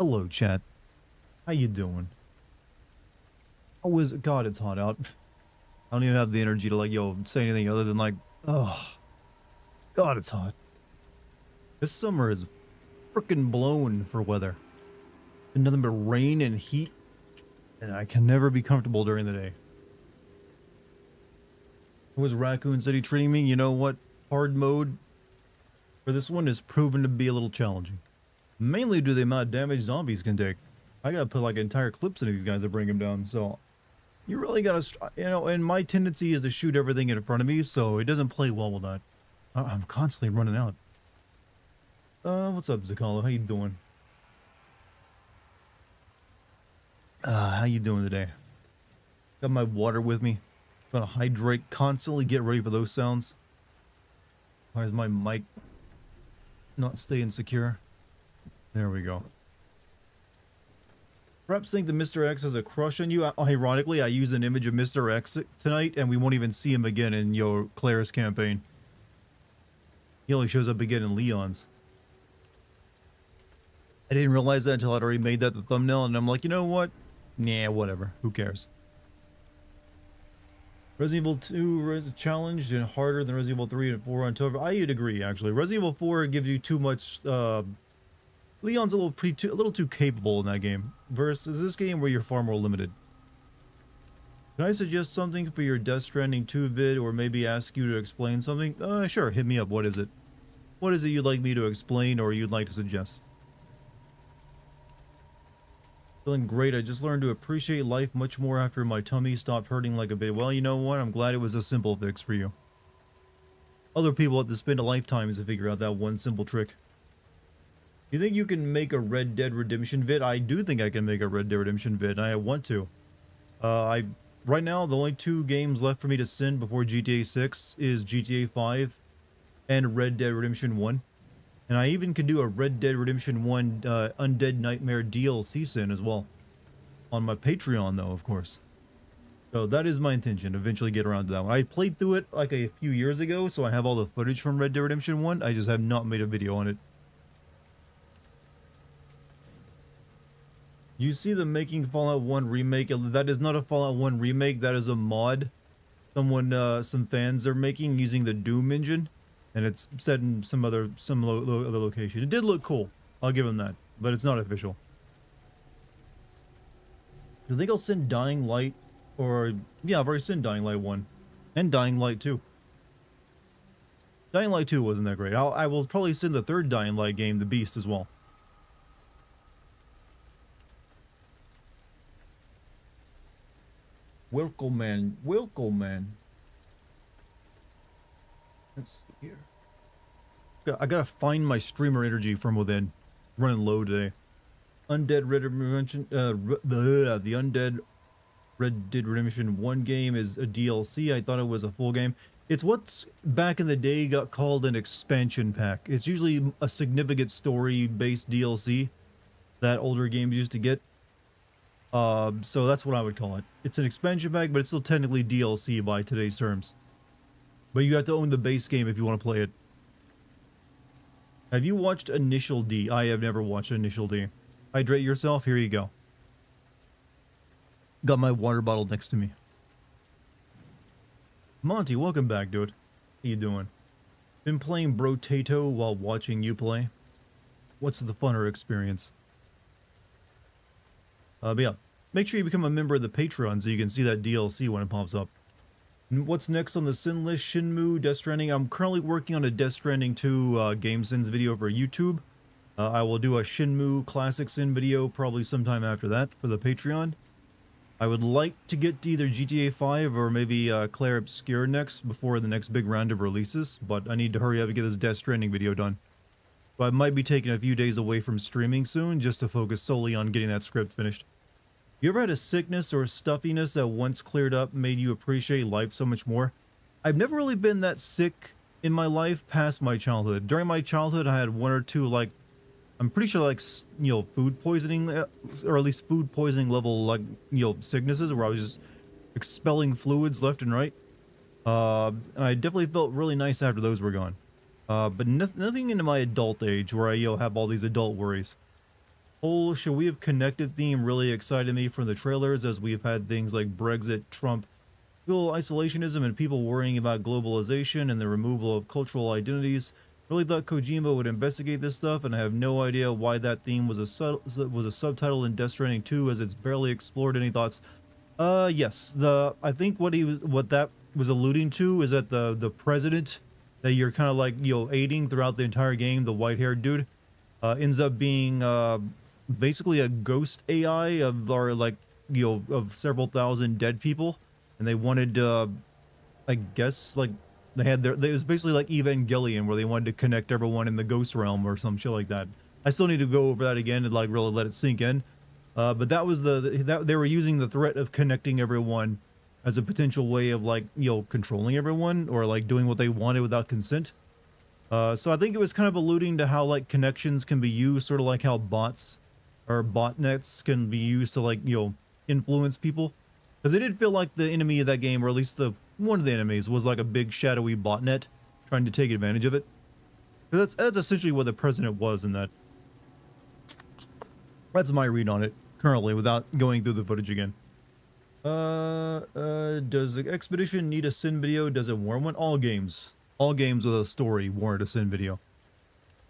Hello, chat. How you doing? Oh, is it? God, it's hot out. I don't even have the energy to like, say anything other than like, oh, God, it's hot. This summer is frickin' blown for weather. Been nothing but rain and heat, and I can never be comfortable during the day. How was Raccoon City treating me? You know what? Hard mode for this one is proven to be a little challenging. Mainly due to the amount of damage zombies can take. I gotta put like entire clips into these guys to bring them down, so you really gotta, and my tendency is to shoot everything in front of me, so it doesn't play well with that. I'm constantly running out. What's up, Zakalo? How you doing? How you doing today? Got my water with me. Gonna hydrate constantly, get ready for those sounds. Why is my mic not staying secure? There we go. Perhaps think that Mr. X has a crush on you. Ironically, I used an image of Mr. X tonight, and we won't even see him again in Claire's campaign. He only shows up again in Leon's. I didn't realize that until I'd already made that the thumbnail, and I'm like, you know what? Nah, whatever. Who cares? Resident Evil 2 is challenged and harder than Resident Evil 3 and 4 on top. I'd agree, actually. Resident Evil 4 gives you too much. Leon's a little too capable in that game, versus this game where you're far more limited. Can I suggest something for your Death Stranding 2 vid, or maybe ask you to explain something? Sure, hit me up. What is it? What is it you'd like me to explain, or you'd like to suggest? Feeling great. I just learned to appreciate life much more after my tummy stopped hurting like a baby. Well, you know what? I'm glad it was a simple fix for you. Other people have to spend a lifetime to figure out that one simple trick. You think you can make a Red Dead Redemption vid? I do think I can make a Red Dead Redemption vid. I want to. Right now, the only two games left for me to send before GTA 6 is GTA 5 and Red Dead Redemption 1. And I even could do a Red Dead Redemption 1 Undead Nightmare DLC send as well. On my Patreon, though, of course. So that is my intention, eventually get around to that one. I played through it like a few years ago, so I have all the footage from Red Dead Redemption 1. I just have not made a video on it. You see the making Fallout 1 remake. That is not a Fallout 1 remake. That is a mod. Some fans are making using the Doom engine, and it's set in some other location. It did look cool. I'll give them that, but it's not official. Do you think I'll send Dying Light, or yeah, I've already sent Dying Light 1 and Dying Light 2. Dying Light 2 wasn't that great. I will probably send the third Dying Light game, The Beast, as well. Welcome, man. Welcome, man. Let's see here. I gotta find my streamer energy from within. Running low today. Undead Red Redemption. The Undead Red Dead Redemption 1 game is a DLC. I thought it was a full game. It's what's back in the day got called an expansion pack. It's usually a significant story-based DLC that older games used to get. So that's what I would call it. It's an expansion pack, but it's still technically DLC by today's terms. But you have to own the base game if you want to play it. Have you watched Initial D? I have never watched Initial D. Hydrate yourself. Here you go. Got my water bottle next to me. Monty, welcome back, dude. How you doing? Been playing Brotato while watching you play. What's the funner experience? But yeah, make sure you become a member of the Patreon so you can see that DLC when it pops up. And what's next on the sin list? Shenmue, Death Stranding. I'm currently working on a Death Stranding 2 game sins video for YouTube. I will do a Shenmue Classic Sin video probably sometime after that for the Patreon. I would like to get to either GTA 5 or maybe Claire Obscure next before the next big round of releases, but I need to hurry up and get this Death Stranding video done. So I might be taking a few days away from streaming soon just to focus solely on getting that script finished. You ever had a sickness or stuffiness that once cleared up made you appreciate life so much more? I've never really been that sick in my life past my childhood. During my childhood, I had one or two, like, I'm pretty sure, like, you know, food poisoning, or at least food poisoning level, like, you know, sicknesses where I was just expelling fluids left and right. And I definitely felt really nice after those were gone. But nothing into my adult age where I, you know, have all these adult worries. Whole should we have connected theme really excited me from the trailers, as we've had things like Brexit, Trump, global isolationism, and people worrying about globalization and the removal of cultural identities. Really thought Kojima would investigate this stuff, and I have no idea why that theme was a subtitle in Death Stranding 2, as it's barely explored. Any thoughts? Yes. I think what that was alluding to is that the president that you're kind of like, aiding throughout the entire game, the white-haired dude, ends up being basically a ghost AI of our, like, of several thousand dead people, and they wanted, I guess, like, it was basically like Evangelion, where they wanted to connect everyone in the ghost realm or some shit like that. I still need to go over that again and like really let it sink in. But that was that they were using the threat of connecting everyone as a potential way of, like, controlling everyone, or like doing what they wanted without consent. So I think it was kind of alluding to how, like, connections can be used, sort of like how bots or botnets can be used to, like, influence people. Because it did feel like the enemy of that game, or at least one of the enemies, was like a big shadowy botnet trying to take advantage of it. That's essentially what the president was in that. That's my read on it currently, without going through the footage again. Does the expedition need a sin video? Does it warrant one? All games with a story warrant a sin video.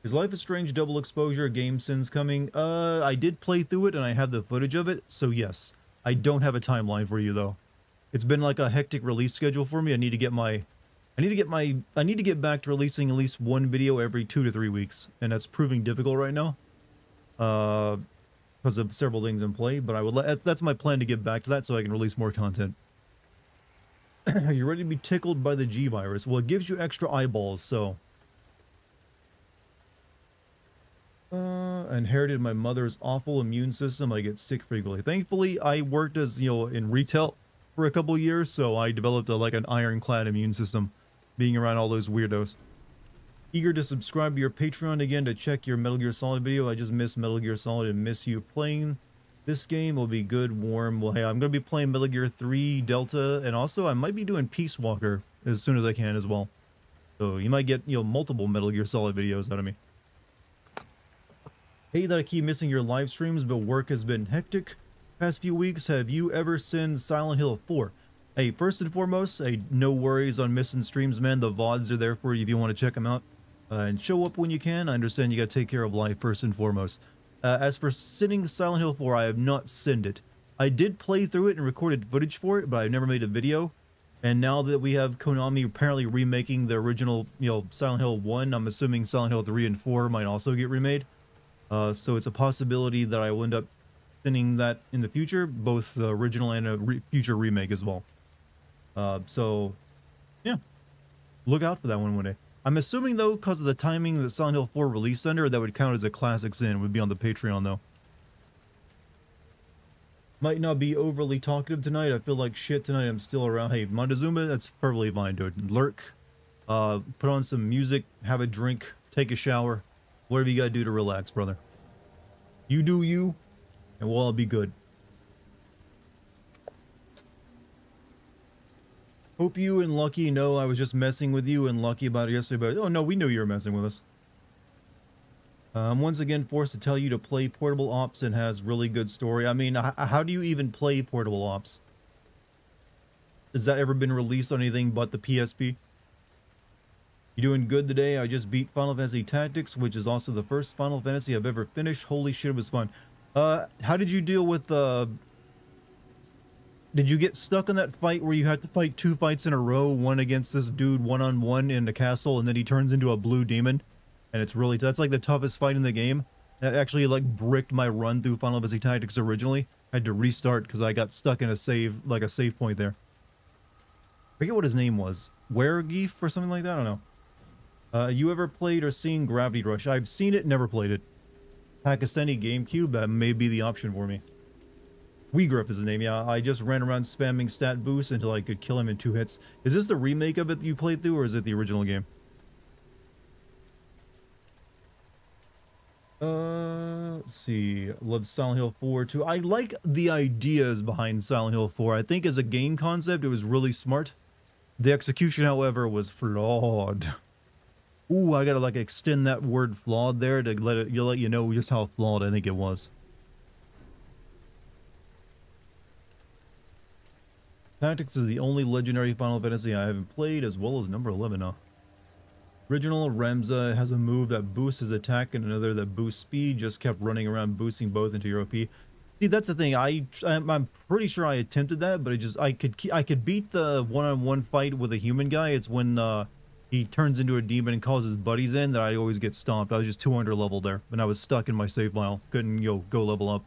Is Life is Strange double exposure game sins coming? I did play through it and I have the footage of it, so yes. I don't have a timeline for you though. It's been like a hectic release schedule for me. I need to get back to releasing at least one video every 2 to 3 weeks, and that's proving difficult right now. Because of several things in play, but that's my plan, to get back to that so I can release more content. Are you ready to be tickled by the G virus? Well, it gives you extra eyeballs, so. Inherited my mother's awful immune system. I get sick frequently. Thankfully, I worked as, in retail for a couple years, so I developed like an ironclad immune system, being around all those weirdos. Eager to subscribe to your Patreon again to check your Metal Gear Solid video. I just missed Metal Gear Solid and miss you playing. This game will be good, warm. Well, hey, I'm going to be playing Metal Gear 3 Delta, and also I might be doing Peace Walker as soon as I can as well. So you might get, multiple Metal Gear Solid videos out of me. Hey, that I keep missing your live streams, but work has been hectic past few weeks. Have you ever seen Silent Hill 4? Hey, first and foremost, hey, no worries on missing streams, man. The VODs are there for you if you want to check them out. And show up when you can. I understand you got to take care of life first and foremost. As for sinning Silent Hill 4, I have not sinned it. I did play through it and recorded footage for it, but I've never made a video. And now that we have Konami apparently remaking the original, Silent Hill 1, I'm assuming Silent Hill 3 and 4 might also get remade. So it's a possibility that I will end up sinning that in the future, both the original and a future remake as well. So, yeah. Look out for that one day. I'm assuming, though, because of the timing that Silent Hill 4 released under, that would count as a classic sin. It would be on the Patreon, though. Might not be overly talkative tonight. I feel like shit tonight. I'm still around. Hey, Montezuma, that's perfectly fine, dude. Lurk, put on some music, have a drink, take a shower. Whatever you gotta do to relax, brother. You do you, and we'll all be good. Hope you and Lucky know I was just messing with you and Lucky about it yesterday, but oh no, we knew you were messing with us. I'm once again forced to tell you to play Portable Ops, and has really good story. I mean, how do you even play Portable Ops? Has that ever been released on anything but the PSP? You doing good today? I just beat Final Fantasy Tactics, which is also the first Final Fantasy I've ever finished. Holy shit, it was fun. How did you deal with did you get stuck in that fight where you had to fight 2 fights in a row, one against this dude one-on-one in the castle, and then he turns into a blue demon? And that's like the toughest fight in the game. That actually like bricked my run through Final Fantasy Tactics originally. I had to restart because I got stuck in a save point there. I forget what his name was. Weregeef or something like that? I don't know. You ever played or seen Gravity Rush? I've seen it, never played it. Pakistani GameCube, that may be the option for me. Weegriff is his name, yeah. I just ran around spamming stat boosts until I could kill him in 2 hits. Is this the remake of it that you played through, or is it the original game? Let's see. Love Silent Hill 4 too. I like the ideas behind Silent Hill 4. I think as a game concept, it was really smart. The execution, however, was flawed. Ooh, I gotta like extend that word flawed there to let you know just how flawed I think it was. Tactics is the only legendary Final Fantasy I haven't played, as well as number 11 now. Original Ramza has a move that boosts his attack and another that boosts speed. Just kept running around boosting both into your OP. See, that's the thing. I'm pretty sure I attempted that, but I could beat the one-on-one fight with a human guy. It's when he turns into a demon and calls his buddies in that I always get stomped. I was just 200 level there, and I was stuck in my save file. Couldn't go level up.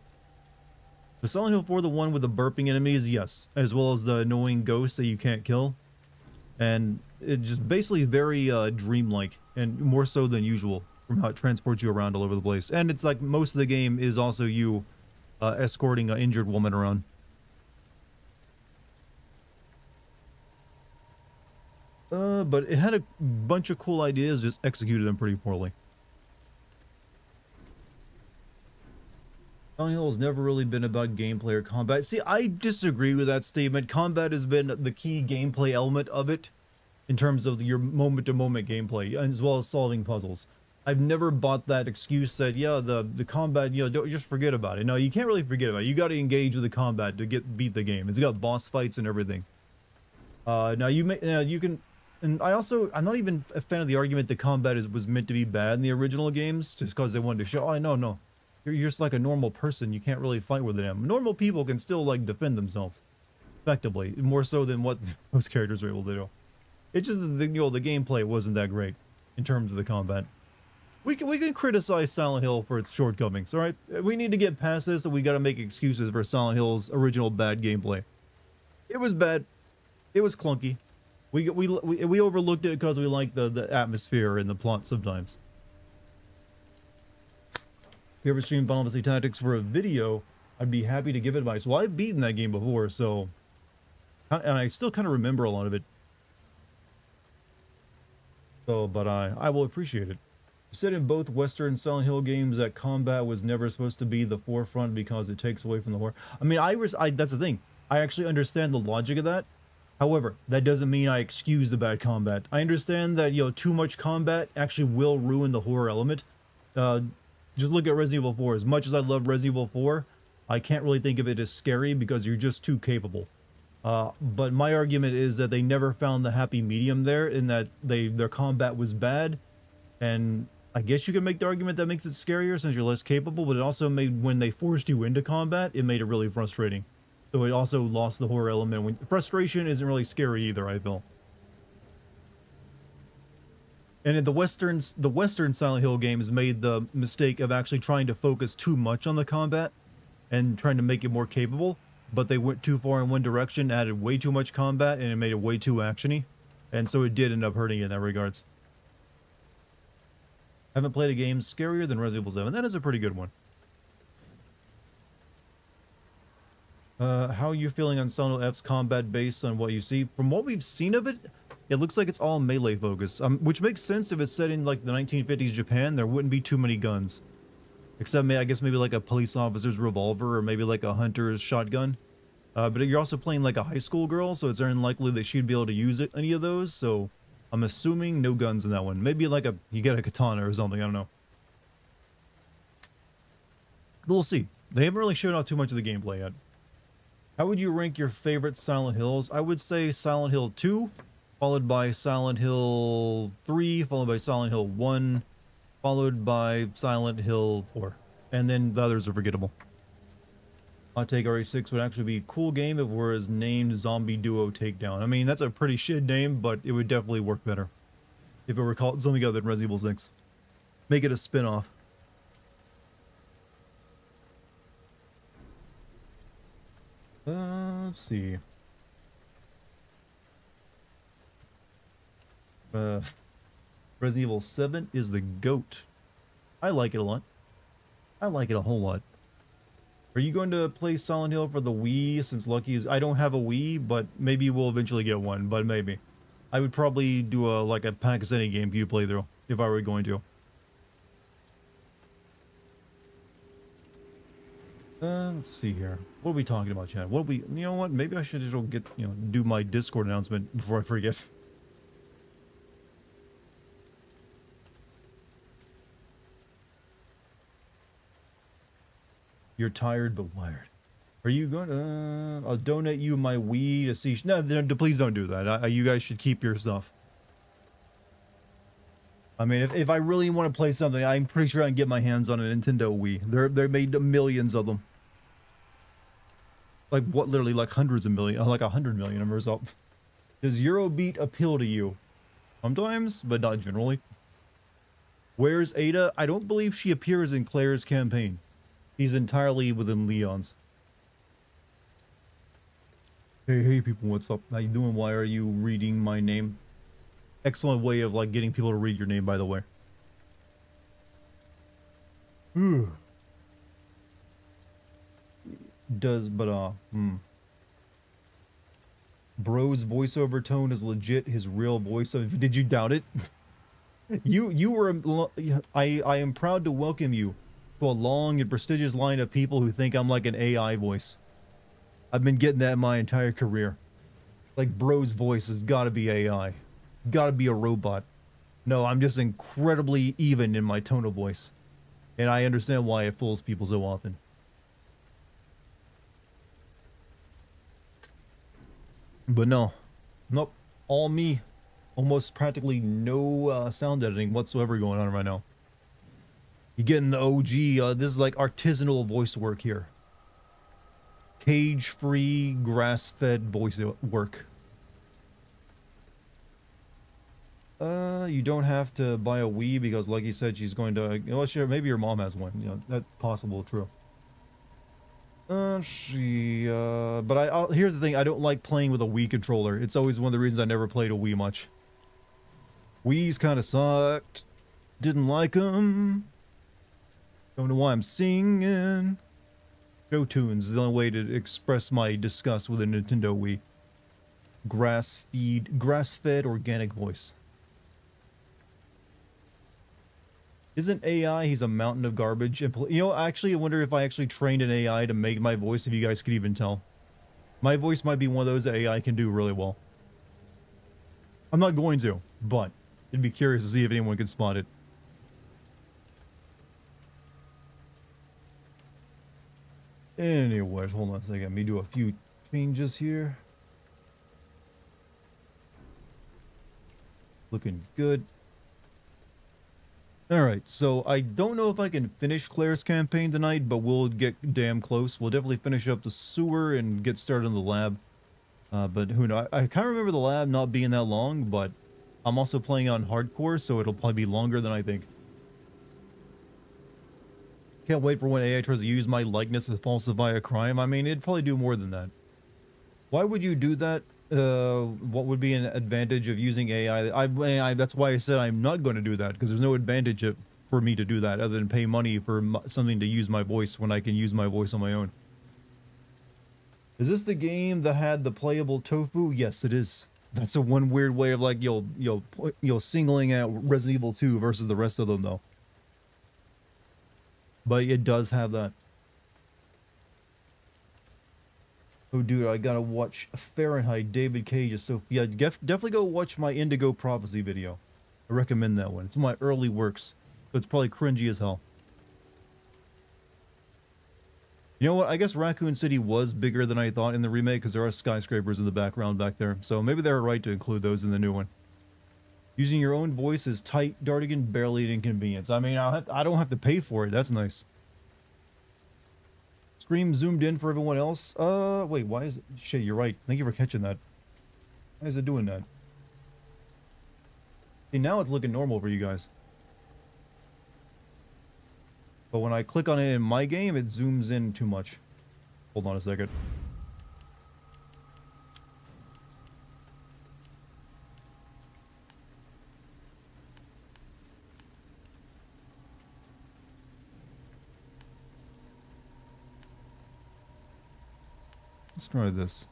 The Silent Hill 4, the one with the burping enemies, yes, as well as the annoying ghosts that you can't kill. And it just basically very dreamlike, and more so than usual from how it transports you around all over the place. And it's like most of the game is also you escorting an injured woman around. But it had a bunch of cool ideas, just executed them pretty poorly. Silent Hill has never really been about gameplay or combat. See, I disagree with that statement. Combat has been the key gameplay element of it in terms of your moment-to-moment gameplay, as well as solving puzzles. I've never bought that excuse that, yeah, the combat, don't just forget about it. No, you can't really forget about it. You got to engage with the combat to beat the game. It's got boss fights and everything. Now you can, and I'm not even a fan of the argument that combat was meant to be bad in the original games, just because they wanted to show, no. You're just like a normal person. You can't really fight with them. Normal people can still like defend themselves effectively, more so than what those characters are able to do. It's just the gameplay wasn't that great in terms of the combat. We can criticize Silent Hill for its shortcomings. All right, we need to get past this, and we got to make excuses for Silent Hill's original bad gameplay. It was bad. It was clunky. We overlooked it because we like the atmosphere and the plot sometimes. If you ever stream Final Fantasy Tactics for a video, I'd be happy to give advice. Well, I've beaten that game before, so... And I still kind of remember a lot of it. So, but I will appreciate it. You said in both Western Silent Hill games that combat was never supposed to be the forefront because it takes away from the horror. I mean, that's the thing. I actually understand the logic of that. However, that doesn't mean I excuse the bad combat. I understand that, too much combat actually will ruin the horror element. Just look at Resident Evil 4. As much as I love Resident Evil 4, I can't really think of it as scary because you're just too capable. But my argument is that they never found the happy medium there, in that their combat was bad. And I guess you can make the argument that makes it scarier since you're less capable, but it also made, when they forced you into combat, it made it really frustrating. So it also lost the horror element. Frustration isn't really scary either, I feel. And in the Western Silent Hill games made the mistake of actually trying to focus too much on the combat and trying to make it more capable, but they went too far in one direction, added way too much combat, and it made it way too actiony. And so it did end up hurting in that regards. Haven't played a game scarier than Resident Evil 7. That is a pretty good one. How are you feeling on Silent Hill F's combat based on what you see? From what we've seen of it, it looks like it's all melee focus, which makes sense if it's set in like the 1950s Japan. There wouldn't be too many guns, except I guess maybe like a police officer's revolver or maybe like a hunter's shotgun. But you're also playing like a high school girl, so it's very unlikely that she'd be able to use any of those. So I'm assuming no guns in that one. Maybe like you get a katana or something. I don't know. We'll see. They haven't really shown out too much of the gameplay yet. How would you rank your favorite Silent Hills? I would say Silent Hill 2, followed by Silent Hill 3, followed by Silent Hill 1, followed by Silent Hill 4. And then the others are forgettable. Hot Take RE6 would actually be a cool game if it was named Zombie Duo Takedown. I mean, that's a pretty shit name, but it would definitely work better if it were called something other than Resident Evil 6. Make it a spin-off. Let's see. Resident Evil 7 is the GOAT. I like it a lot. I like it a whole lot. Are you going to play Silent Hill for the Wii, since Lucky is... I don't have a Wii, but maybe we'll eventually get one, but maybe. I would probably do a Pakistani game for you to play through, if I were going to. Let's see here. What are we talking about, Chad? You know what? Maybe I should just do my Discord announcement before I forget. You're tired but wired. Are you going to... I'll donate you my Wii to see... No, please don't do that. You guys should keep your stuff. I mean, if I really want to play something, I'm pretty sure I can get my hands on a Nintendo Wii. They're made millions of them. Like, what, literally, like hundreds of million, like 100 million numbers up. Does Eurobeat appeal to you? Sometimes, but not generally. Where's Ada? I don't believe she appears in Claire's campaign. He's entirely within Leon's. Hey people, what's up? How you doing? Why are you reading my name? Excellent way of like getting people to read your name, by the way. Bro's voiceover tone is legit. His real voice. Did you doubt it? you were. I am proud to welcome you to a long and prestigious line of people who think I'm like an AI voice. I've been getting that my entire career. Like, Bro's voice has got to be AI. Got to be a robot. No, I'm just incredibly even in my tone of voice. And I understand why it fools people so often. But no. Nope. All me. Almost practically no sound editing whatsoever going on right now. You're getting the OG. This is like artisanal voice work here. Cage-free, grass-fed voice work. You don't have to buy a Wii because, like you said, she's going to... Well, sure, maybe your mom has one. You know, that's possible, true. But here's the thing. I don't like playing with a Wii controller. It's always one of the reasons I never played a Wii much. Wii's kind of sucked. Didn't like them. Don't know why I'm singing. Show tunes is the only way to express my disgust with a Nintendo Wii. Grass-fed organic voice. Isn't AI? He's a mountain of garbage. You know, actually, I wonder if I actually trained an AI to make my voice, if you guys could even tell. My voice might be one of those that AI can do really well. I'm not going to, but I'd be curious to see if anyone can spot it. Anyways, hold on a second. Let me do a few changes here. Looking good. Alright, so I don't know if I can finish Claire's campaign tonight, but we'll get damn close. We'll definitely finish up the sewer and get started on the lab. But who knows? I kind of remember the lab not being that long, but I'm also playing on hardcore, so it'll probably be longer than I think. Can't wait for when AI tries to use my likeness to falsify a crime. I mean, it'd probably do more than that. Why would you do that? What would be an advantage of using AI? That's why I said I'm not going to do that, because there's no advantage for me to do that other than pay money for something to use my voice when I can use my voice on my own. Is this the game that had the playable tofu? Yes, it is. That's a one weird way of like you'll singling out Resident Evil 2 versus the rest of them though. But it does have that. Oh, dude, I gotta watch Fahrenheit, David Cage is so... Yeah, definitely go watch my Indigo Prophecy video. I recommend that one. It's my early works, so it's probably cringy as hell. You know what? I guess Raccoon City was bigger than I thought in the remake, because there are skyscrapers in the background back there. So maybe they were right to include those in the new one. Using your own voice is tight, Dartigan, barely an inconvenience. I mean, I don't have to pay for it. That's nice. Stream zoomed in for everyone else. Wait, why is it? Shit, you're right. Thank you for catching that. Why is it doing that? See, now it's looking normal for you guys. But when I click on it in my game, it zooms in too much. Hold on a second. Let's try this.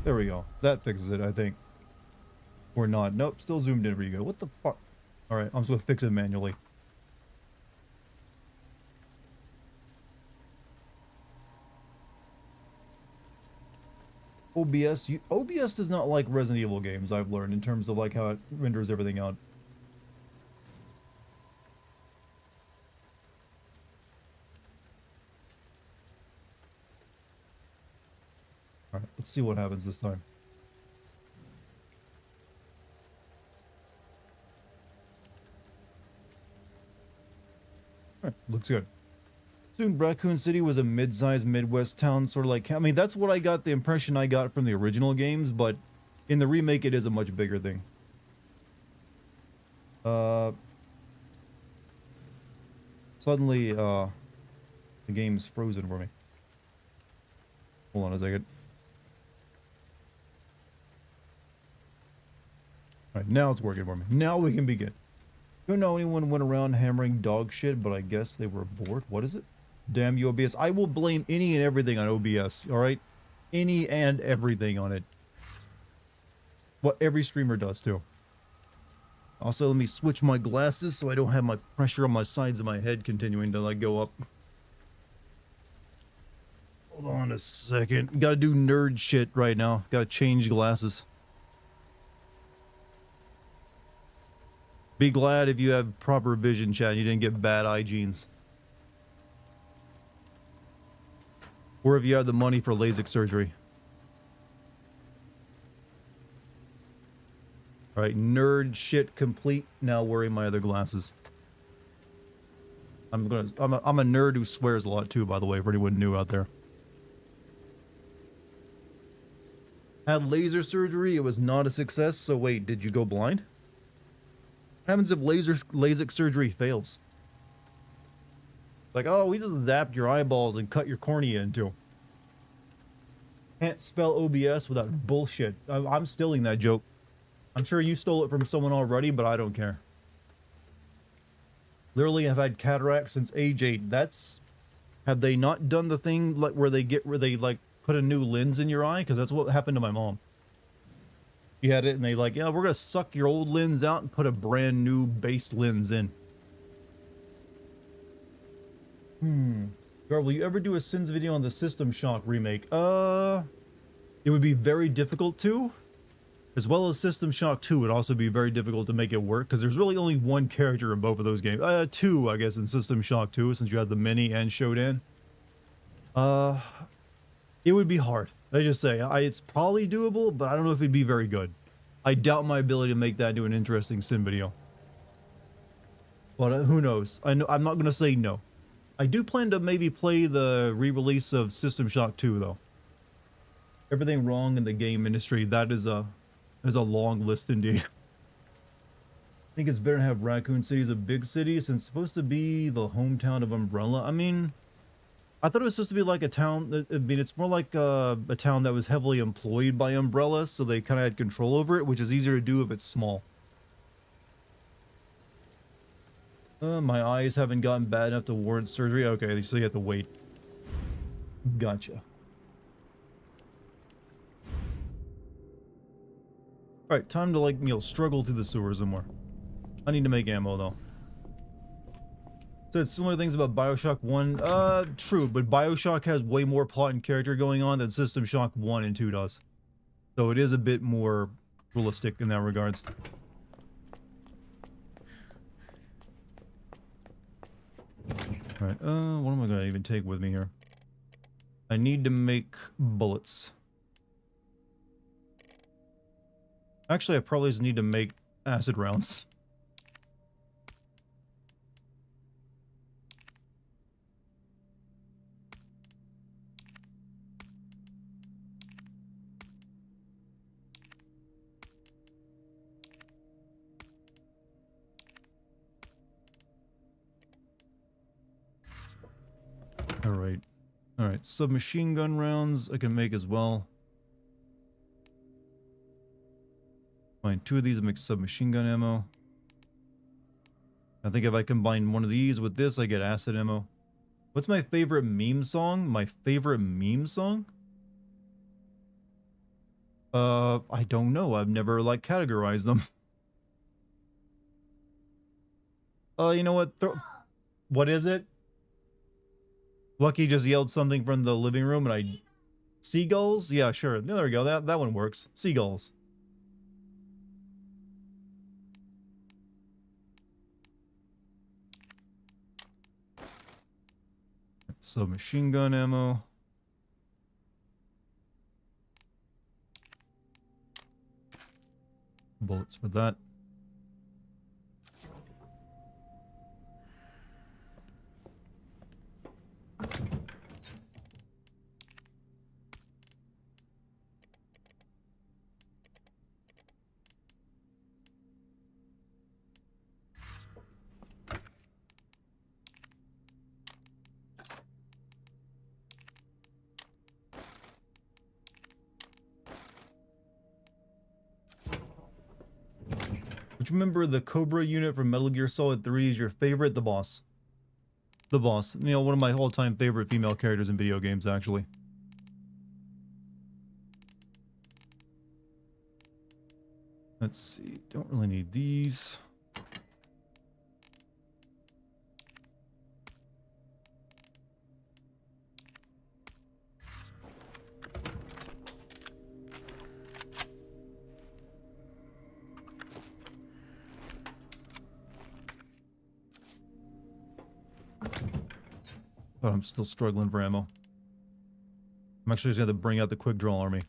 There we go. That fixes it, I think. Or not. Nope, still zoomed in. There you go. What the fuck? Alright, I'm just gonna fix it manually. OBS does not like Resident Evil games, I've learned, in terms of like how it renders everything out. Alright, let's see what happens this time. Alright, looks good. Soon Raccoon City was a mid-sized Midwest town, sort of like, I mean, that's what I got, the impression I got from the original games, but in the remake it is a much bigger thing. Suddenly, the game's frozen for me. Hold on a second. Alright, now it's working for me. Now we can begin. Don't know anyone went around hammering dog shit, but I guess they were bored. What is it? Damn you, OBS. I will blame any and everything on OBS, alright? Any and everything on it. What every streamer does, too. Also, let me switch my glasses so I don't have my pressure on my sides of my head continuing to, like, go up. Hold on a second. Gotta do nerd shit right now. Gotta change glasses. Be glad if you have proper vision, chat, and you didn't get bad eye genes. Or if you have the money for LASIK surgery. Alright, nerd shit complete. Now wearing my other glasses. I'm a nerd who swears a lot too, by the way, for anyone new out there. Had laser surgery, it was not a success, so wait, did you go blind? What happens if LASIK surgery fails? Like, oh, we just zapped your eyeballs and cut your cornea in two. Can't spell OBS without bullshit. I'm stealing that joke. I'm sure you stole it from someone already, but I don't care. Literally, I've had cataracts since age 8. That's... Have they not done the thing like where they like put a new lens in your eye? Because that's what happened to my mom. She had it and they like, yeah, we're gonna suck your old lens out and put a brand new base lens in. Gar, will you ever do a Sins video on the System Shock remake? It would be very difficult to. As well as System Shock 2 would also be very difficult to make it work, because there's really only one character in both of those games. Two, I guess, in System Shock 2, since you had the Mini and Shodan. It would be hard. I just say, it's probably doable, but I don't know if it'd be very good. I doubt my ability to make that into an interesting Sin video. But who knows? I'm not going to say no. I do plan to maybe play the re-release of System Shock 2, though. Everything wrong in the game industry, that is a long list indeed. I think it's better to have Raccoon City as a big city, since it's supposed to be the hometown of Umbrella. I mean, I thought it was supposed to be like a town, I mean, it's more like a town that was heavily employed by Umbrella, so they kind of had control over it, which is easier to do if it's small. My eyes haven't gotten bad enough to warrant surgery. Okay, so you have to wait. Gotcha. Alright, time to, like, you know, struggle through the sewers some more. I need to make ammo, though. Said similar things about Bioshock 1. True, but Bioshock has way more plot and character going on than System Shock 1 and 2 does. So it is a bit more realistic in that regards. Alright, what am I gonna even take with me here? I need to make bullets. Actually, I probably just need to make acid rounds. Alright. Alright, submachine gun rounds I can make as well. Fine, 2 of these will make submachine gun ammo. I think if I combine one of these with this, I get acid ammo. What's my favorite meme song? My favorite meme song? I don't know. I've never, like, categorized them. You know what? What is it? Lucky just yelled something from the living room and Seagulls? Yeah, sure. Yeah, there we go. That one works. Seagulls. So machine gun ammo. Bullets for that. Which member of the Cobra unit from Metal Gear Solid 3 is your favorite? The boss. The boss. You know, one of my all-time favorite female characters in video games, actually. Let's see. Don't really need these. But I'm still struggling for ammo. I'm actually just going to bring out the quick draw army.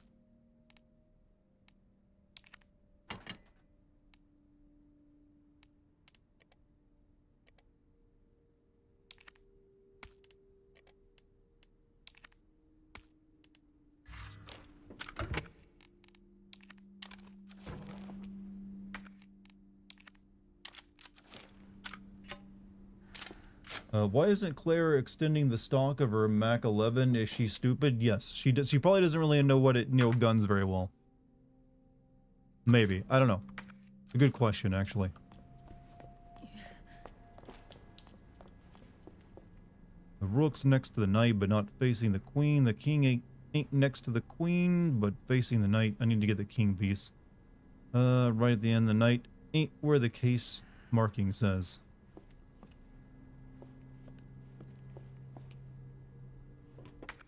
Why isn't Claire extending the stock of her Mac 11? Is she stupid? Yes, she does. She probably doesn't really know what it, guns very well. Maybe. I don't know. A good question, actually. The rook's next to the knight, but not facing the queen. The king ain't next to the queen, but facing the knight. I need to get the king piece. Right at the end, the knight ain't where the case marking says.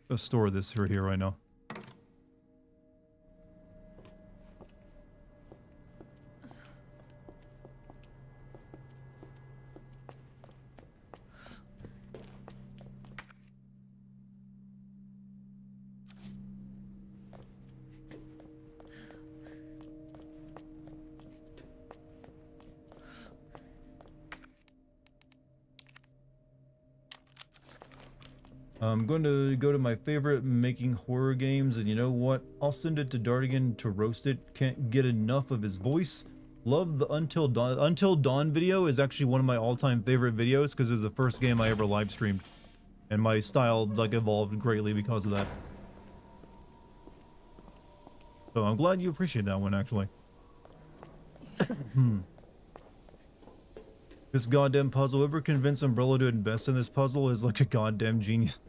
I'll store this for here right now. I'm going to go to my favorite making horror games, and you know what? I'll send it to Dartigan to roast it. Can't get enough of his voice. Love the Until Dawn video is actually one of my all-time favorite videos because it was the first game I ever live streamed, and my style like evolved greatly because of that. So I'm glad you appreciate that one, actually. This goddamn puzzle. Whoever convinced Umbrella to invest in this puzzle is like a goddamn genius.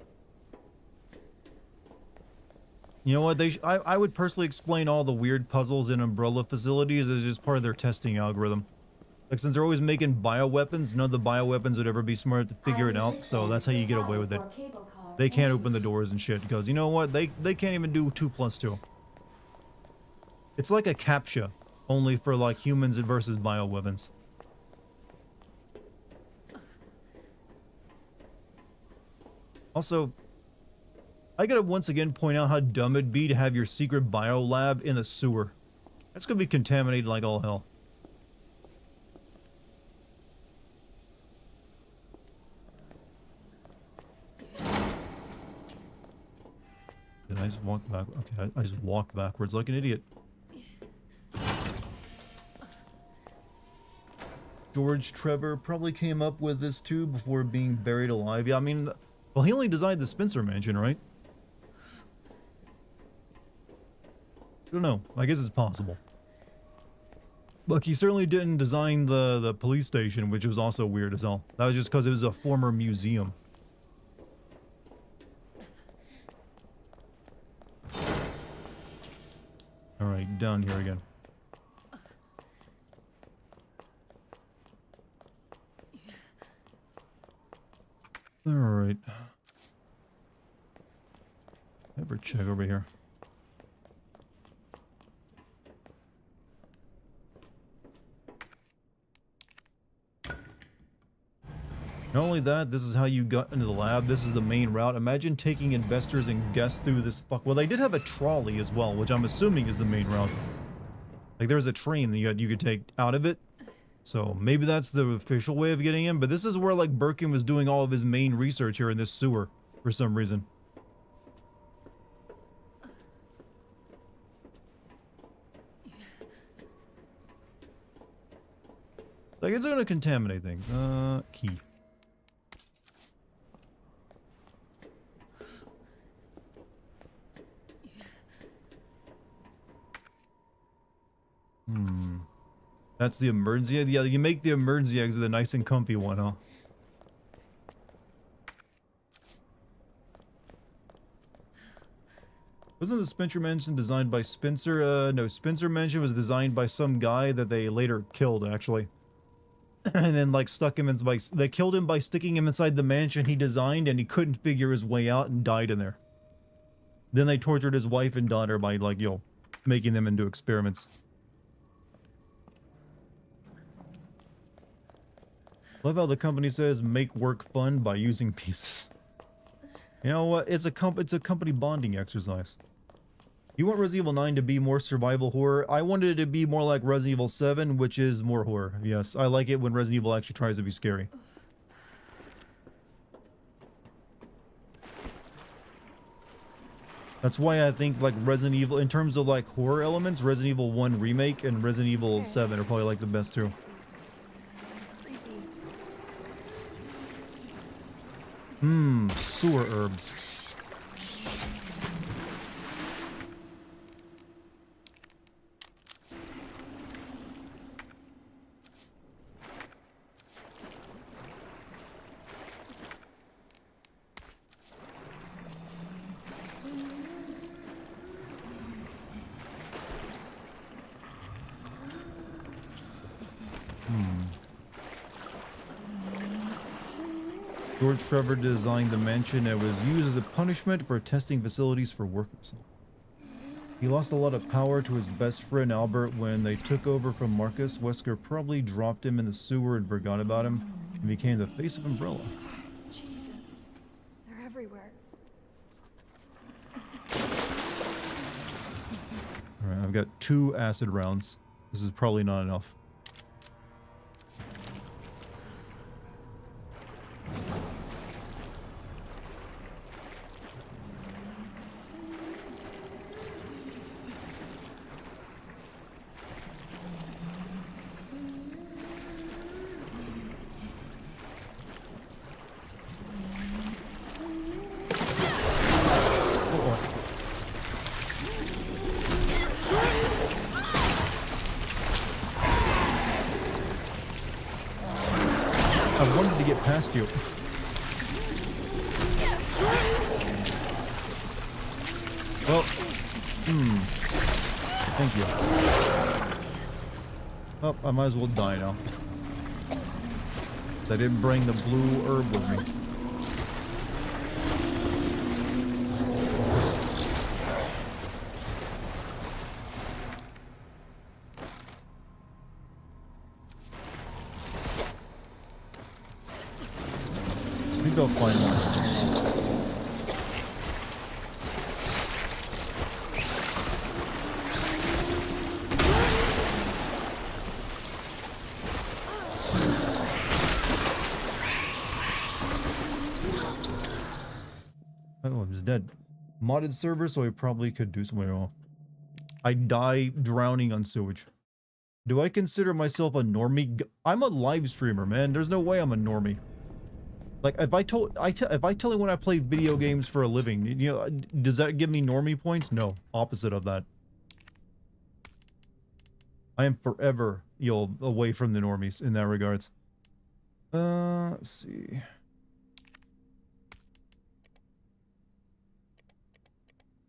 You know what? I would personally explain all the weird puzzles in Umbrella facilities as just part of their testing algorithm. Like, since they're always making bioweapons, none of the bioweapons would ever be smart to figure it out, so that's how you get away with it. They can't open the doors and shit, because you know what? They can't even do 2+2. It's like a CAPTCHA, only for like humans versus bioweapons. Also, I gotta once again point out how dumb it'd be to have your secret biolab in the sewer. That's gonna be contaminated like all hell. Did I just walk back? Okay, I just walked backwards like an idiot. George Trevor probably came up with this too before being buried alive. Yeah, I mean, well, he only designed the Spencer Mansion, right? I don't know. I guess it's possible. Look, he certainly didn't design the police station, which was also weird as hell. That was just because it was a former museum. Alright, down here again. Alright. Never check over here. Not only that, this is how you got into the lab. This is the main route. Imagine taking investors and guests through this fuck. Well, they did have a trolley as well, which I'm assuming is the main route. Like, there's a train that you could take out of it. So maybe that's the official way of getting in. But this is where, like, Birkin was doing all of his main research here in this sewer for some reason. Like, it's gonna contaminate things. Key. That's the emergency. Yeah, you make the emergency exit the nice and comfy one, huh? Wasn't the Spencer Mansion designed by Spencer? No, Spencer Mansion was designed by some guy that they later killed, actually. And then, like, stuck him in by... They killed him by sticking him inside the mansion he designed, and he couldn't figure his way out and died in there. Then they tortured his wife and daughter by, like, you know, making them into experiments. Love how the company says make work fun by using pieces. You know what? It's a company bonding exercise. You want Resident Evil 9 to be more survival horror? I wanted it to be more like Resident Evil 7, which is more horror. Yes, I like it when Resident Evil actually tries to be scary. That's why I think, like, Resident Evil, in terms of, like, horror elements, Resident Evil 1 Remake and Resident Evil 7 are probably, like, the best two. Sewer herbs. George Trevor designed the mansion and was used as a punishment for testing facilities for workers. He lost a lot of power to his best friend Albert when they took over from Marcus. Wesker probably dropped him in the sewer and forgot about him and became the face of Umbrella. Jesus, they're everywhere. Alright, I've got 2 acid rounds. This is probably not enough. I wanted to get past you. Well, thank you. Oh, I might as well die now. I didn't bring the blue herb with me. I think I'll find one. Oh, I'm just dead. Modded server, so I probably could do something wrong. I die drowning on sewage. Do I consider myself a normie? I'm a live streamer, man. There's no way I'm a normie. Like, if I tell anyone I play video games for a living, you know, does that give me normie points? No, opposite of that. I am forever, you know, away from the normies in that regards. Let's see.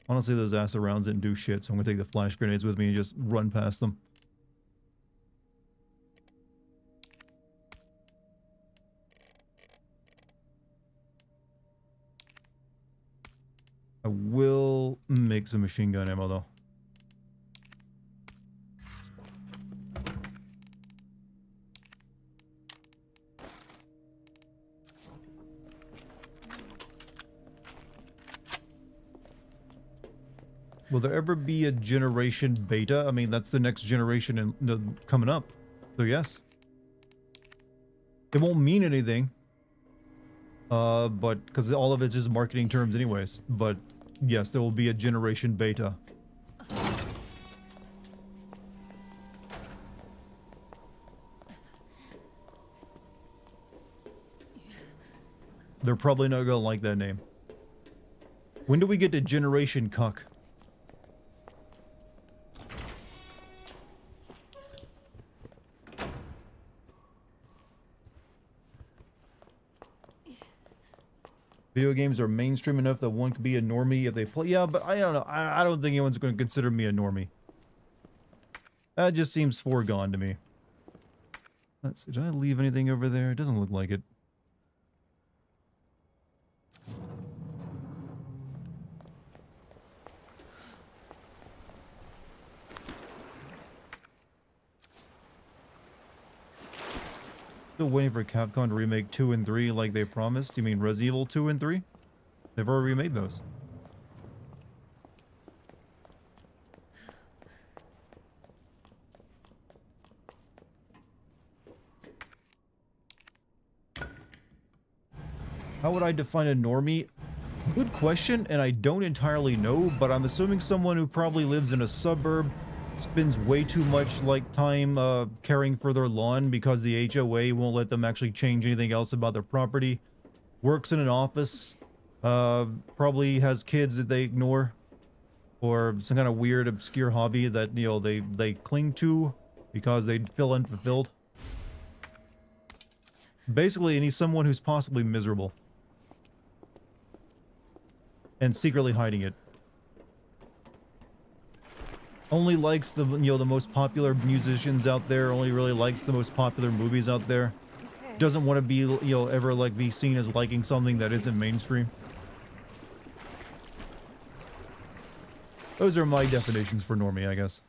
Honestly, those acid rounds didn't do shit, so I'm gonna take the flash grenades with me and just run past them. I will make some machine gun ammo though. Will there ever be a generation beta? I mean, that's the next generation coming up. So yes. It won't mean anything. But because all of it's just marketing terms anyways. But yes, there will be a generation beta. They're probably not gonna like that name. When do we get to Generation Cuck? Video games are mainstream enough that one could be a normie if they play. Yeah, but I don't know. I don't think anyone's going to consider me a normie. That just seems foregone to me. Let's see. Did I leave anything over there? It doesn't look like it. Still waiting for Capcom to remake 2 and 3 like they promised. You mean Resident Evil 2 and 3? They've already remade those. How would I define a normie? Good question, and I don't entirely know, but I'm assuming someone who probably lives in a suburb, spends way too much time caring for their lawn because the HOA won't let them actually change anything else about their property, works in an office, probably has kids that they ignore, or some kind of weird obscure hobby that, you know, they cling to because they feel unfulfilled. Basically, he's someone who's possibly miserable and secretly hiding it. Only likes the, you know, the most popular musicians out there, only really likes the most popular movies out there. Okay. Doesn't want to be, you know, ever like be seen as liking something that isn't mainstream. Those are my definitions for normie, I guess.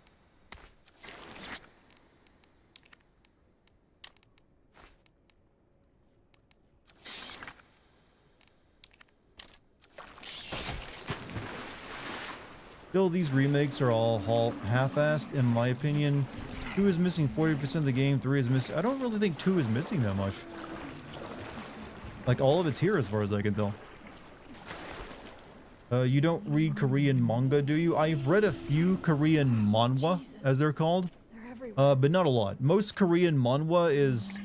Still, these remakes are all half-assed, in my opinion. 2 is missing 40% of the game, 3 is missing... I don't really think 2 is missing that much. Like, all of it's here as far as I can tell. You don't read Korean manga, do you? I've read a few Korean manhwa, as they're called. They're everywhere. But not a lot. Most Korean manhwa is...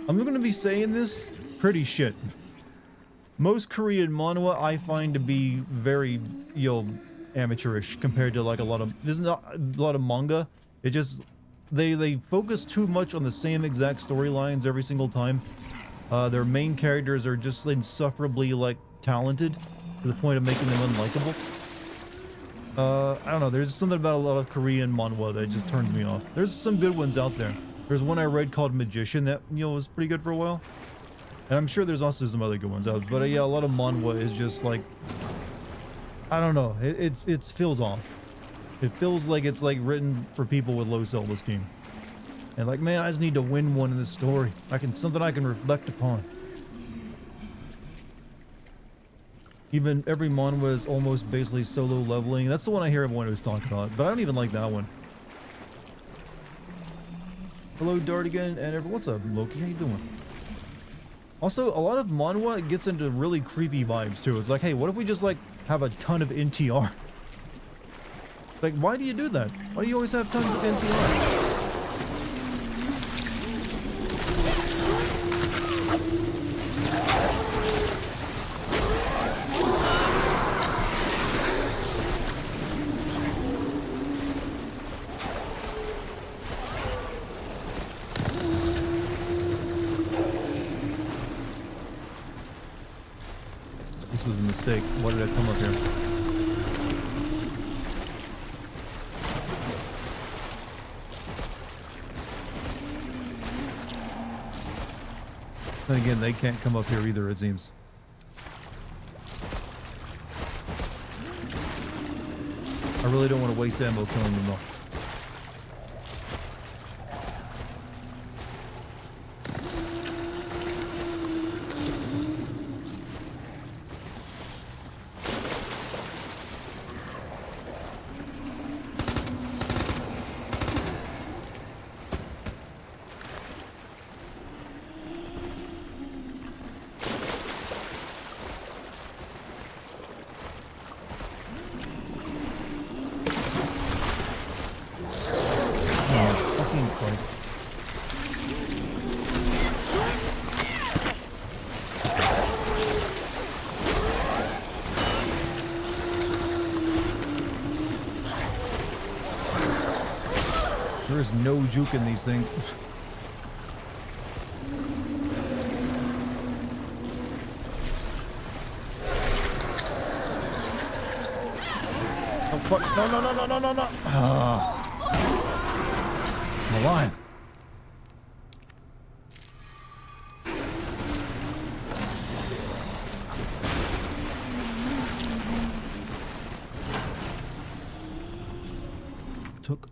I'm going to be saying this pretty shit. Most Korean manhwa I find to be very, you know, amateurish compared to like a lot of... There's not a lot of manga. It just... They focus too much on the same exact storylines every single time. Their main characters are just insufferably, like, talented to the point of making them unlikable. I don't know, there's something about a lot of Korean manhwa that just turns me off. There's some good ones out there. There's one I read called Magician that, you know, was pretty good for a while. And I'm sure there's also some other good ones out. But yeah, a lot of manhwa is just like... I don't know, it feels off. It feels like it's like written for people with low self-esteem. And like, man, I just need to win one in this story. Something I can reflect upon. Even every manhwa is almost basically solo leveling. That's the one I hear everyone who's talking about, but I don't even like that one. Hello, Dartigan, and everyone. What's up, Loki? How you doing? Also, a lot of manhwa gets into really creepy vibes too. It's like, hey, what if we just like have a ton of NTR? Like, why do you do that? Why do you always have tons of NTR? This was a mistake. Why did I come up here? Then again, they can't come up here either, it seems. I really don't want to waste ammo killing them though. Christ. There's no juke in these things. Oh fuck. No, no, no, no, no, no, no. Ah. Come on. Took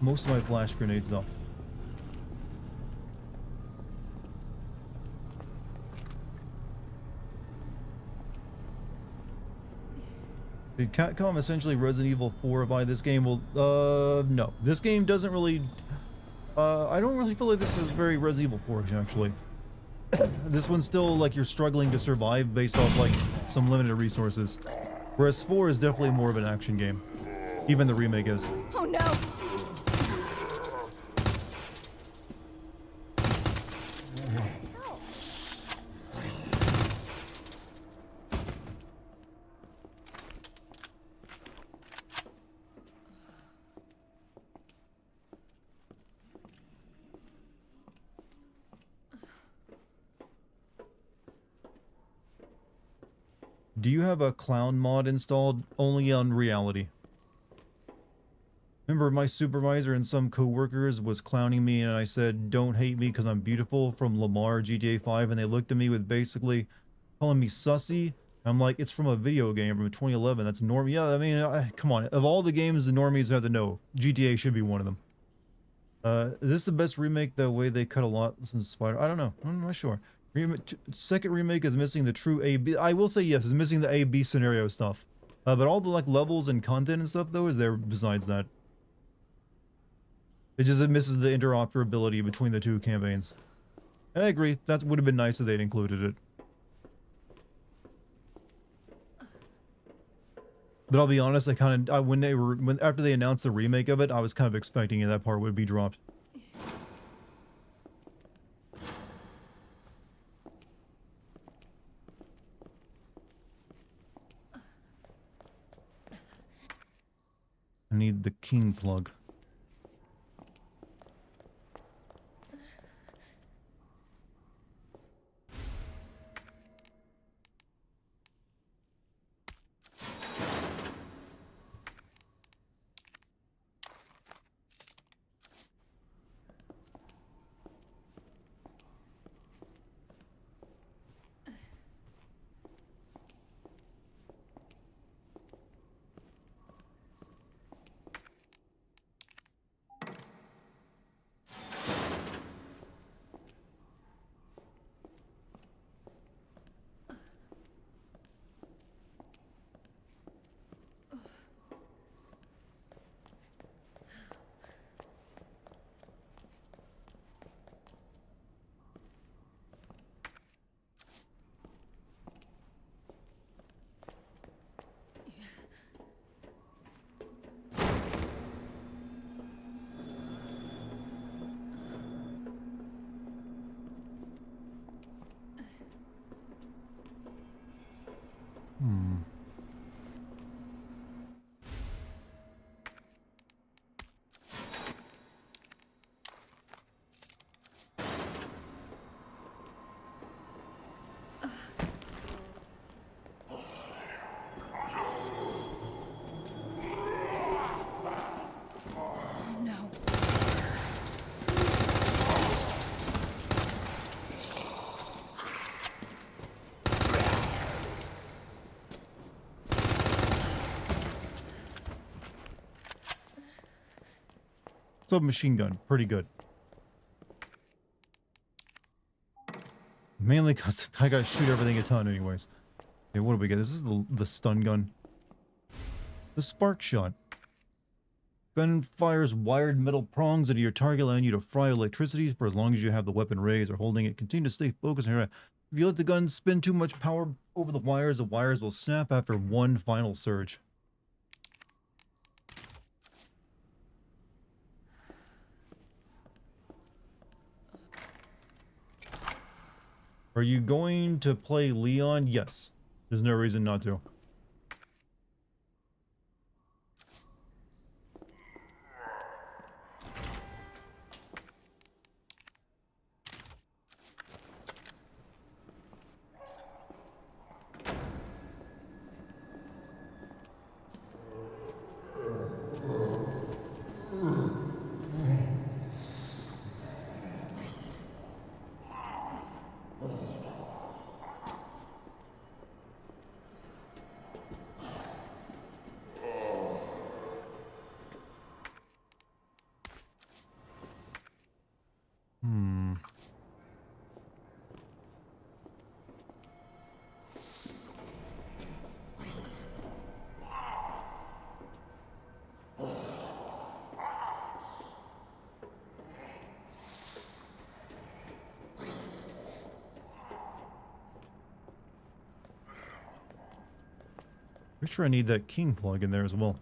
most of my flash grenades though. Did Capcom essentially Resident Evil 4 by this game? Well, no. This game doesn't really... I don't really feel like this is very Resident Evil 4, actually. This one's still, like, you're struggling to survive based off, like, some limited resources. Whereas 4 is definitely more of an action game. Even the remake is. Oh no! Do you have a clown mod installed? Only on reality. Remember my supervisor and some co-workers was clowning me and I said, don't hate me because I'm beautiful from Lamar GTA 5 and they looked at me with basically calling me sussy. I'm like, it's from a video game from 2011. That's norm. Yeah, I mean, come on. Of all the games the normies have to know, GTA should be one of them. Is this the best remake the way they cut a lot since Spider? I don't know. I'm not sure. Second remake is missing the true A-B. I will say yes, it's missing the A-B scenario stuff. But all the like levels and content and stuff though is there besides that. It misses the interoperability between the two campaigns. And I agree, that would have been nice if they'd included it. But I'll be honest, after they announced the remake of it, I was kind of expecting that part would be dropped. I need the king plug. submachine gun. Pretty good. Mainly because I gotta shoot everything a ton anyways. Okay, what do we get? This is the stun gun. The spark shot. Gun fires wired metal prongs into your target, allowing you to fry electricity for as long as you have the weapon raised or holding it. Continue to stay focused on your... If you let the gun spin too much power over the wires will snap after one final surge. Are you going to play Leon? Yes. There's no reason not to. Pretty sure I need that king plug in there as well.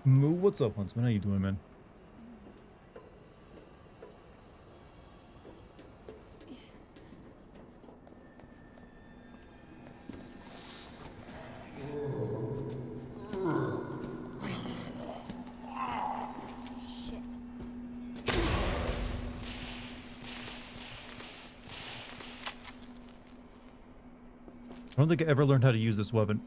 Moo, what's up, Huntsman? How you doing, man? Shit. I don't think I ever learned how to use this weapon.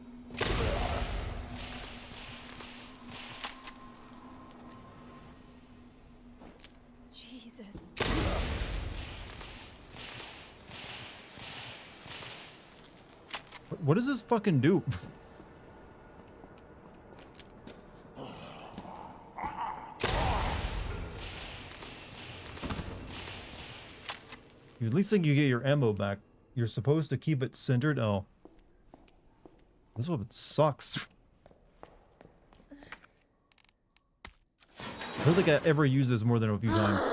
What does this fucking do? You at least think you get your ammo back. You're supposed to keep it centered. Oh. This weapon sucks. I don't think I ever used this more than a few times.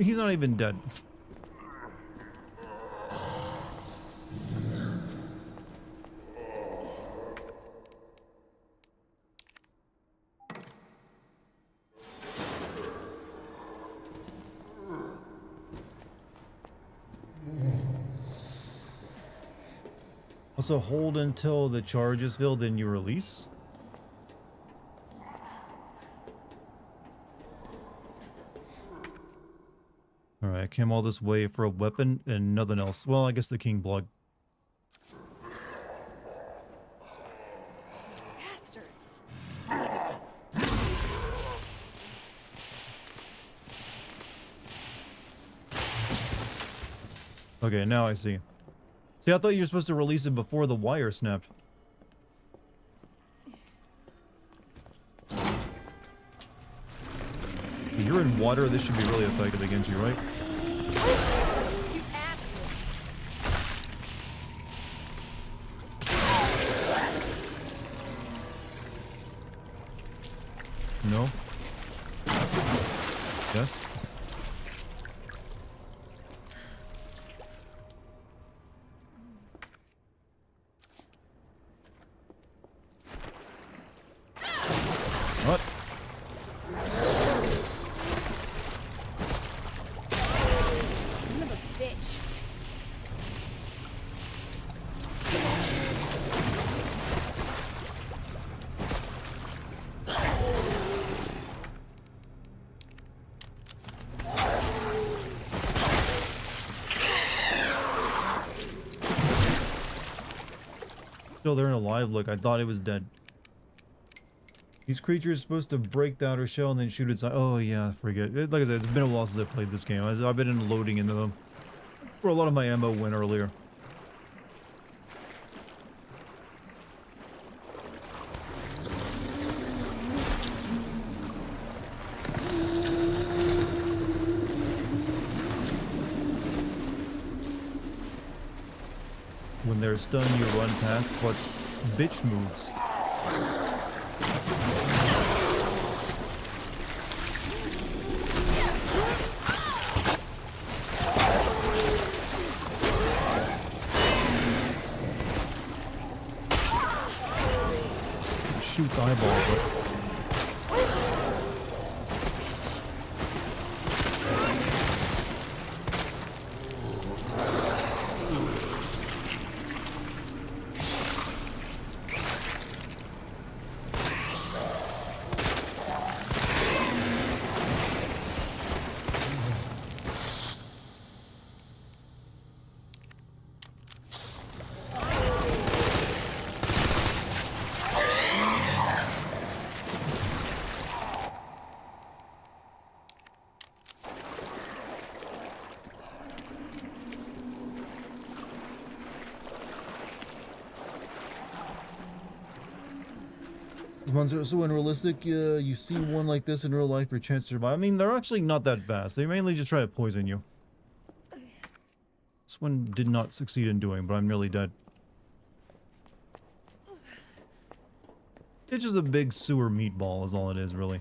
He's not even dead. Also, hold until the charge is filled, then you release. Alright, I came all this way for a weapon and nothing else. Well, I guess the king plug. Bastard. Okay, now I see. See, I thought you were supposed to release it before the wire snapped. You're in water, this should be really effective against you, right? You asshole. No? Yes? What? Son of a bitch. Still there and alive. Look, I thought it was dead. These creatures are supposed to break the outer shell and then shoot its eye. Oh yeah, forget it. Like I said, it's been a while since I played this game. I've been loading into them. Where a lot of my ammo went earlier. When they're stunned, you run past, but bitch moves. Shoot the eyeball, but... Ones are so unrealistic. You see one like this in real life, your chance to survive. I mean, they're actually not that fast. They mainly just try to poison you. This one did not succeed in doing, but I'm nearly dead. It's just a big sewer meatball is all it is, really.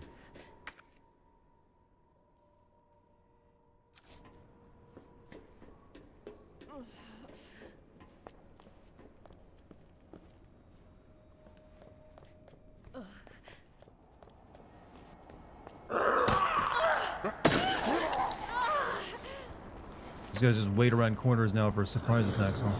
These guys just wait around corners now for surprise attacks, huh?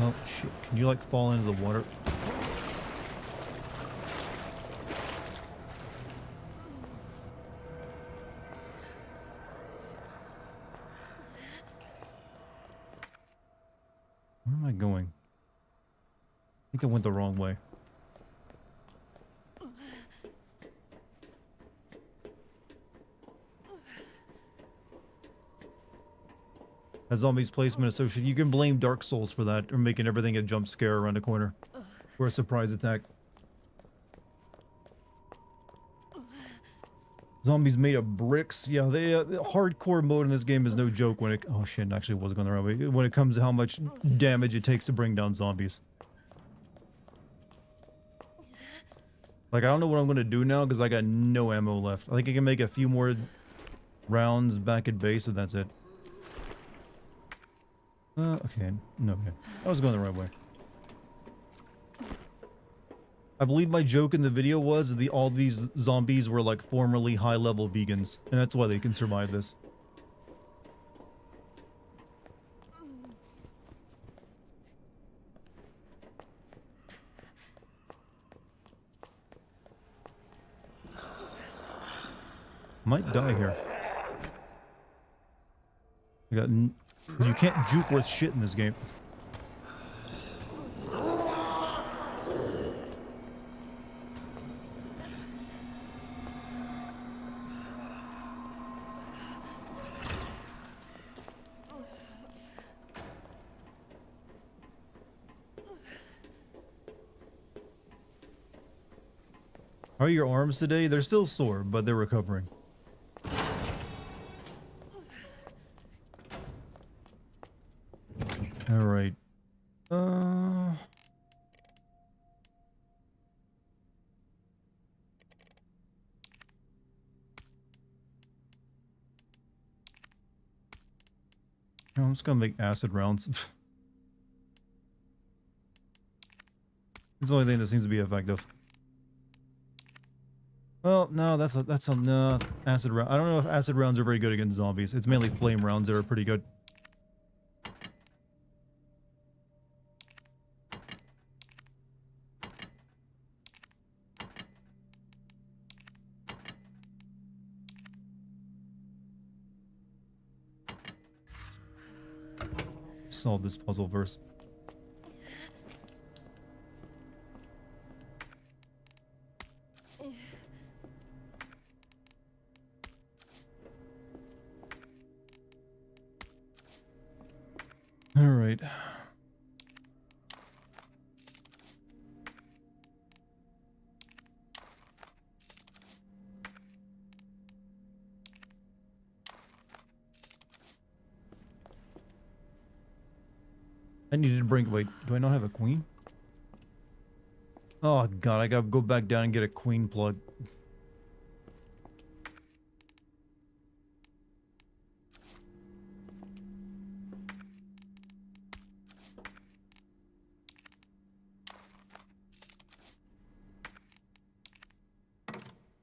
Oh shit, can you like fall into the water? Where am I going? I think I went the wrong way. As zombies placement associated, you can blame Dark Souls for that, or making everything a jump scare around the corner, or a surprise attack. Zombies made of bricks. Yeah, the hardcore mode in this game is no joke when it... Oh shit, actually it wasn't going the right way. When it comes to how much damage it takes to bring down zombies. Like, I don't know what I'm going to do now because I got no ammo left. I think I can make a few more rounds back at base and that's it. Okay. No, okay. I was going the right way. I believe my joke in the video was that all these zombies were like formerly high-level vegans, and that's why they can survive this. Might die here. You can't juke worth shit in this game. How are your arms today? They're still sore, but they're recovering. Alright. I'm just gonna make acid rounds. It's the only thing that seems to be effective. Well, no, that's a no acid round. I don't know if acid rounds are very good against zombies. It's mainly flame rounds that are pretty good. Solve this puzzle first. All right. I needed to bring. Wait, do I not have a queen? Oh god, I gotta go back down and get a queen plug.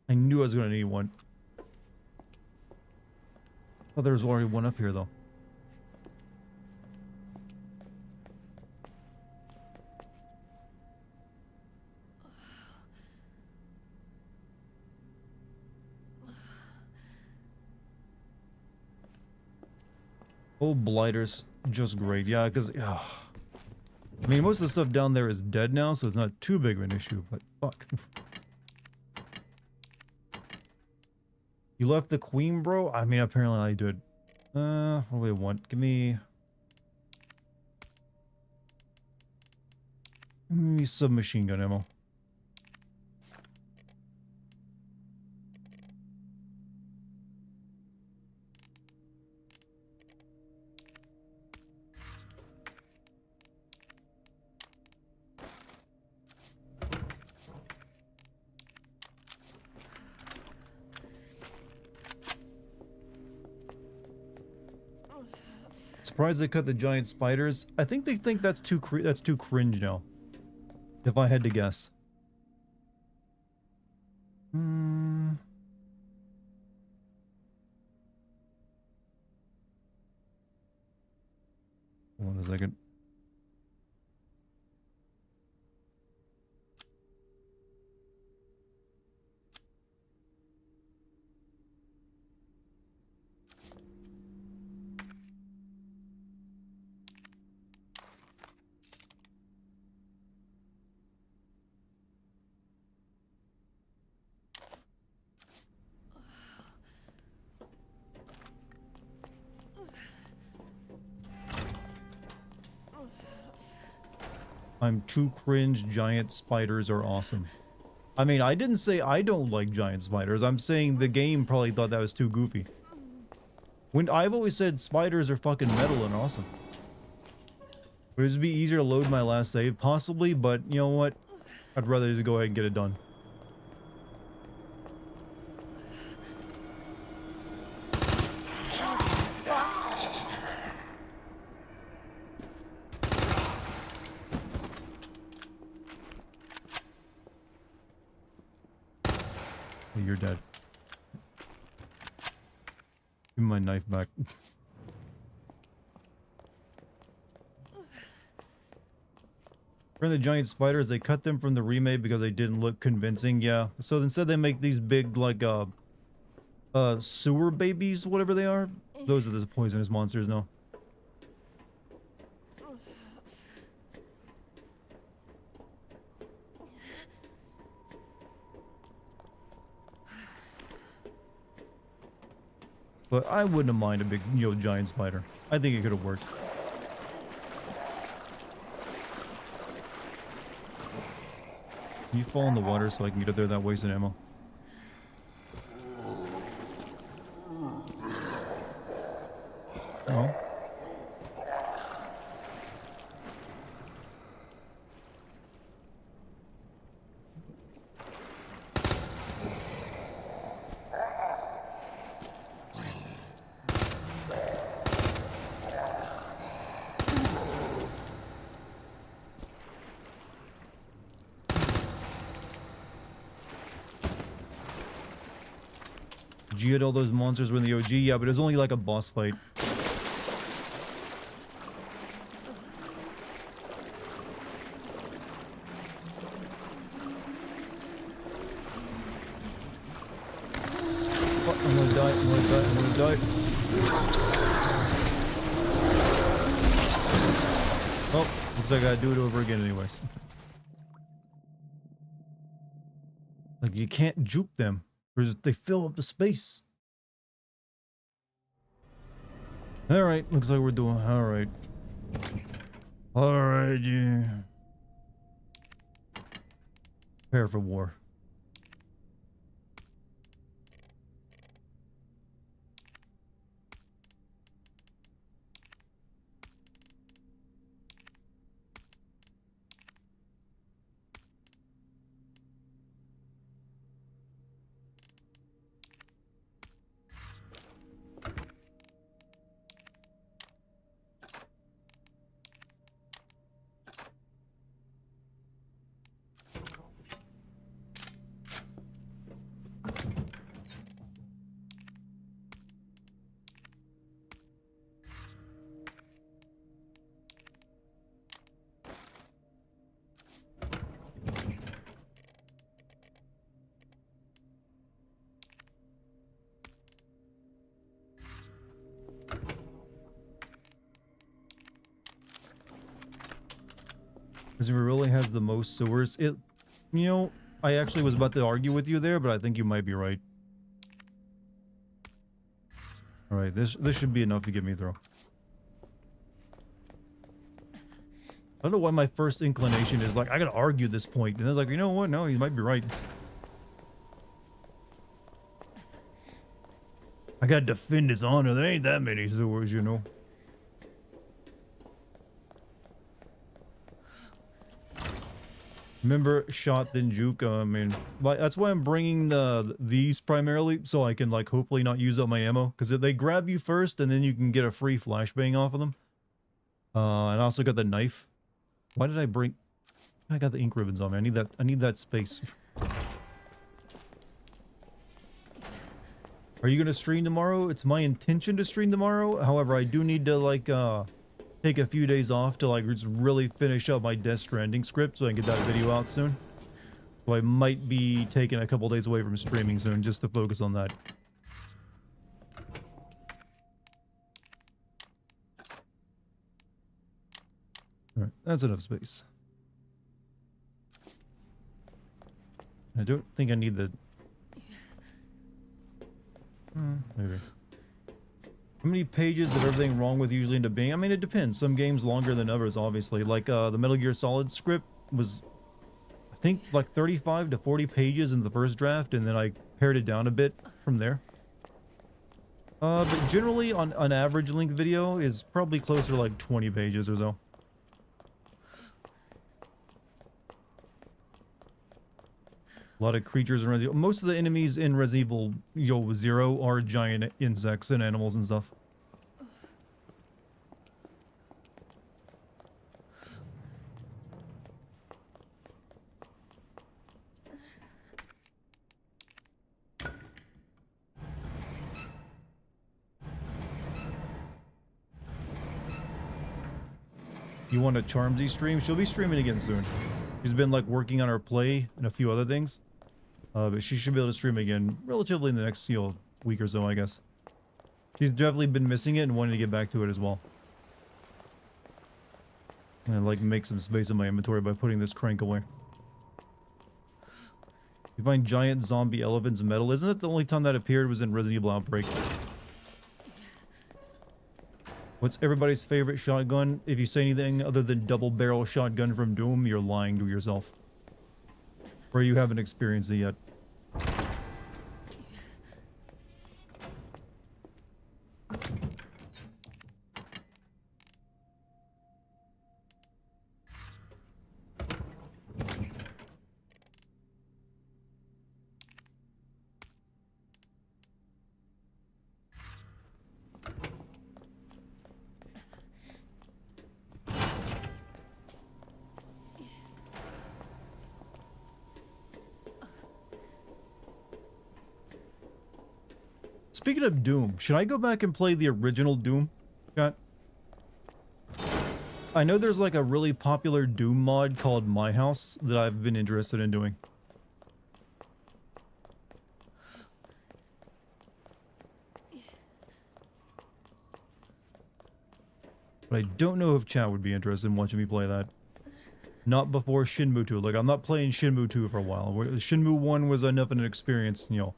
I knew I was gonna need one. Oh, there's already one up here though. Oh, blighters, just great. Yeah, because I mean, most of the stuff down there is dead now, so it's not too big of an issue. But fuck, you left the queen, bro. I mean, apparently I did. What do I want? Give me submachine gun ammo. Surprised they cut the giant spiders. I think they think that's too cringe now. If I had to guess. Hold on a second. I'm too cringe. Giant spiders are awesome. I mean, I didn't say I don't like giant spiders. I'm saying the game probably thought that was too goofy. When I've always said spiders are fucking metal and awesome. Would it be easier to load my last save? Possibly, but you know what? I'd rather just go ahead and get it done. You're dead. Give me my knife back. For the giant spiders, they cut them from the remake because they didn't look convincing. Yeah. So instead they make these big, like, sewer babies, whatever they are. Those are the poisonous monsters now. But I wouldn't have minded a big, giant spider. I think it could have worked. Can you fall in the water so I can get up there without wasting ammo? Oh. OG had all those monsters were in the OG, yeah, but it was only like a boss fight. Oh, I'm gonna die, I'm gonna die, I'm gonna die. Oh, looks like I gotta do it over again anyways. Like, you can't juke them, or they fill up the space. Alright, looks like we're doing alright. Alright, yeah. Prepare for war. Because it really has the most sewers. It, you know, I actually was about to argue with you there, but I think you might be right. All right, this should be enough to get me through. I don't know why my first inclination is like, I gotta argue this point. And I was like, you know what? No, you might be right. I gotta defend his honor. There ain't that many sewers, you know. Remember, shot then juke. I mean, like, that's why I'm bringing these primarily, so I can like hopefully not use up my ammo, because if they grab you first, and then you can get a free flashbang off of them. And I also got the knife. Why did I bring? I got the ink ribbons on me. I need that space. Are you gonna stream tomorrow? It's my intention to stream tomorrow. However, I do need to like take a few days off to like just really finish up my Death Stranding script so I can get that video out soon. So I might be taking a couple days away from streaming soon just to focus on that. Alright, that's enough space. I don't think I need the... maybe. How many pages of everything wrong with usually end up being? I mean, it depends. Some games longer than others, obviously. Like, the Metal Gear Solid script was, I think, like 35 to 40 pages in the first draft, and then I pared it down a bit from there. But generally, on an average length video, is probably closer to like 20 pages or so. A lot of creatures in Resident Evil. Most of the enemies in Resident Evil 0 are giant insects and animals and stuff. You want a Charmsy stream? She'll be streaming again soon. She's been like working on her play and a few other things. But she should be able to stream again relatively in the next week or so, I guess. She's definitely been missing it and wanting to get back to it as well. And like make some space in my inventory by putting this crank away. You find giant zombie elephants in metal. Isn't it the only time that appeared was in Resident Evil Outbreak? What's everybody's favorite shotgun? If you say anything other than double barrel shotgun from Doom, you're lying to yourself. Or you haven't experienced it yet. Speaking of Doom, should I go back and play the original Doom? Got. I know there's like a really popular Doom mod called My House that I've been interested in doing. But I don't know if chat would be interested in watching me play that. Not before Shenmue 2. Like, I'm not playing Shenmue 2 for a while. Shenmue 1 was enough of an experience, you know.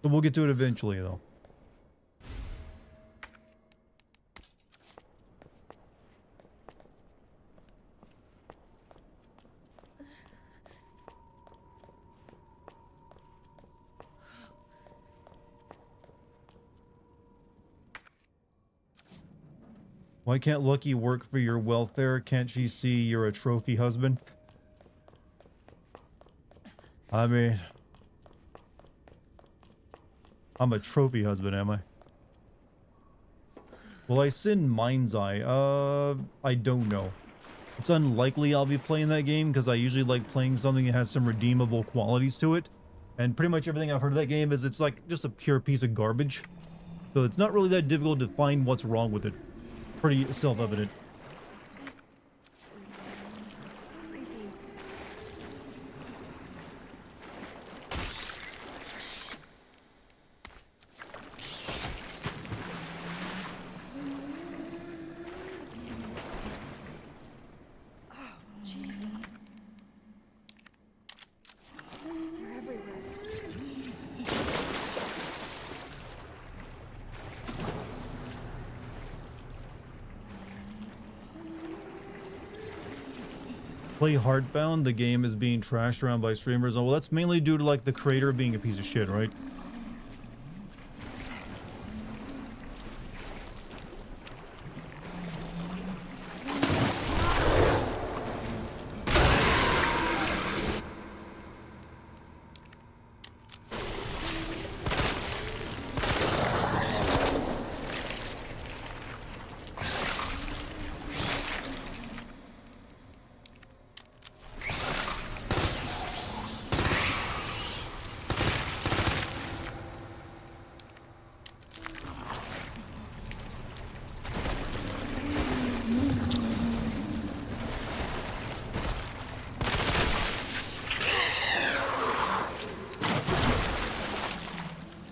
But we'll get to it eventually, though. Why can't Lucky work for your welfare? Can't she see you're a trophy husband? I mean... I'm a trophy husband, am I? Will I send Mind's Eye? I don't know. It's unlikely I'll be playing that game because I usually like playing something that has some redeemable qualities to it. And pretty much everything I've heard of that game is it's like just a pure piece of garbage. So it's not really that difficult to find what's wrong with it. Pretty self-evident. This is creepy. Oh, Jesus. They're everywhere. Play Heartbound, the game is being trashed around by streamers. Oh, well, that's mainly due to, like, the creator being a piece of shit, right?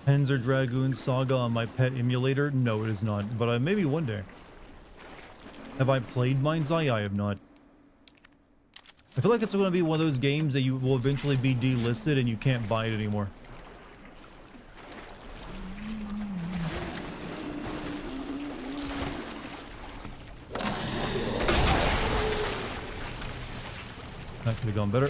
Panzer Dragoon Saga on my pet emulator? No, it is not. But maybe one day. Have I played Mind's Eye? I have not. I feel like it's going to be one of those games that you will eventually be delisted and you can't buy it anymore. That could have gone better.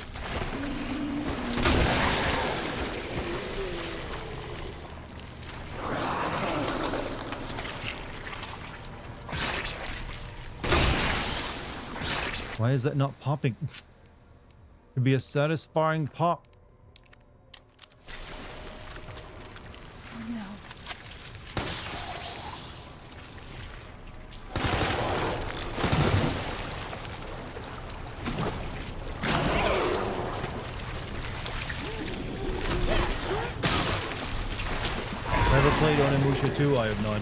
Why is that not popping? It'd be a satisfying pop. Oh no. Ever played Onimusha 2? I have not.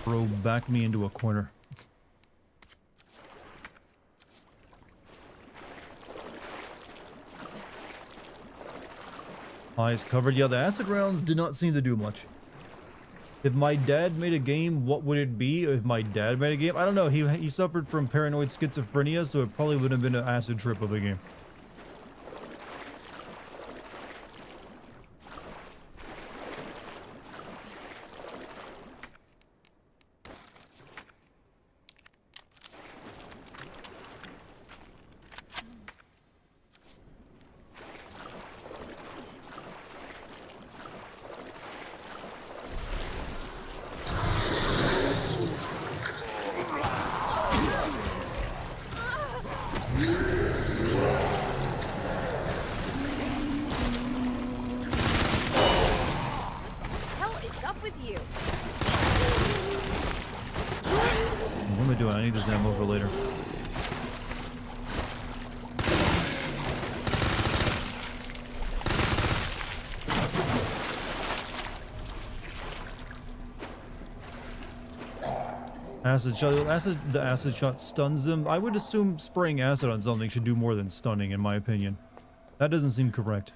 Bro, back me into a corner. Eyes covered. Yeah, the acid rounds did not seem to do much. If my dad made a game, what would it be? If my dad made a game? I don't know. He suffered from paranoid schizophrenia, so it probably would have been an acid trip of a game. you. What am I doing? I need this ammo for later. Acid shot. The acid shot stuns them. I would assume spraying acid on something should do more than stunning, in my opinion. That doesn't seem correct.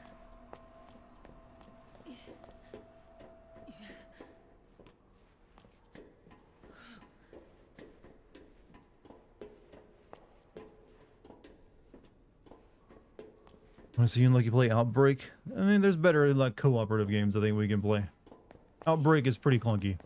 Want to see you like you play Outbreak? I mean, there's better like cooperative games I think we can play. Outbreak is pretty clunky.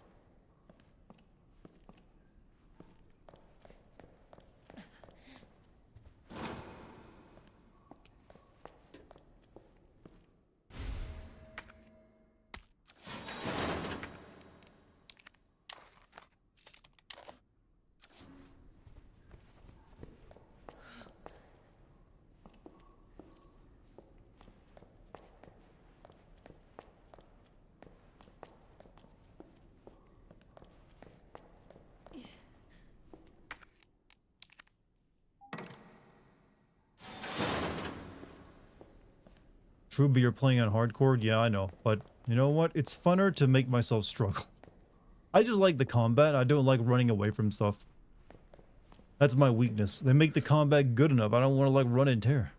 True, but you're playing on hardcore? Yeah, I know. But you know what? It's funner to make myself struggle. I just like the combat. I don't like running away from stuff. That's my weakness. They make the combat good enough. I don't want to like run and tear.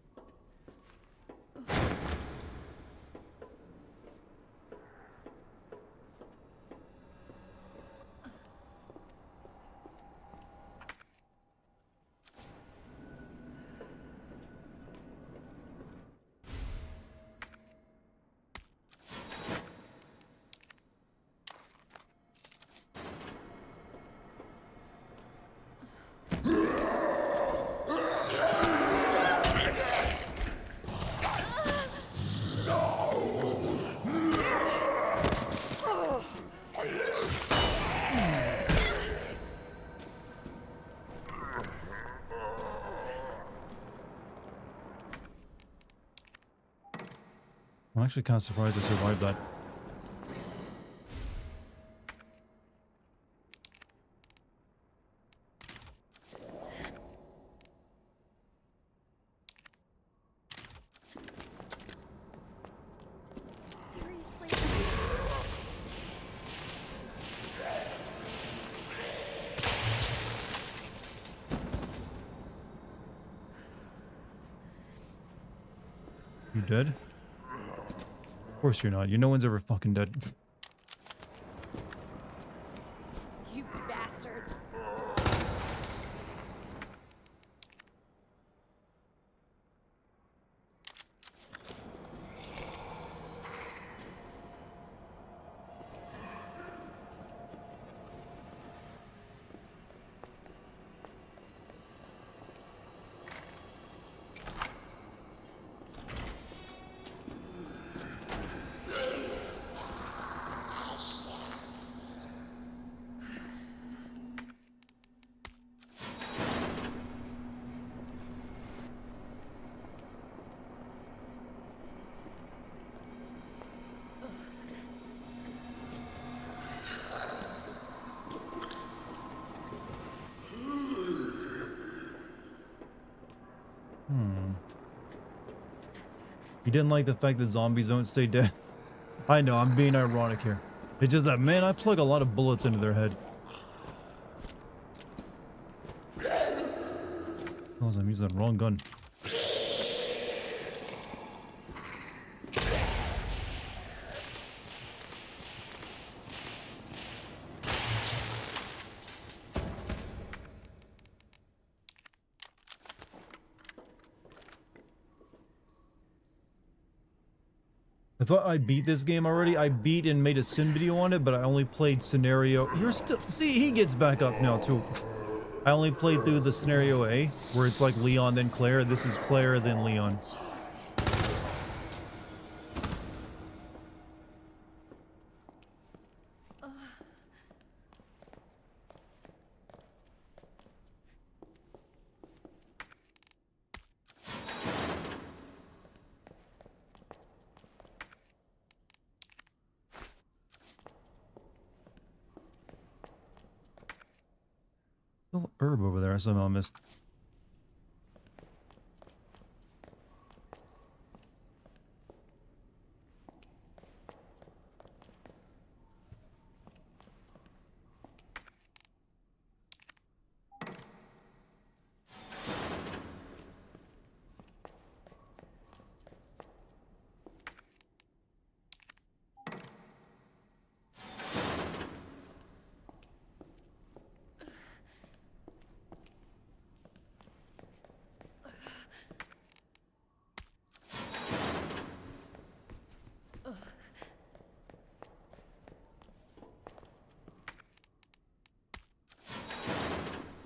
I'm actually kind of surprised I survived that. Seriously? You dead? Of course you're not. No one's ever fucking dead. You bastard. You didn't like the fact that zombies don't stay dead? I know, I'm being ironic here. It's just that, man, I plug a lot of bullets into their head. Oh, I'm using the wrong gun. I thought I beat this game already. I beat and made a sim video on it, but I only played scenario. You're still... See, he gets back up now, too. I only played through the scenario A, where it's like Leon, then Claire. This is Claire, then Leon. Still herb over there. I somehow missed.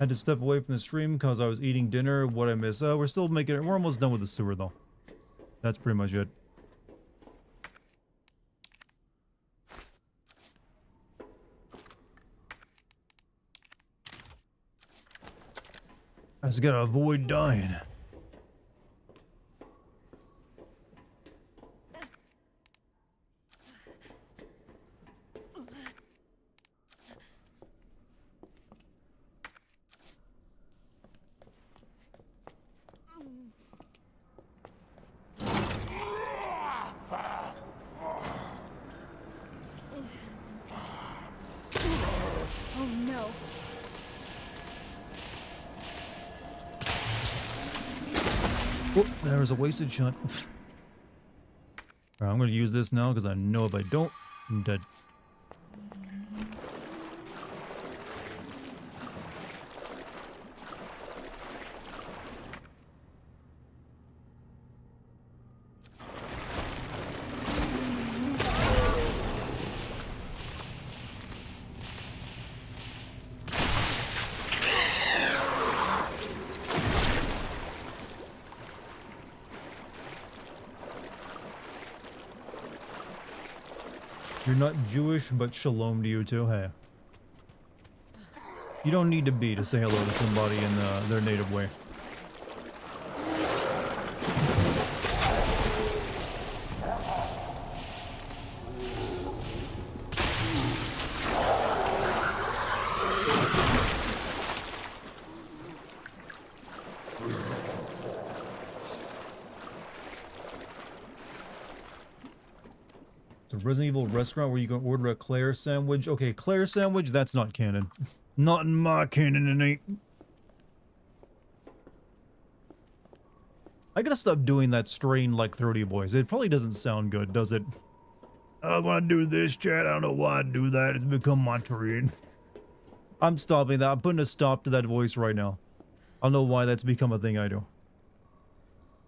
Had to step away from the stream because I was eating dinner. What I miss? We're still making it. We're almost done with the sewer though. That's pretty much it. I just gotta avoid dying. Oh no. Oh, there was a wasted shot. Alright, I'm gonna use this now because I know if I don't, I'm dead. You're not Jewish, but shalom to you too. Hey, you don't need to be to say hello to somebody in their native way. It's a Resident Evil restaurant where you can order a Claire sandwich. Okay, Claire sandwich, that's not canon. Not in my canon, it ain't. I gotta stop doing that strain like throaty voice. It probably doesn't sound good, does it? I want to do this, chat. I don't know why I do that. It's become my trend. I'm stopping that. I'm putting a stop to that voice right now. I don't know why that's become a thing I do.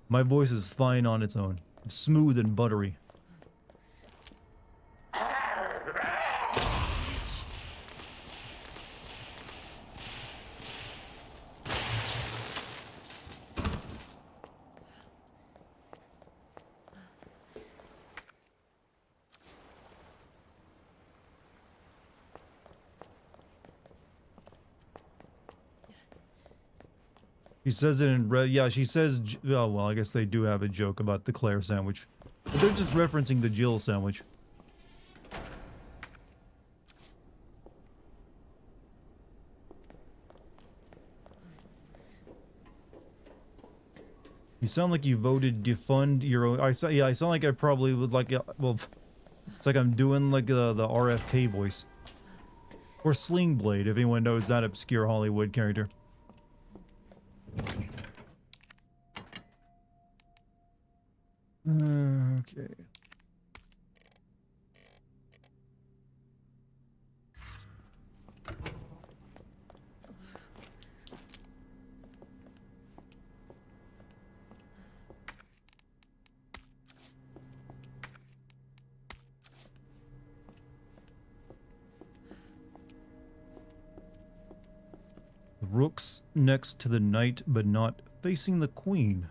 My voice is fine on its own. It's smooth and buttery. She says it in red. Yeah, she says. Oh, well, I guess they do have a joke about the Claire sandwich. But they're just referencing the Jill sandwich. You sound like you voted defund your own. Yeah, I sound like I probably would like. Well, it's like I'm doing like the RFK voice. Or Sling Blade, if anyone knows that obscure Hollywood character. Okay. The rook's next to the knight, but not facing the queen.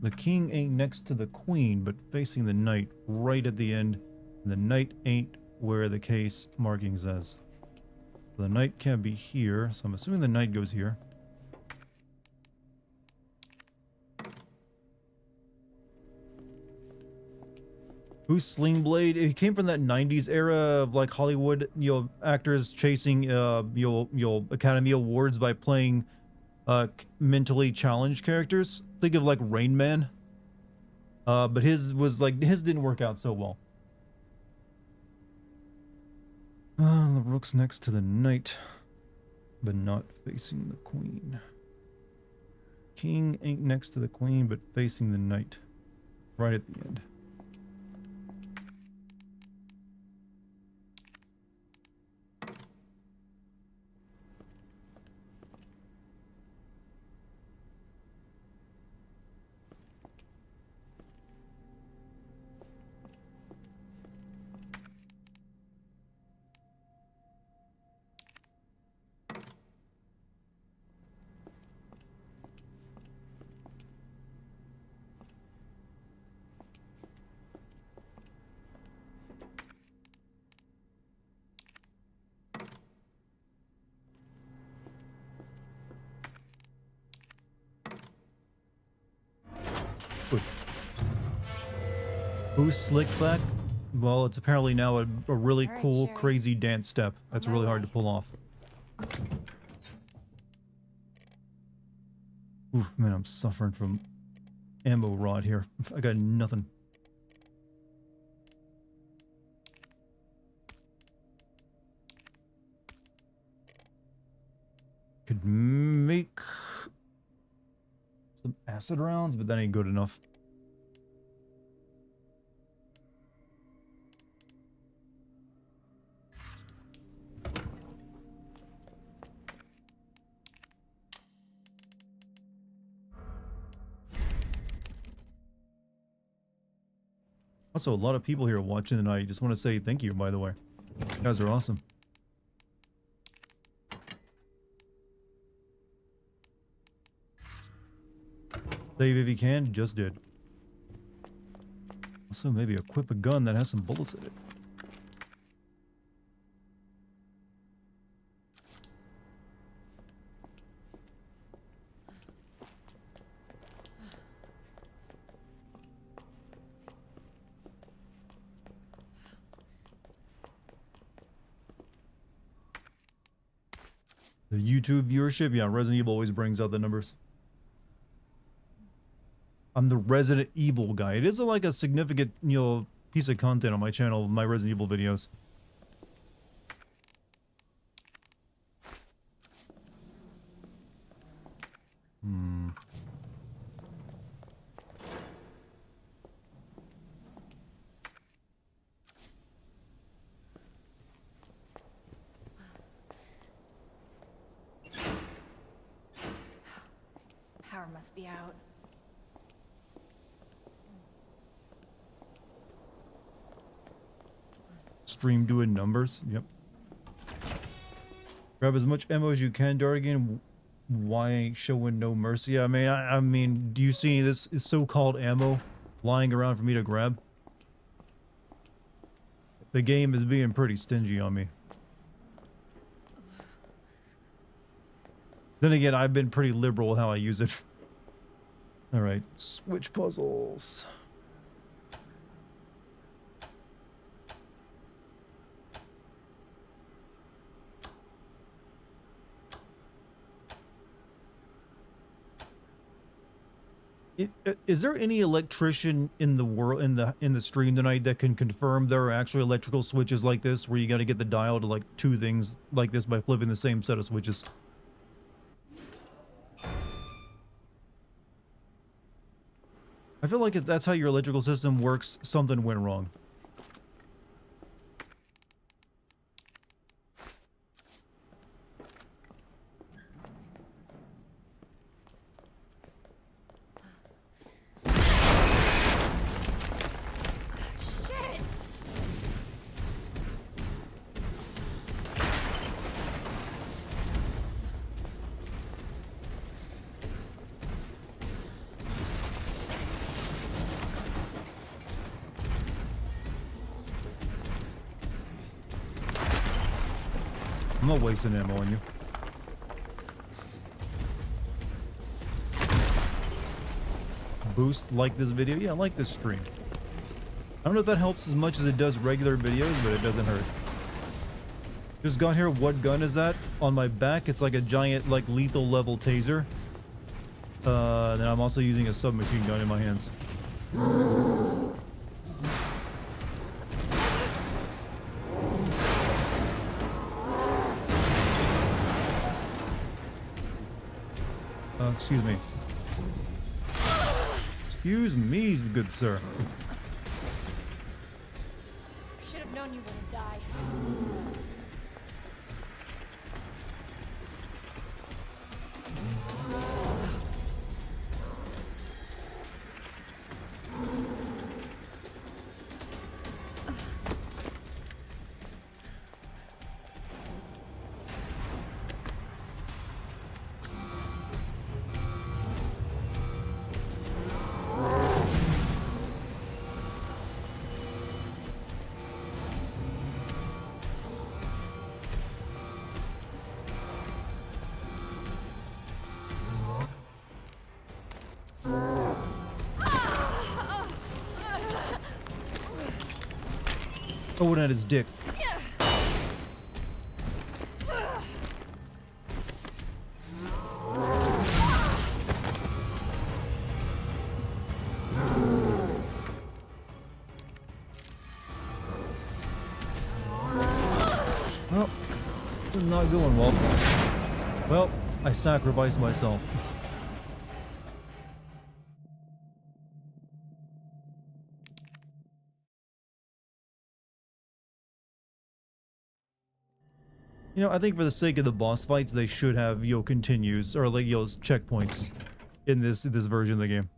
The king ain't next to the queen, but facing the knight right at the end. And the knight ain't where the case marking says. The knight can't be here, so I'm assuming the knight goes here. Who's Sling Blade? It came from that 90s era of like Hollywood, actors chasing Academy Awards by playing mentally challenged characters. Think of like Rain Man. But his didn't work out so well. The rook's next to the knight, but not facing the queen. King ain't next to the queen, but facing the knight. Right at the end. Who's Slickback? Well, it's apparently now a really All right, cool, Sherry. crazy dance step. That's On my really hard way. to pull off. Oof, man, I'm suffering from ammo rot here. I got nothing. Could make some acid rounds, but that ain't good enough. Also, a lot of people here watching tonight. Just want to say thank you, by the way. You guys are awesome. Save if you can, just did. Also, maybe equip a gun that has some bullets in it. The YouTube viewership, yeah, Resident Evil always brings out the numbers. I'm the Resident Evil guy. It is like a significant, piece of content on my channel, my Resident Evil videos. Power must be out. Stream doing numbers. Yep. Grab as much ammo as you can, Dartigan. Why ain't showing no mercy? I mean, do you see any of this so-called ammo lying around for me to grab? The game is being pretty stingy on me. Then again, I've been pretty liberal with how I use it. Alright, switch puzzles. Is there any electrician in the world in the stream tonight that can confirm there are actually electrical switches like this where you got to get the dial to like two things like this by flipping the same set of switches? I feel like if that's how your electrical system works, something went wrong. Shit! I'm not wasting ammo on you. Boost, like this video? Yeah, like this stream. don't know if that helps as much as it does regular videos, but it doesn't hurt. Just got here. What gun is that? On my back, it's like a giant, like, lethal level taser. And then I'm also using a submachine gun in my hands. Excuse me. Excuse me, good sir. Should have known you wouldn't die. Oh, at his dick. Well, this is not going well. Well, I sacrificed myself. You know, I think for the sake of the boss fights, they should have continues or like checkpoints in this version of the game.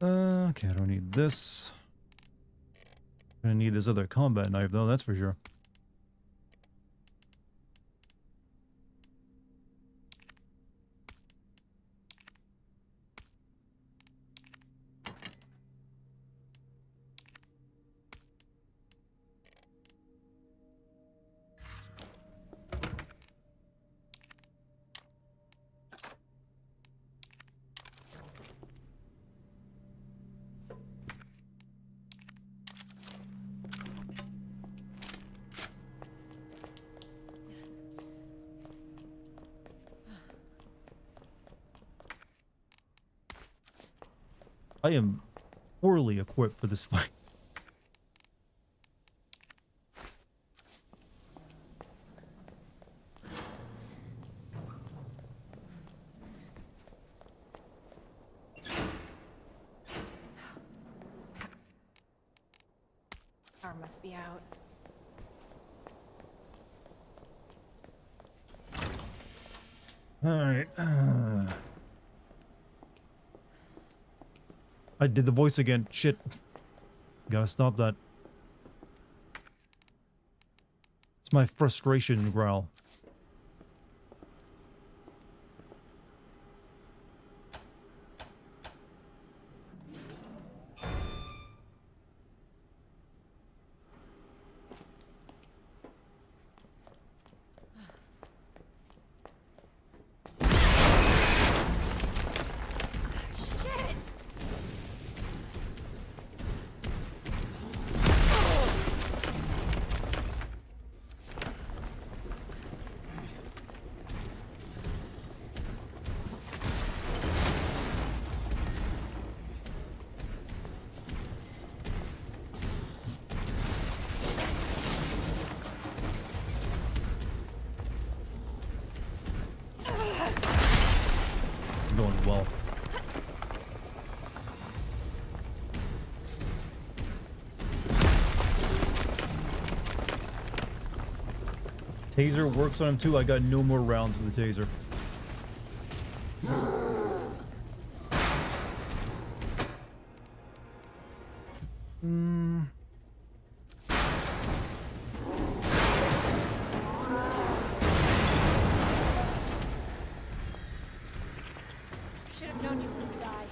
Okay, I don't need this. I'm gonna need this other combat knife though, that's for sure. I am poorly equipped for this fight. Power must be out. All right. I did the voice again. Shit. Gotta stop that. It's my frustration growl. Going well. Taser works on him too. I got no more rounds with the taser. Should have known you wouldn't die.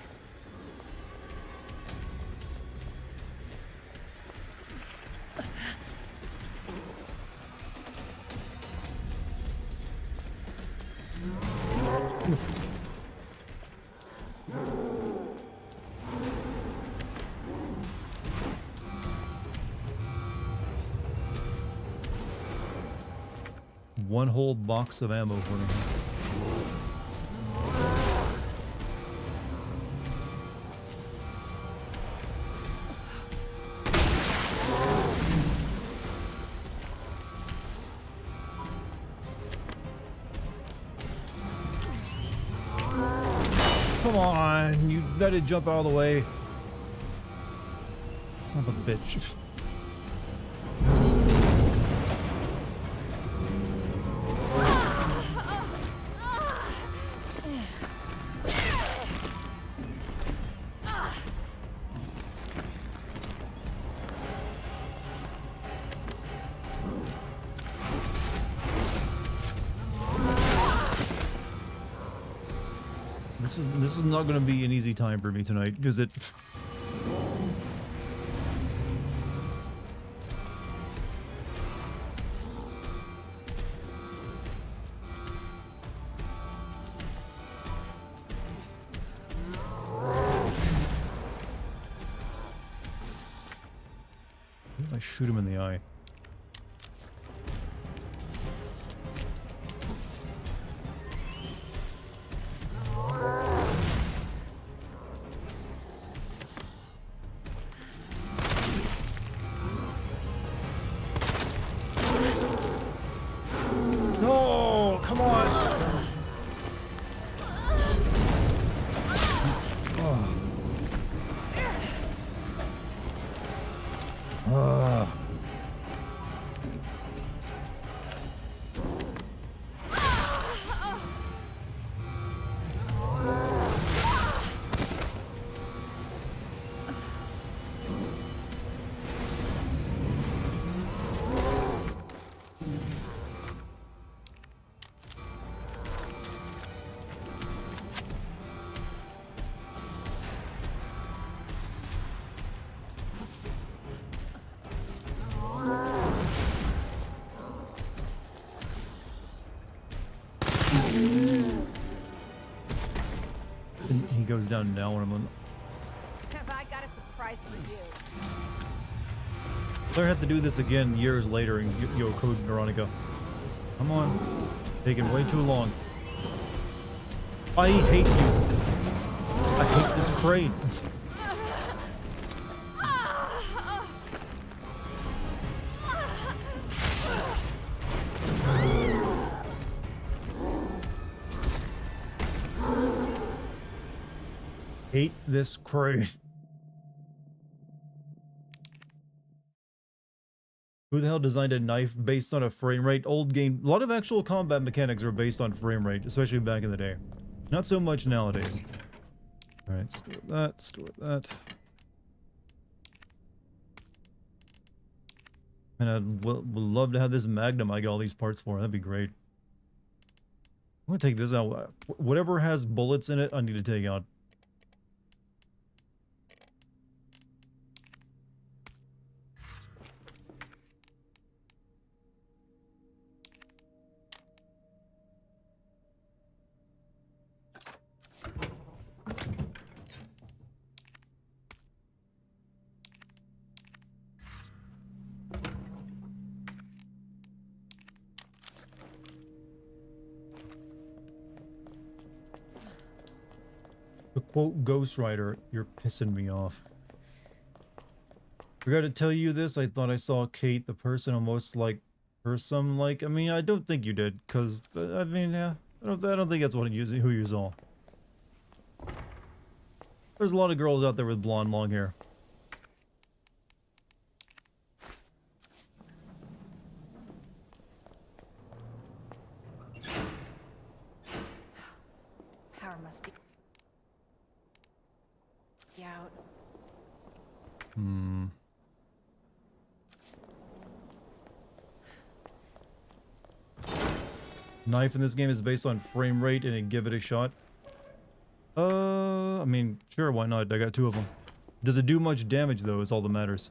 one whole box of ammo for me. Come on, you let it jump out of the way. Son of a bitch. This is not going to be an easy time for me tonight because it. I shoot him in the eye. No, come on. Oh. And he goes down now when I'm on. Have I got a surprise for you? They're gonna have to do this again years later in Code Veronica. Come on. Taking way too long. I hate you. I hate this crane. Hate this crane. Who the hell designed a knife based on a frame rate? Old game. A lot of actual combat mechanics are based on frame rate, especially back in the day. Not so much nowadays. Alright, store that, store that. And I'd would love to have this Magnum I get all these parts for. That'd be great. I'm gonna take this out. Whatever has bullets in it, I need to take out. To quote Ghost Rider, you're pissing me off. Forgot to tell you this, I thought I saw Kate, the person almost like her some like. I mean, I don't think you did, because, I mean, yeah, I don't think that's what who you saw. There's a lot of girls out there with blonde long hair. Power must be out. Knife in this game is based on frame rate and give it a shot. I mean, sure, why not? I got 2 of them. Does it do much damage though, is all that matters.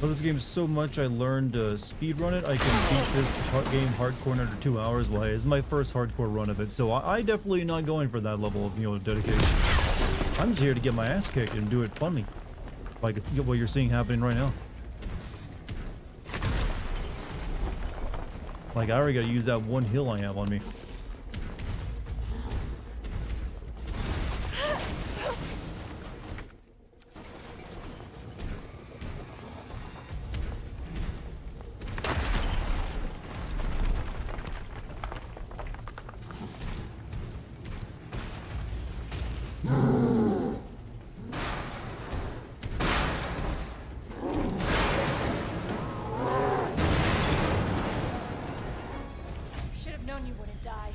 love this game so much I learned to speedrun it. I can beat this game hardcore in under 2 hours. Well, hey, it's my first hardcore run of it, so I definitely not going for that level of, you know, dedication. I'm just here to get my ass kicked and do it funny. Like what you're seeing happening right now. Like, I already gotta use that one heal I have on me. Should have known you wouldn't die.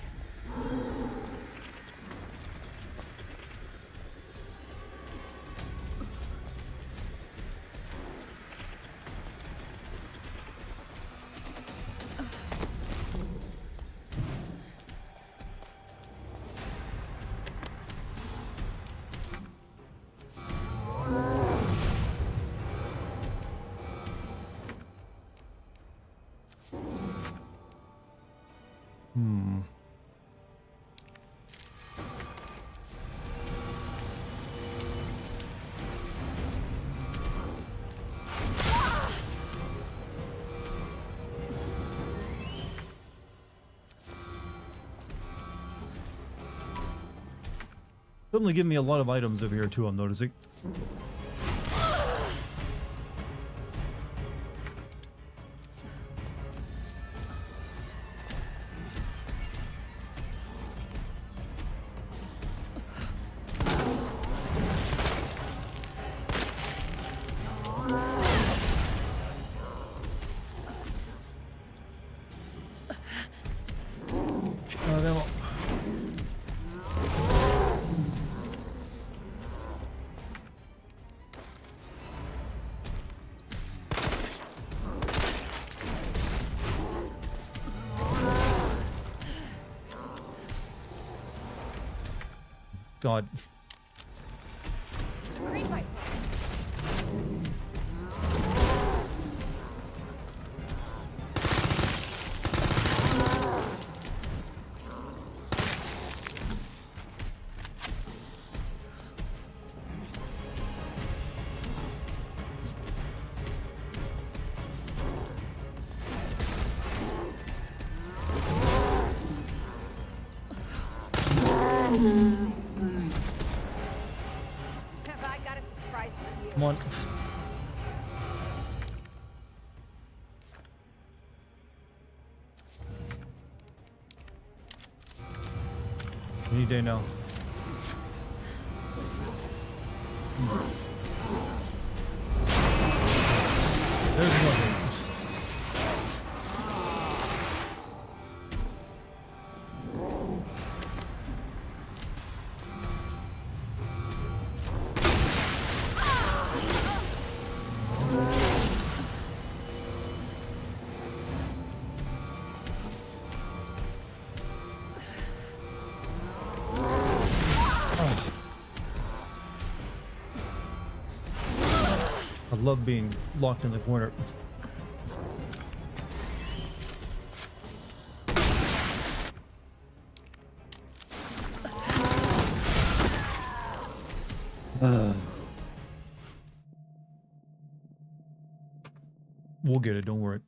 Suddenly give me a lot of items over here too, I'm noticing. Ammo. God. Green light. Have I got a surprise for you? Come on. Any day now. There's nothing. I love being locked in the corner. We'll get it, don't worry.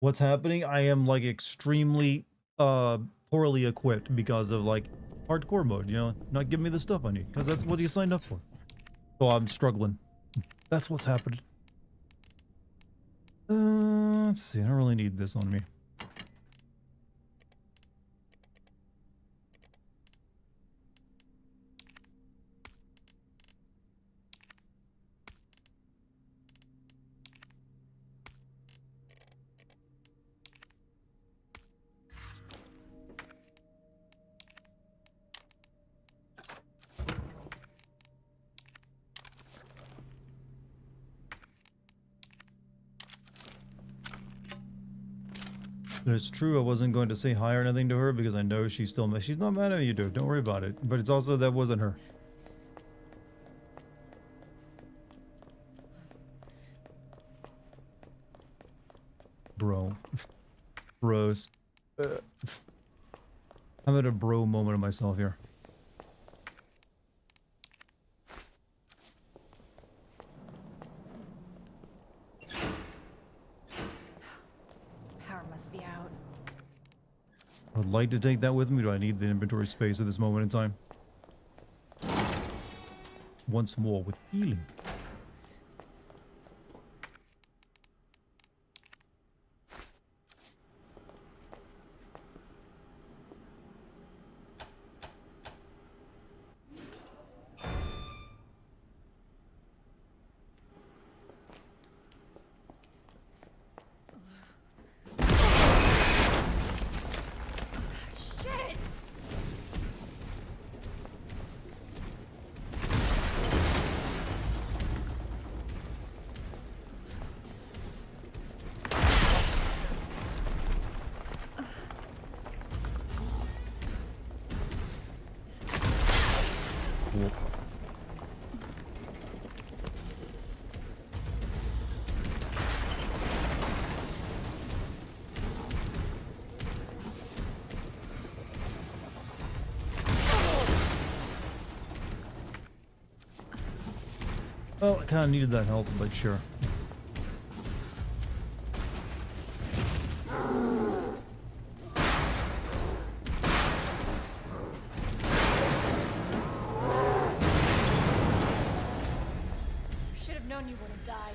What's happening? I am like extremely poorly equipped because of like hardcore mode, you know, not giving me the stuff I need, because that's what you signed up for. So I'm struggling. That's what's happened. Let's see, I don't really need this on me. And it's true, I wasn't going to say hi or anything to her because I know she's still she's not mad at you, dude. Don't worry about it. But it's also that wasn't her. Bro. Bros. I'm at a bro moment of myself here. Power must be out. I would like to take that with me. Do I need the inventory space at this moment in time? Once more with healing. Shit! Cool. Well, I kind of needed that help, but sure. Should have known you wouldn't die.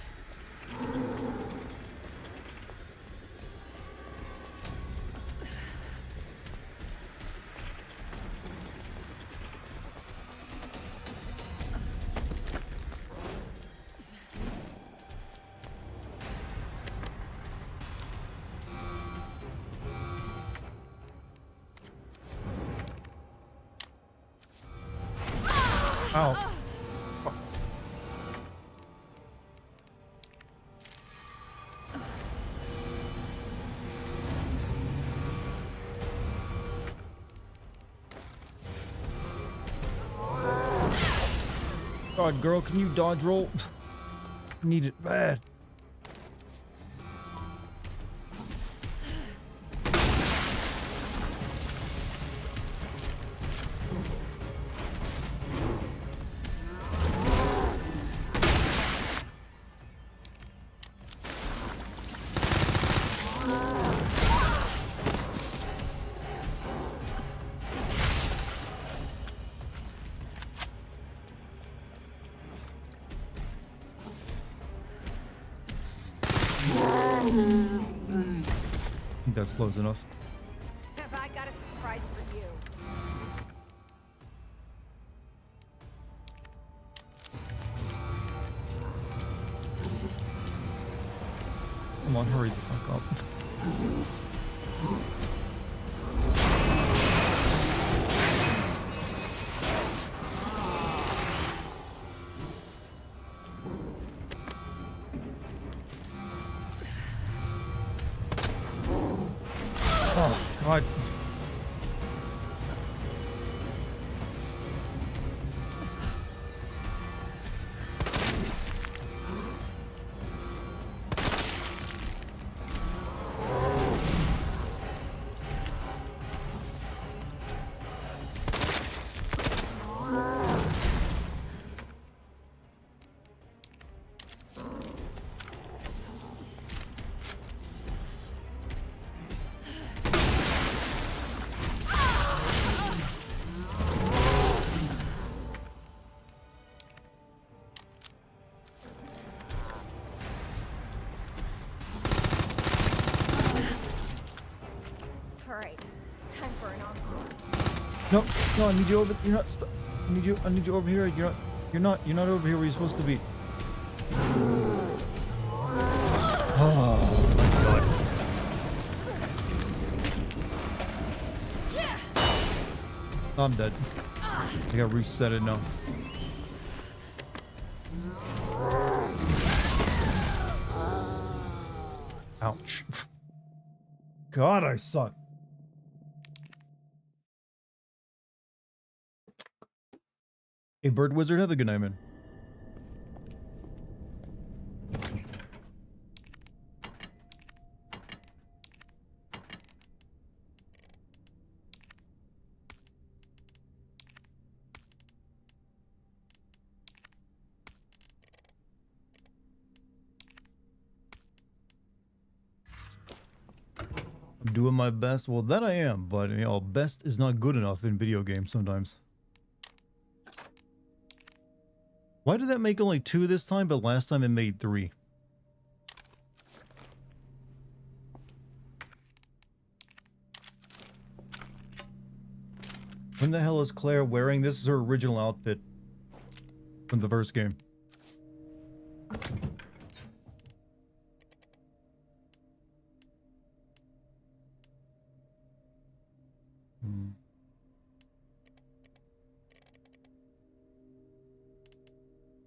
Ow. God, girl, can you dodge roll? Need it bad. I think that's close enough. Have I got a surprise for you? Come on, hurry the fuck up. Oh, God. Alright, time for an encore. No, no, I need you over. You're not. I need you over here. You're not over here where you're supposed to be. Oh my God. I'm dead. I gotta reset it now. Ouch. God, I suck. Hey, Bird Wizard, have a good night, man. Doing my best. Well, that I am, but you know, best is not good enough in video games sometimes. Why did that make only 2 this time, but last time it made 3? When the hell is Claire wearing? This is her original outfit from the first game.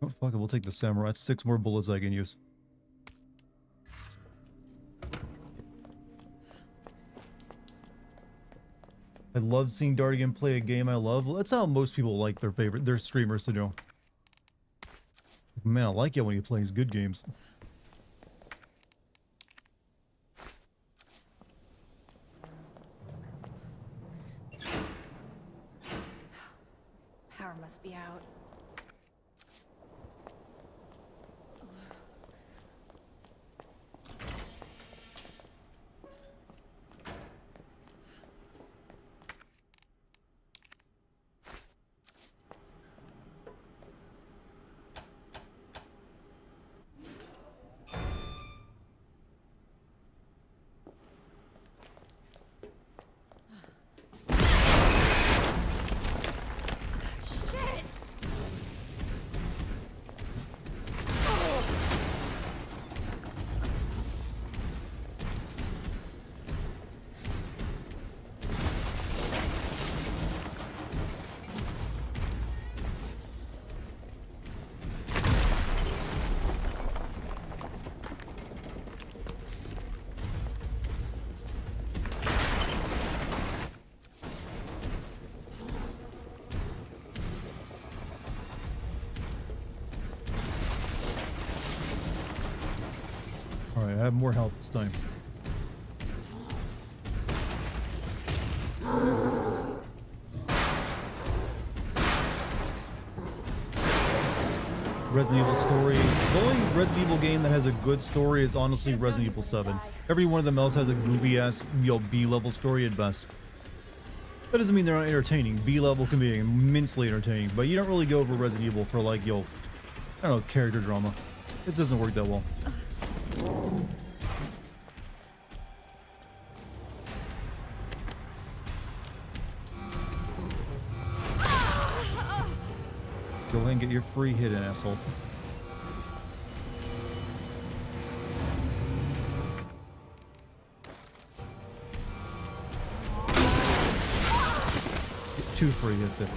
Oh, fuck it, we'll take the samurai. It's 6 more bullets I can use. I love seeing Dartigan play a game I love. That's how most people like their streamers to do. Man, I like it when he plays good games. Power must be out. Alright, I have more health this time. Resident Evil story. The only Resident Evil game that has a good story is honestly Resident Evil 7. Every one of them else has a goofy-ass, B-level story at best. That doesn't mean they're not entertaining. B-level can be immensely entertaining, but you don't really go over Resident Evil for like, I don't know, character drama. It doesn't work that well. Go ahead and get your free hit in, asshole. Get 2 free hits in.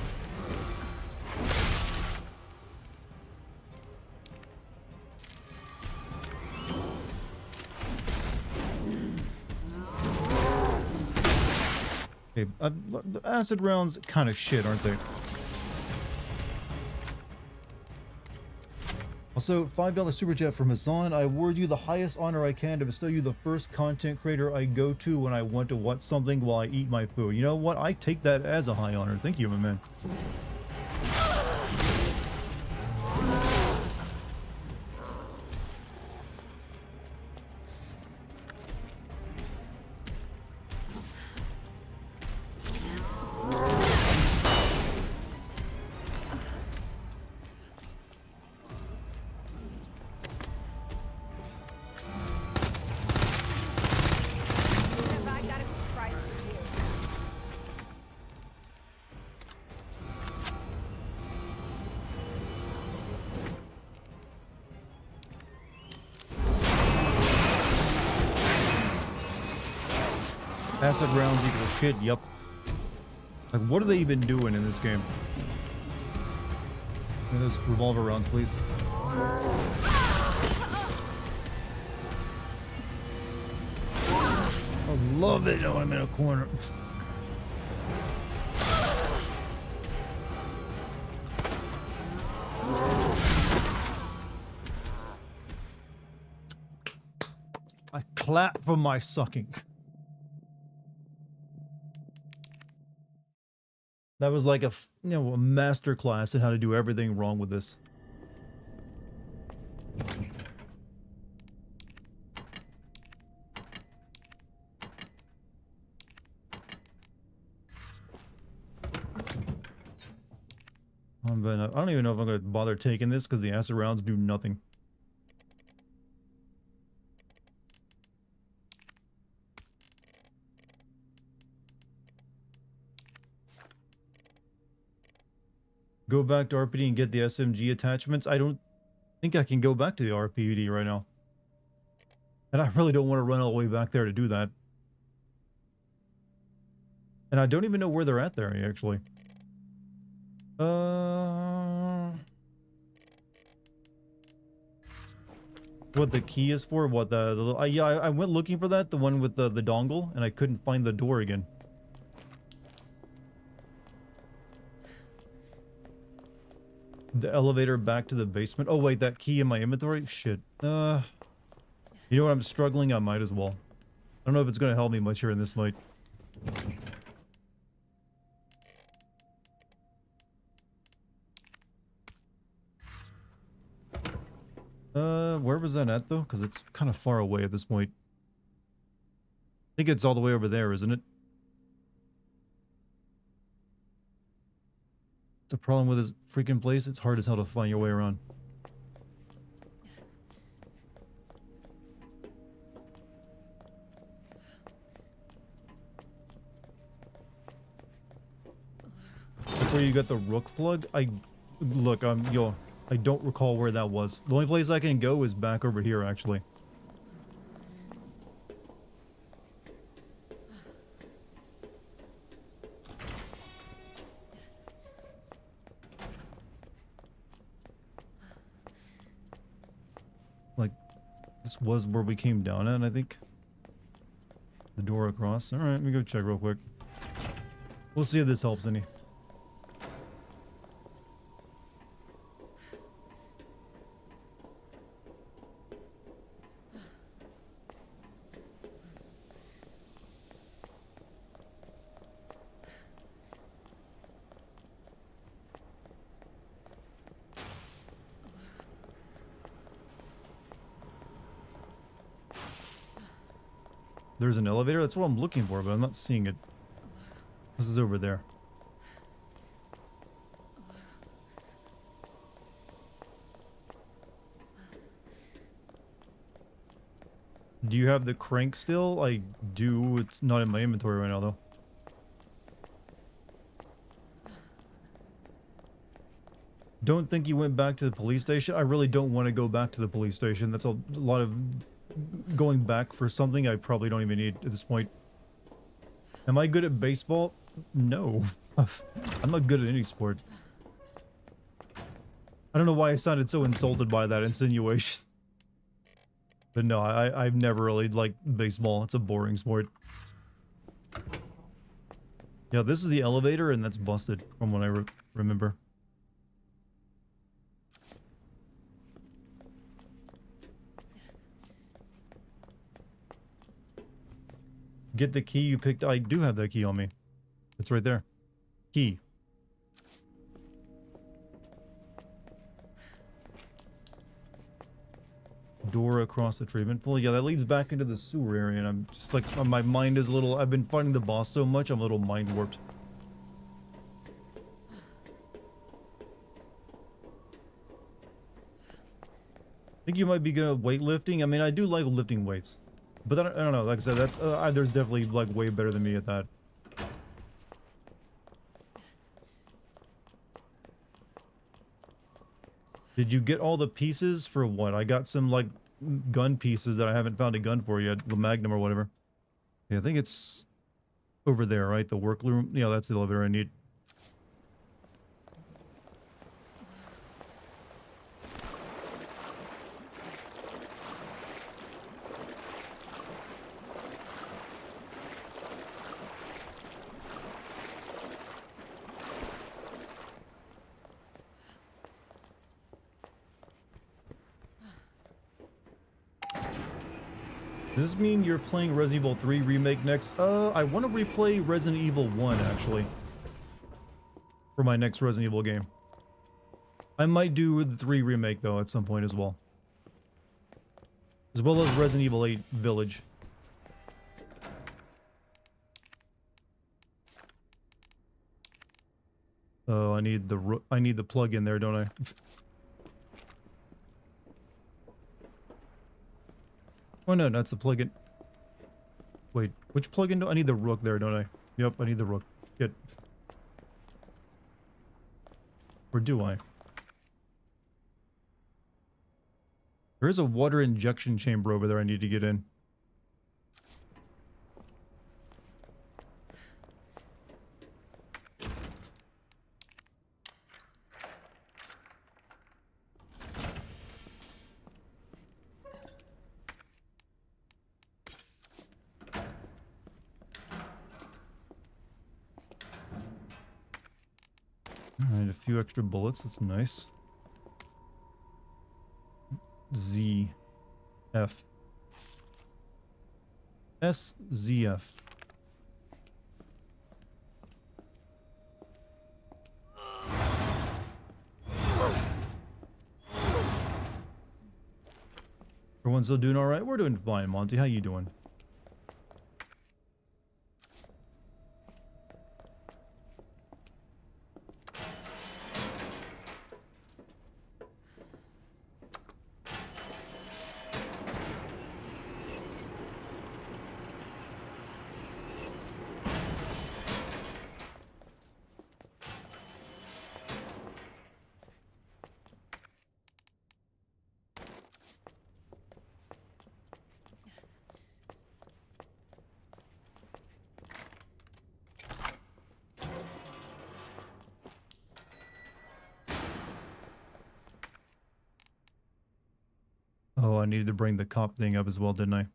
Okay, the acid rounds kind of shit, aren't they? Also, $5 super chat from Hassan. I award you the highest honor I can to bestow you the first content creator I go to when I want to watch something while I eat my food. You know what? I take that as a high honor. Thank you, my man. Acid rounds equal shit, yup. Like, what are they even doing in this game? Give me those revolver rounds, please. I love it. Oh, I'm in a corner. I clap for my sucking. That was like a master class in how to do everything wrong with this. But I don't even know if I'm going to bother taking this because the acid rounds do nothing. Go back to RPD and get the SMG attachments. I don't think I can go back to the RPD right now. And I really don't want to run all the way back there to do that. And I don't even know where they're at there, actually. What the key is for? What yeah, I went looking for that, the one with the dongle, and I couldn't find the door again. The elevator back to the basement. Oh wait, that key in my inventory? Shit. You know what? I'm struggling. I might as well. I don't know if it's going to help me much here in this fight. Where was that at though? Because it's kind of far away at this point. I think it's all the way over there, isn't it? It's a problem with this freaking place. It's hard as hell to find your way around. Where you got the rook plug? Look, yo, I don't recall where that was. The only place I can go is back over here, actually. Like, this was where we came down at, I think. The door across. Alright, let me go check real quick. We'll see if this helps any. There's an elevator? That's what I'm looking for, but I'm not seeing it. This is over there. Do you have the crank still? I do. It's not in my inventory right now, though. Don't think you went back to the police station? I really don't want to go back to the police station. That's a lot of going back for something I probably don't even need at this point. Am I good at baseball? No. I'm not good at any sport. I don't know why I sounded so insulted by that insinuation. But no, I've never really liked baseball. It's a boring sport. Yeah, this is the elevator and that's busted from what I remember. Get the key you picked. I do have that key on me. It's right there. Key. Door across the treatment pool. Yeah, that leads back into the sewer area, and I'm just like, my mind is a little, I've been fighting the boss so much, I'm a little mind warped. I think you might be good at weightlifting. I mean, I do like lifting weights. But I don't know, like I said, that's there's definitely like way better than me at that. Did you get all the pieces for what? I got some like gun pieces that I haven't found a gun for yet, the Magnum or whatever. Yeah, I think it's over there, right? The workroom. Yeah, that's the elevator I need. Does this mean you're playing Resident Evil 3 Remake next? I want to replay Resident Evil 1, actually. For my next Resident Evil game. I might do the 3 Remake, though, at some point as well. As well as Resident Evil 8 Village. Oh, I need the plug in there, don't I? Oh no, that's the plug-in. Wait, which plug-in do I need? The rook there, don't I? Yep, I need the rook. Get. Or do I? There is a water injection chamber over there I need to get in. Alright, a few extra bullets, that's nice. Z. F. S. Z. F. Everyone's still doing alright? We're doing fine, Monty. How you doing? Oh, I needed to bring the cop thing up as well, didn't I?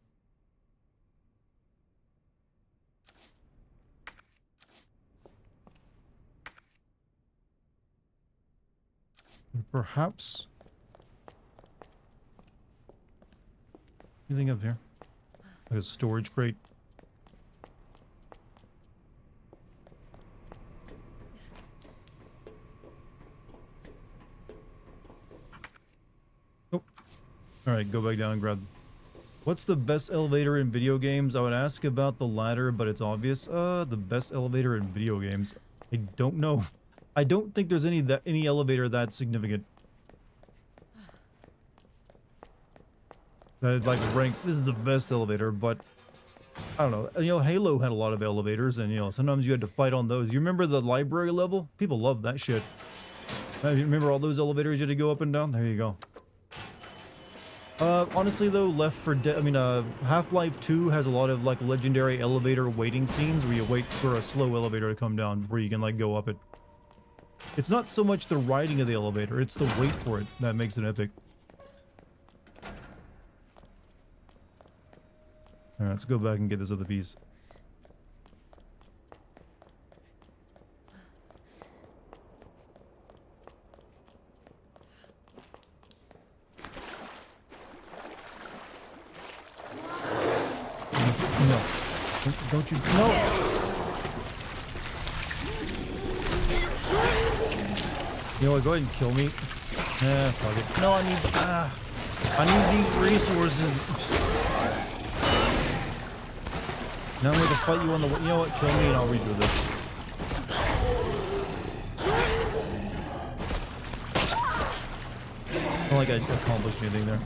Perhaps. Anything up here? Like a storage crate. Oh. Alright, go back down and grab. What's the best elevator in video games? I would ask about the ladder, but it's obvious. The best elevator in video games. I don't know. I don't think there's any elevator that significant. That like ranks. This is the best elevator, but I don't know. You know, Halo had a lot of elevators, and you know sometimes you had to fight on those. You remember the library level? People love that shit. You remember all those elevators you had to go up and down? There you go. Honestly though, Half-Life 2 has a lot of like legendary elevator waiting scenes where you wait for a slow elevator to come down where you can like go up it. It's not so much the riding of the elevator, it's the wait for it that makes it epic. Alright, let's go back and get this other piece. No. Don't you... No! You know what, go ahead and kill me. Fuck it. No, I need these resources. Now I'm going to fight you on the way. You know what, kill me and I'll redo this. Not like I accomplished anything there.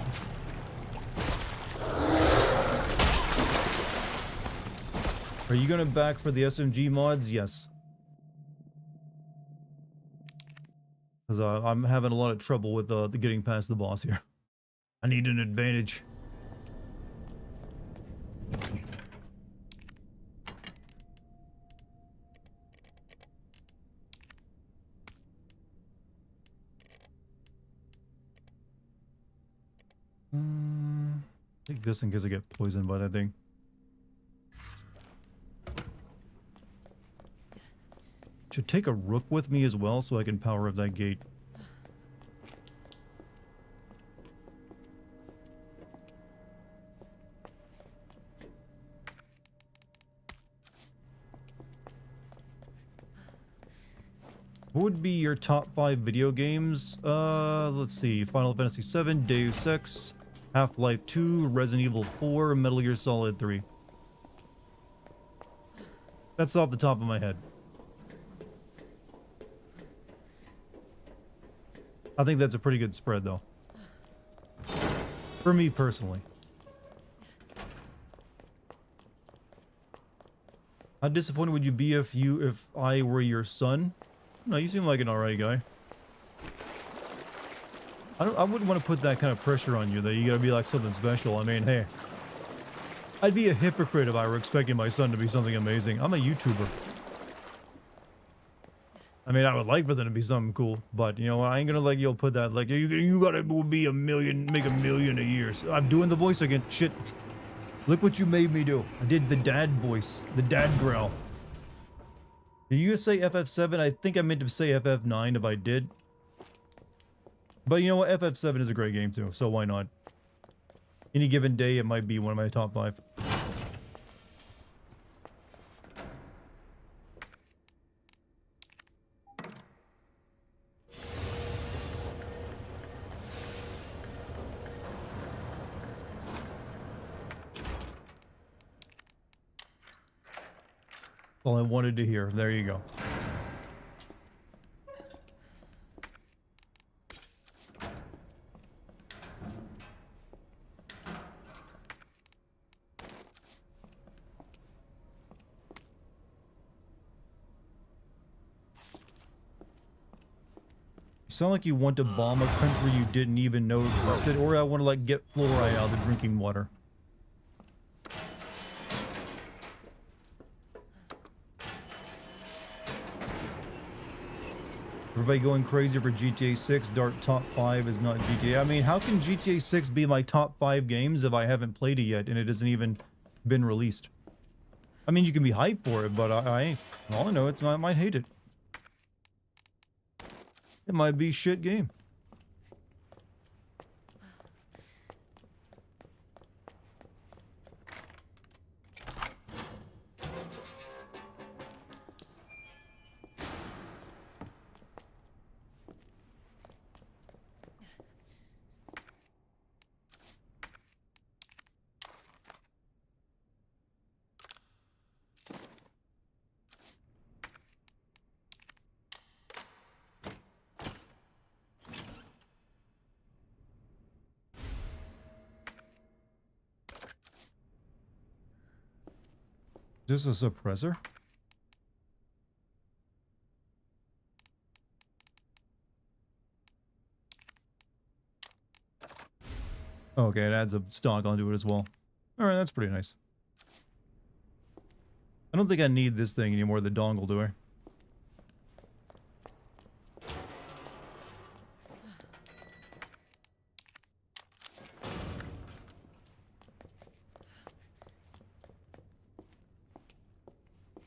Are you going to back for the SMG mods? Yes. Because I'm having a lot of trouble with the getting past the boss here. I need an advantage. Take this in case I get poisoned by that thing. Should take a rook with me as well so I can power up that gate. What would be your top 5 video games? Let's see. Final Fantasy VII, Deus Ex, Half-Life 2, Resident Evil 4, Metal Gear Solid 3. That's off the top of my head. I think that's a pretty good spread, though. For me personally. How disappointed would you be if I were your son? No, you seem like an alright guy. I wouldn't want to put that kind of pressure on you that you gotta be like something special. I mean, hey, I'd be a hypocrite if I were expecting my son to be something amazing. I'm a YouTuber. I mean, I would like for them to be something cool, but you know, I ain't gonna like you'll put that like you gotta be a million, make $1 million a year. So I'm doing the voice again. Shit. Look what you made me do. I did the dad voice, the dad growl. Did you say FF7? I think I meant to say FF9 if I did. But you know what? FF7 is a great game too, so why not? Any given day, it might be one of my top 5. All I wanted to hear. There you go. You sound like you want to bomb a country you didn't even know existed, or I want to like get fluoride out of the drinking water. Everybody going crazy for GTA 6. Dart top 5 is not GTA. I mean, how can GTA 6 be my top 5 games if I haven't played it yet and it hasn't even been released? I mean, you can be hyped for it, but I all I know it's I might hate it. It might be a shit game. Is this a suppressor? Okay, it adds a stock onto it as well. Alright, that's pretty nice. I don't think I need this thing anymore, the dongle, do I?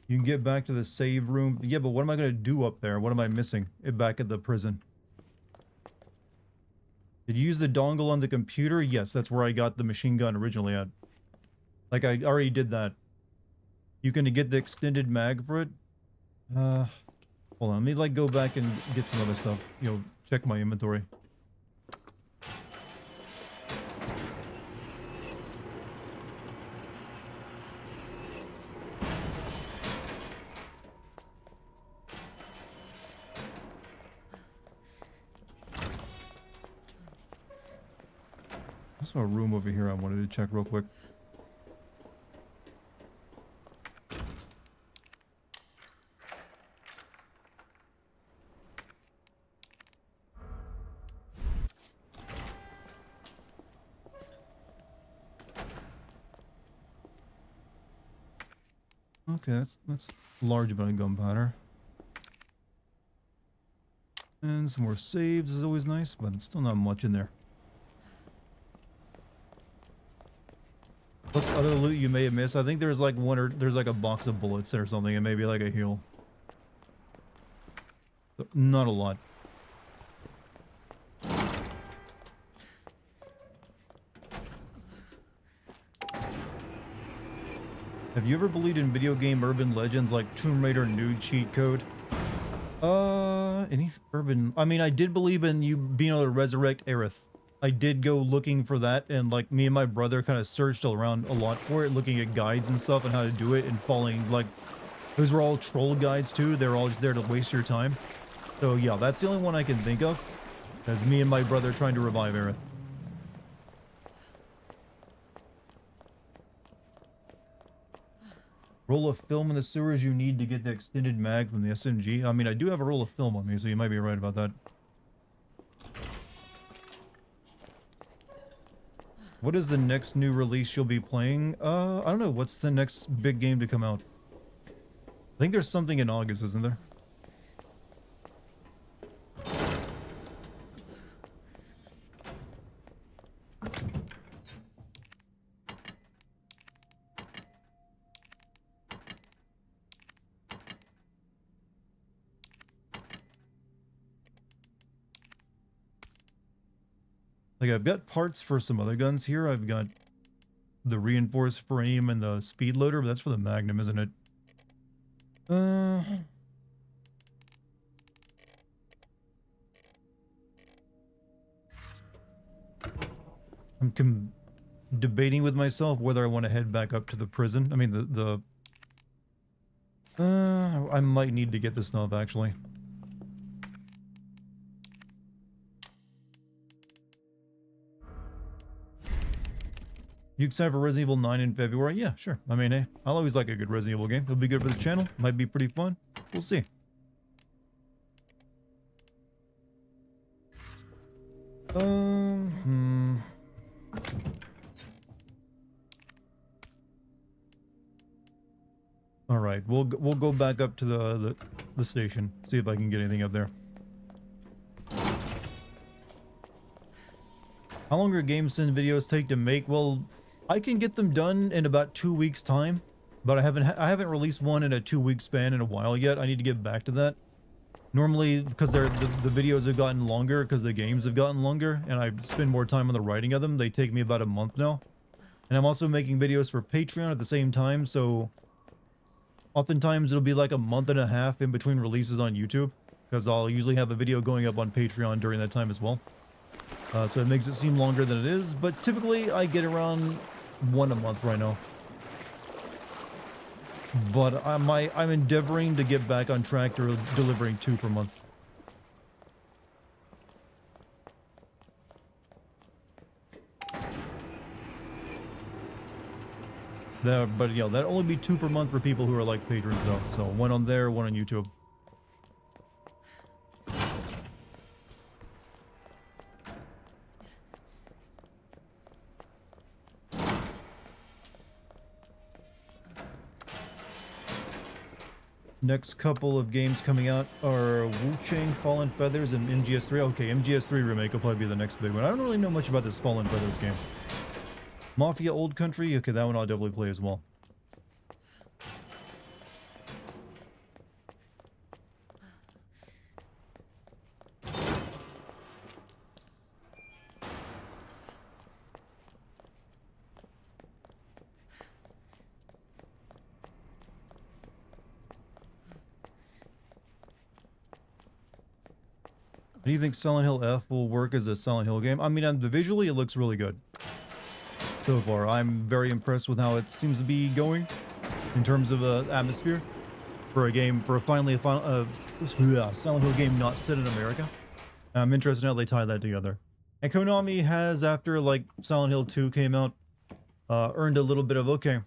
You can get back to the save room. Yeah, but what am I going to do up there? What am I missing? Back at the prison. Did you use the dongle on the computer? Yes, that's where I got the machine gun originally at. Like, I already did that. You can get the extended mag for it? Hold on. Let me, like, go back and get some other stuff. You know, check my inventory. There's a room over here I wanted to check real quick. Okay, that's a large amount of gunpowder. And some more saves is always nice, but it's still not much in there. Plus other loot you may have missed. I think there's like there's like a box of bullets or something, and maybe like a heal. But not a lot. Have you ever believed in video game urban legends like Tomb Raider nude cheat code? Any urban... I mean, I did believe in you being able to resurrect Aerith. I did go looking for that, and like me and my brother kind of searched around a lot for it, looking at guides and stuff and how to do it, and following like... Those were all troll guides too. They were all just there to waste your time. So yeah, that's the only one I can think of. As me and my brother trying to revive Aerith. Roll of film in the sewers you need to get the extended mag from the SMG. I mean, I do have a roll of film on me, so you might be right about that. What is the next new release you'll be playing? I don't know. What's the next big game to come out? I think there's something in August, isn't there? Like, I've got parts for some other guns here. I've got the reinforced frame and the speed loader, but that's for the Magnum, isn't it? I'm debating with myself whether I want to head back up to the prison. I mean, I might need to get this stuff, actually. You excited for Resident Evil 9 in February? Yeah, sure. I mean, hey, I'll always like a good Resident Evil game. It'll be good for the channel. Might be pretty fun. We'll see. All right, we'll go back up to the station. See if I can get anything up there. How long are GameSyn videos take to make? Well, I can get them done in about 2 weeks' time, but I haven't released one in a 2-week span in a while yet. I need to get back to that. Normally, because the videos have gotten longer, because the games have gotten longer, and I spend more time on the writing of them, they take me about a month now. And I'm also making videos for Patreon at the same time, so oftentimes it'll be like a month and a half in between releases on YouTube, because I'll usually have a video going up on Patreon during that time as well. So it makes it seem longer than it is, but typically I get around 1 a month right now. But I'm endeavoring to get back on track to delivering 2 per month. But yeah, that'll only be 2 per month for people who are like patrons though. So 1 on there, 1 on YouTube. Next couple of games coming out are Wu-Chang, Fallen Feathers, and MGS3. Okay, MGS3 Remake will probably be the next big one. I don't really know much about this Fallen Feathers game. Mafia Old Country? Okay, that one I'll definitely play as well. Do you think Silent Hill F will work as a Silent Hill game? I mean, visually it looks really good. So far, I'm very impressed with how it seems to be going in terms of atmosphere for a game, for finally a Silent Hill game not set in America. I'm interested in how they tie that together. And Konami has, after like Silent Hill 2 came out, earned a little bit of okay.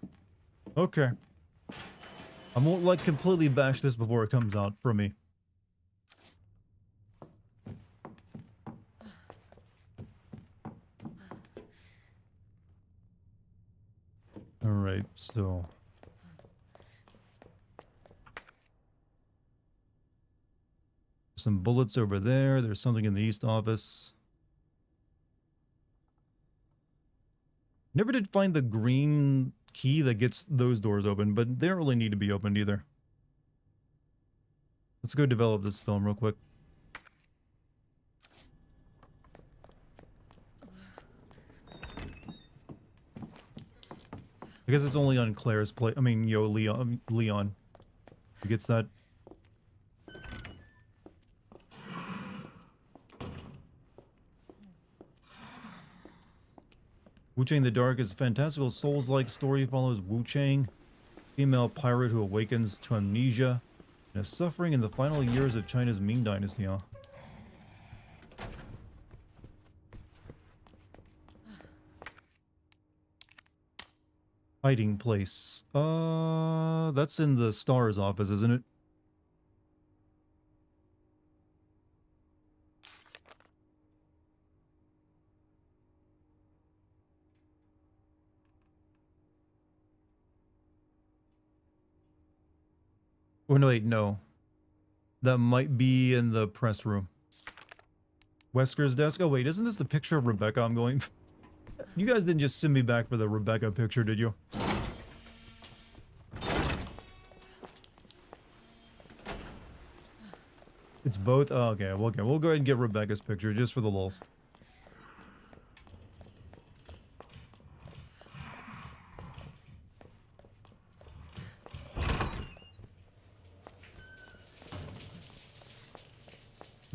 I won't like completely bash this before it comes out for me. Alright, so some bullets over there. There's something in the east office. Never did find the green key that gets those doors open, but they don't really need to be opened either. Let's go develop this film real quick. I guess it's only on Claire's play. I mean, Leon. Who gets that? Wu-Chang the Dark is a fantastical Souls-like story. Follows Wu-Chang, female pirate who awakens to amnesia and is suffering in the final years of China's Ming Dynasty. Huh? Hiding place. That's in the STARS office, isn't it? Oh, no, wait, no. That might be in the press room. Wesker's desk. Oh, wait, isn't this the picture of Rebecca I'm going? You guys didn't just send me back for the Rebecca picture, did you? It's both? Oh, okay, well, okay. We'll go ahead and get Rebecca's picture just for the lulz.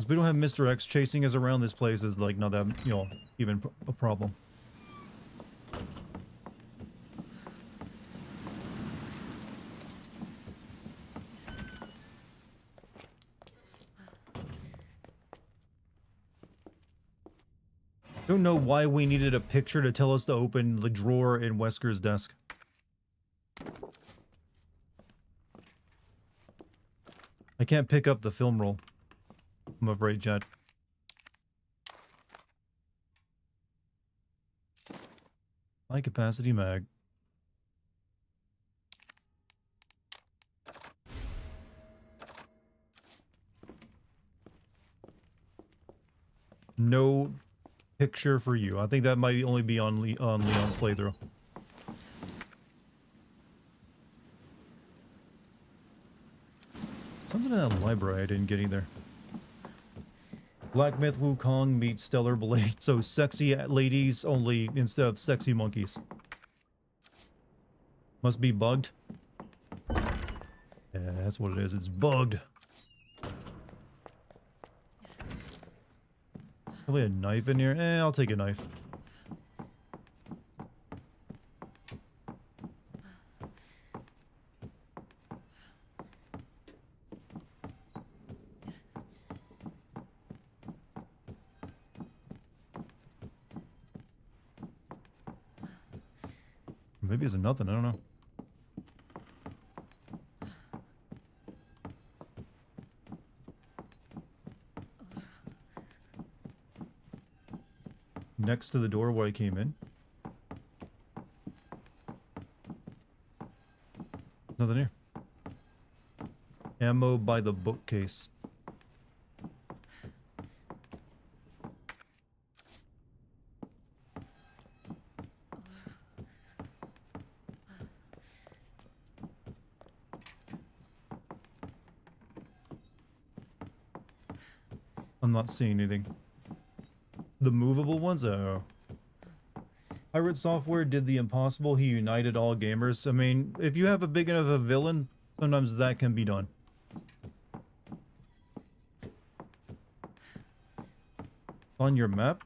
We don't have Mr. X chasing us around, this place is like not that, you know, even a problem. Don't know why we needed a picture to tell us to open the drawer in Wesker's desk. I can't pick up the film roll, I'm afraid, chat. High capacity mag. No picture for you. I think that might only be on Leon's playthrough. Something in that library I didn't get either. Black Myth Wukong meets Stellar Blade. So sexy ladies only instead of sexy monkeys. Must be bugged. Yeah, that's what it is. It's bugged. Probably a knife in here. I'll take a knife. Maybe it's nothing, I don't know. Next to the door where I came in. Nothing here. Ammo by the bookcase. I'm not seeing anything. The movable ones? Oh. Pirate Software did the impossible. He united all gamers. I mean, if you have a big enough a villain, sometimes that can be done. On your map?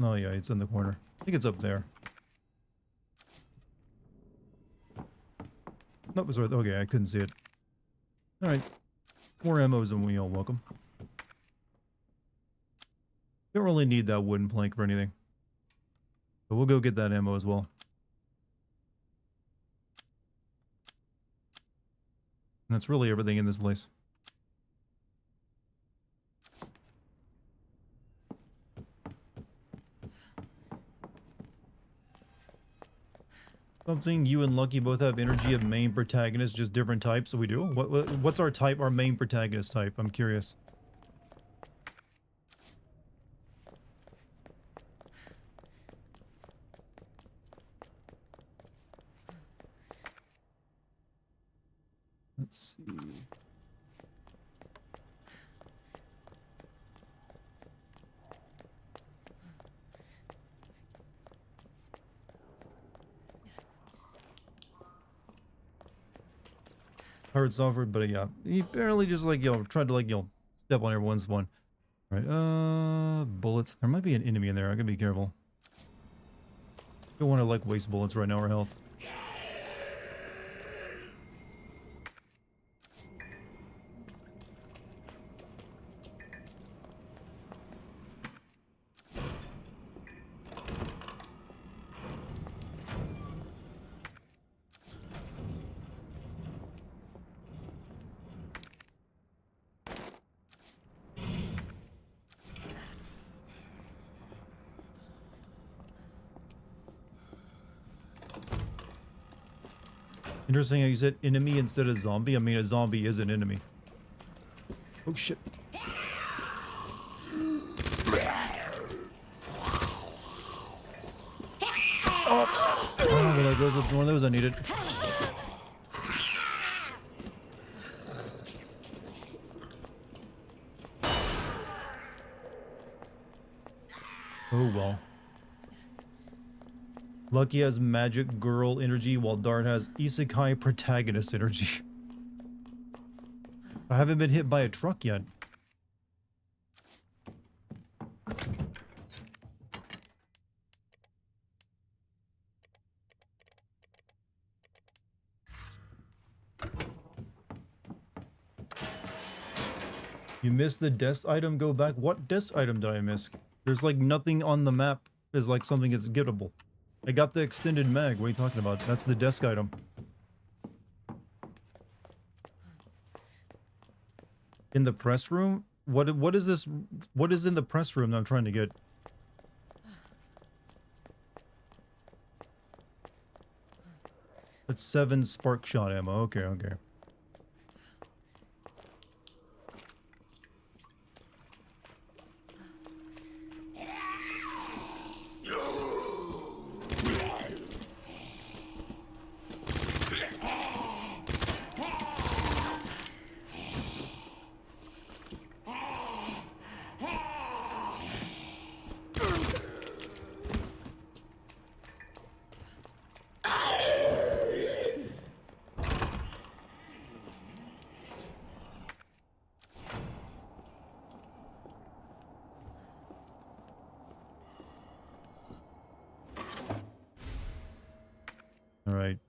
Oh yeah, it's in the corner. I think it's up there. That was right. Okay, I couldn't see it. Alright. More ammos than we all welcome. Don't really need that wooden plank for anything. But we'll go get that ammo as well. And that's really everything in this place. Something you and Lucky both have energy of main protagonist, just different types. So we do. What's our type? Our main protagonist type? I'm curious. Let's see. Pirate Software, but yeah, he apparently just like, you know, tried to like, you know, step on everyone's one. All right, bullets. There might be an enemy in there. I gotta be careful. Don't want to like waste bullets right now or health. Interesting how you said enemy instead of zombie. I mean, a zombie is an enemy. Oh shit. Oh, well, there goes one of those I needed. Oh well. Lucky has magic girl energy while Dart has isekai protagonist energy. I haven't been hit by a truck yet. You missed the desk item, go back. What desk item did I miss? There's like nothing on the map is like something that's gettable. I got the extended mag. What are you talking about? That's the desk item. In the press room? What is this? What is in the press room that I'm trying to get? That's 7 spark shot ammo. Okay, okay. Alright.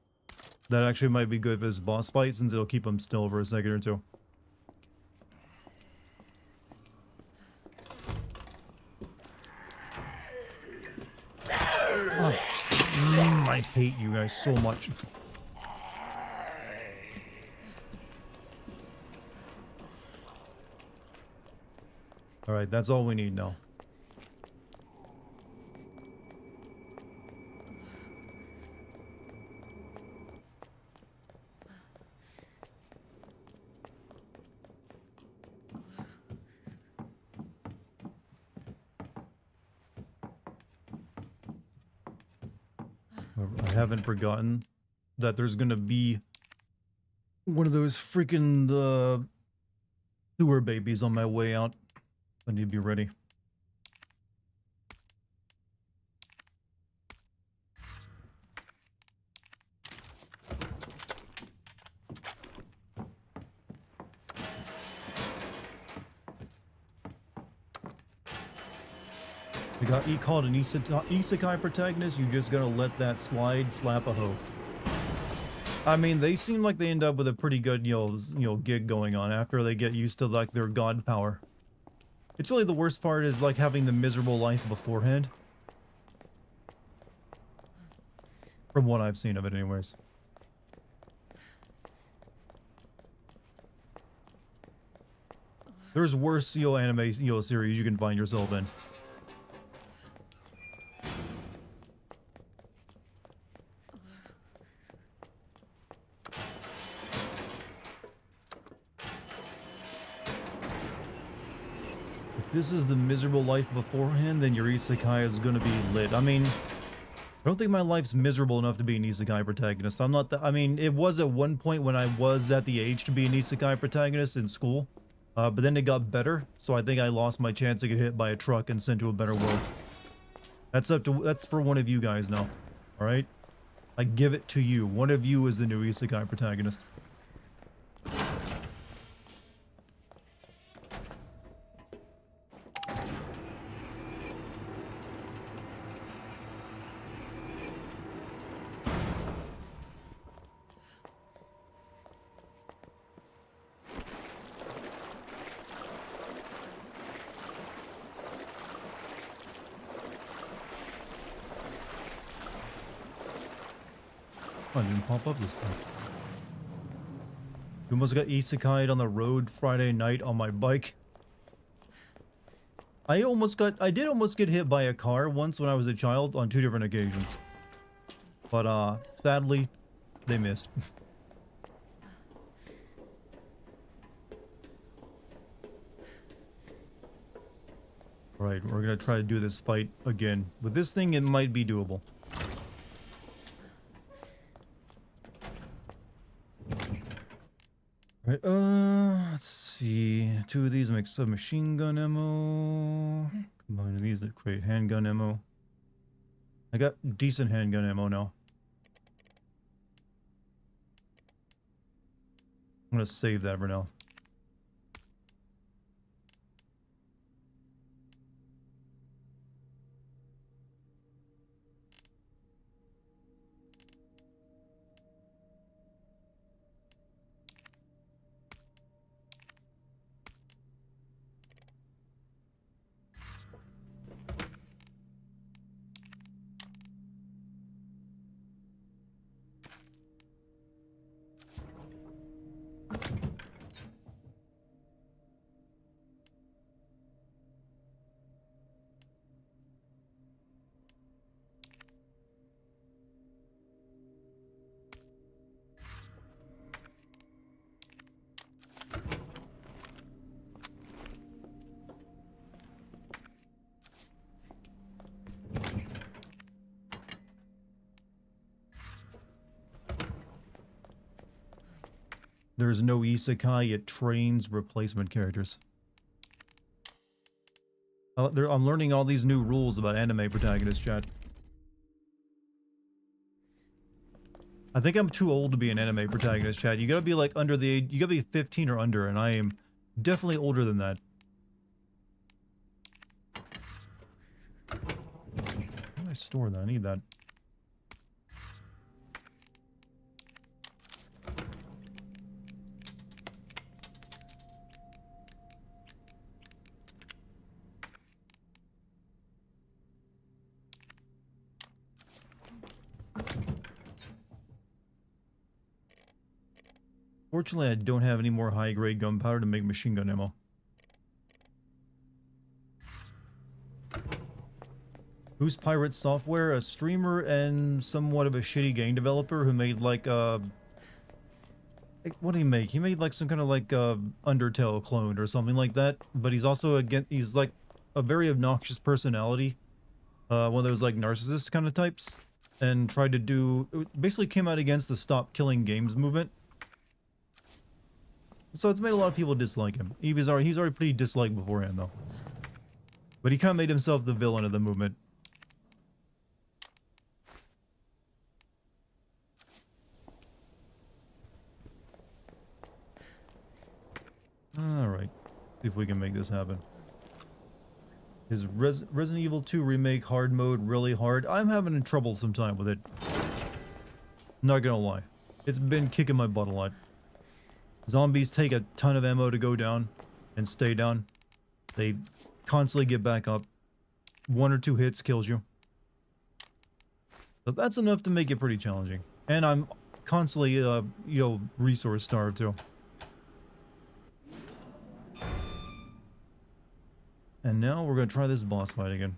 That actually might be good for this boss fight since it'll keep him still for a second or two. I hate you guys so much. Alright, that's all we need now. I haven't forgotten that there's gonna be one of those freaking sewer babies on my way out. I need to be ready. You got called an isekai protagonist, you just gotta let that slide, slap a hoe. I mean, they seem like they end up with a pretty good, you know, gig going on after they get used to, like, their god power. It's really the worst part is, like, having the miserable life beforehand. From what I've seen of it, anyways. There's worse, anime, series you can find yourself in. This is the miserable life beforehand, then your isekai is gonna be lit. I mean, I don't think my life's miserable enough to be an isekai protagonist. I'm not that. I mean, it was at one point when I was at the age to be an isekai protagonist in school, but then it got better, so I think I lost my chance to get hit by a truck and sent to a better world. That's for one of you guys now. All right, I give it to you. One of you is the new isekai protagonist. I didn't pop up this time. You almost got isekai'd on the road Friday night on my bike. I did almost get hit by a car once when I was a child on 2 different occasions. But, sadly, they missed. Alright, we're gonna try to do this fight again. With this thing, it might be doable. Right, let's see. 2 of these make submachine gun ammo. Combining these to create handgun ammo. I got decent handgun ammo now. I'm gonna save that for now. There's no isekai, it trains replacement characters. I'm learning all these new rules about anime protagonists, chat. I think I'm too old to be an anime protagonist, chat. You gotta be like under the age, you gotta be 15 or under, and I am definitely older than that. Where do I store that? I need that. Fortunately, I don't have any more high-grade gunpowder to make machine gun ammo. Who's Pirate Software? A streamer and somewhat of a shitty game developer who made like what did he make? He made like some kind of like Undertale clone or something like that. But he's also he's like a very obnoxious personality. One of those like narcissist kind of types. And tried to do, basically came out against the Stop Killing Games movement. So it's made a lot of people dislike him. He's already pretty disliked beforehand though. But he kind of made himself the villain of the movement. Alright. See if we can make this happen. Is Resident Evil 2 Remake hard mode really hard? I'm having trouble sometime with it. Not gonna lie. It's been kicking my butt a lot. Zombies take a ton of ammo to go down and stay down. They constantly get back up. 1 or 2 hits kills you. So that's enough to make it pretty challenging. And I'm constantly, you know, resource starved too. And now we're gonna try this boss fight again.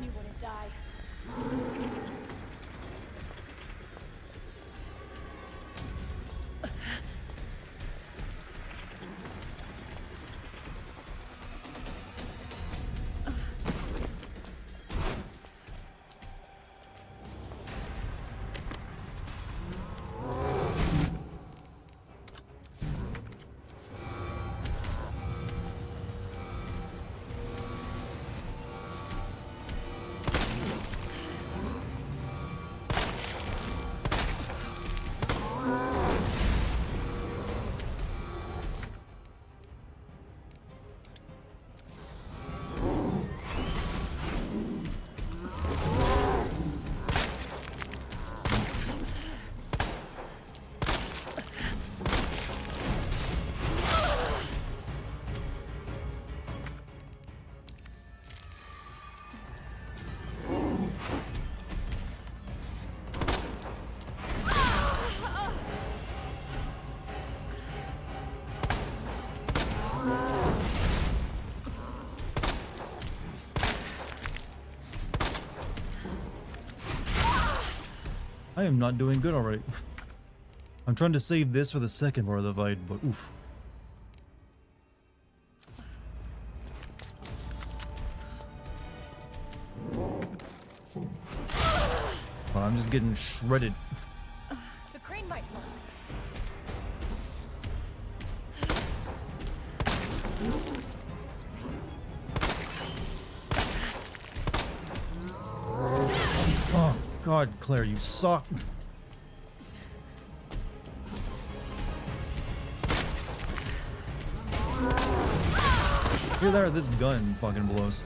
You wouldn't die. I am not doing good already. I'm trying to save this for the second part of the fight, but oof. Well, I'm just getting shredded. The crane might work. Oh, God, Claire, you suck. Here, there, this gun fucking blows.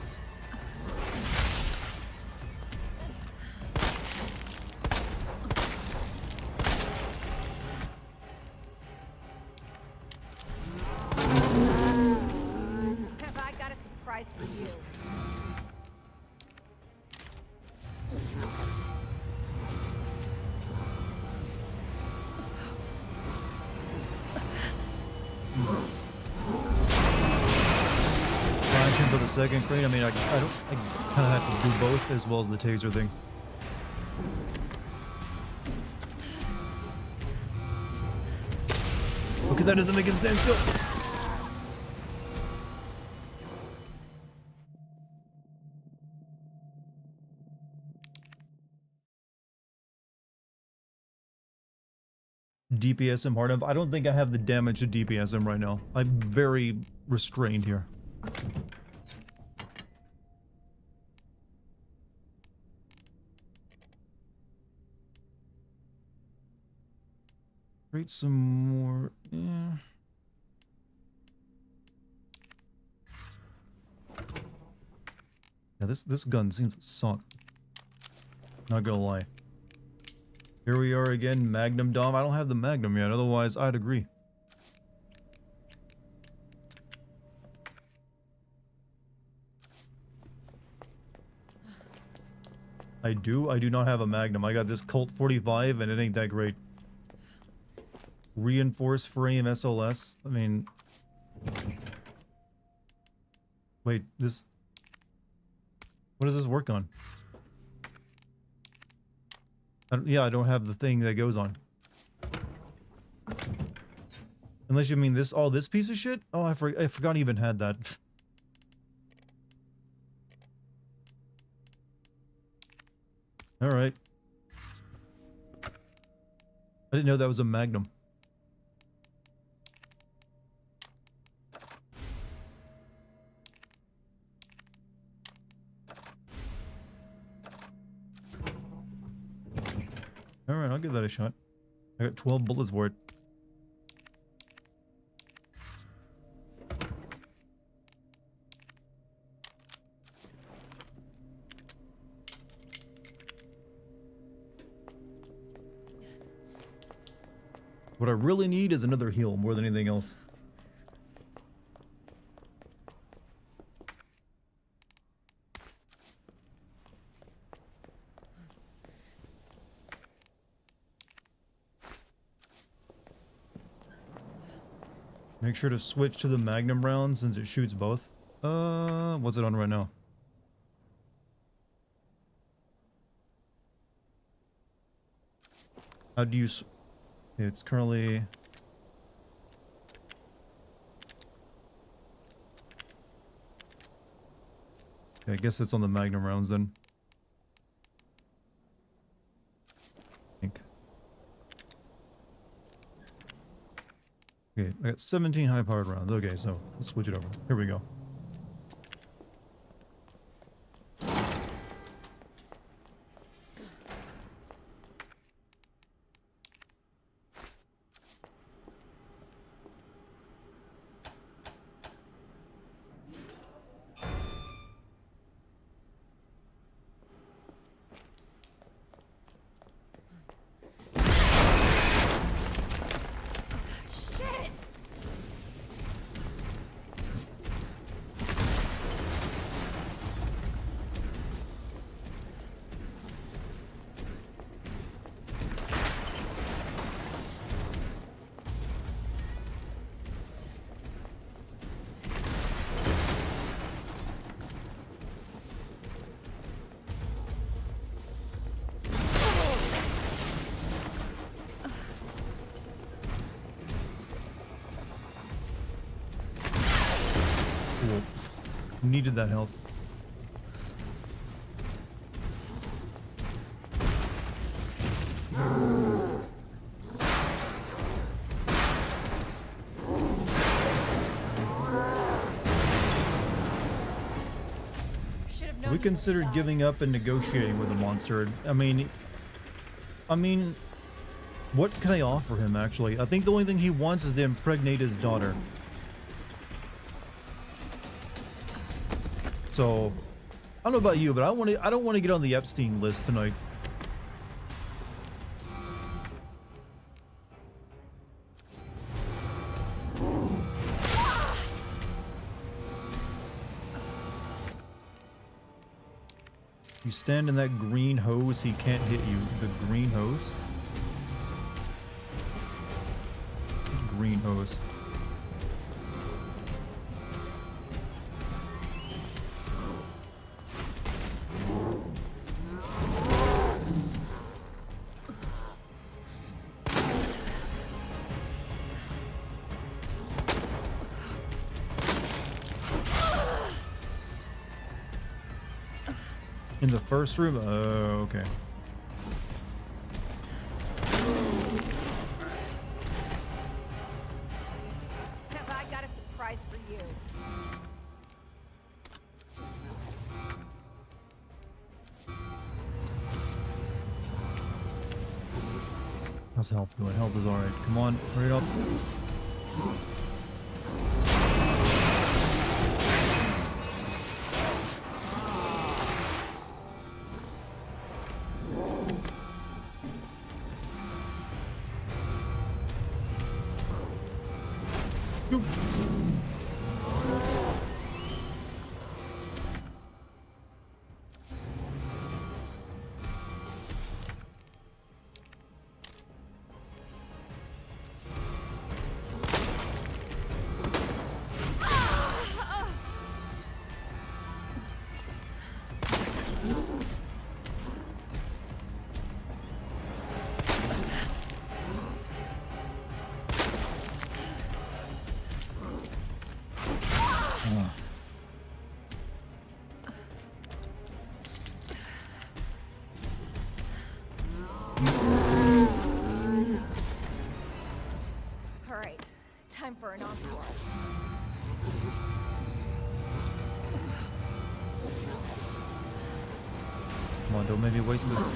Have I got a surprise for you? For the second crane, I mean, I kind of have to do both as well as the taser thing. Okay, that doesn't make him stand still. DPSM hard enough. I don't think I have the damage to DPSM right now. I'm very restrained here. Create some more. Yeah. Yeah, this gun seems to suck. Not gonna lie. Here we are again, Magnum Dom. I don't have the Magnum yet, otherwise I'd agree. I do not have a Magnum. I got this Colt 45 and it ain't that great. Reinforced frame SLS. I mean... Wait, this... What does this work on? Yeah, I don't have the thing that goes on. Unless you mean this, this piece of shit? Oh, I forgot I even had that. Alright. I didn't know that was a Magnum. Alright, I'll give that a shot. I got 12 bullets for it. What I really need is another heal more than anything else. Make sure to switch to the Magnum round since it shoots both. What's it on right now? How do you... It's currently... Okay, I guess it's on the Magnum rounds then. I think. Okay, I got 17 high-powered rounds. Okay, so let's switch it over. Here we go. Needed that health. Should have known We you would considered die. giving up and negotiating with the monster. I mean, what can I offer him, actually? I think the only thing he wants is to impregnate his daughter. So, I don't know about you, but I don't want to get on the Epstein list tonight. You stand in that green hose, he can't hit you. The green hose? Green hose. In the first room? Oh, okay. Have I got a surprise for you? How's health doing? Health is alright. Come on, hurry up. Yoop. All right, time for an encore. Come on, don't make me waste this.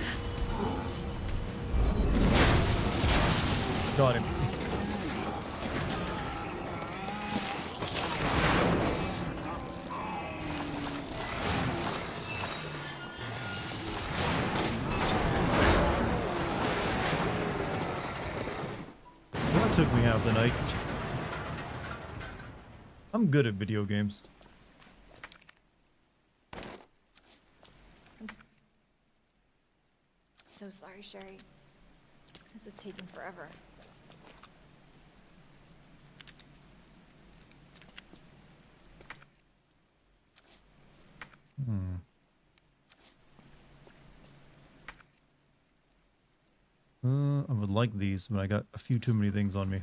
Got him. That took me half the night. I'm good at video games. So sorry, Sherry. This is taking forever. I would like these, but I got a few too many things on me.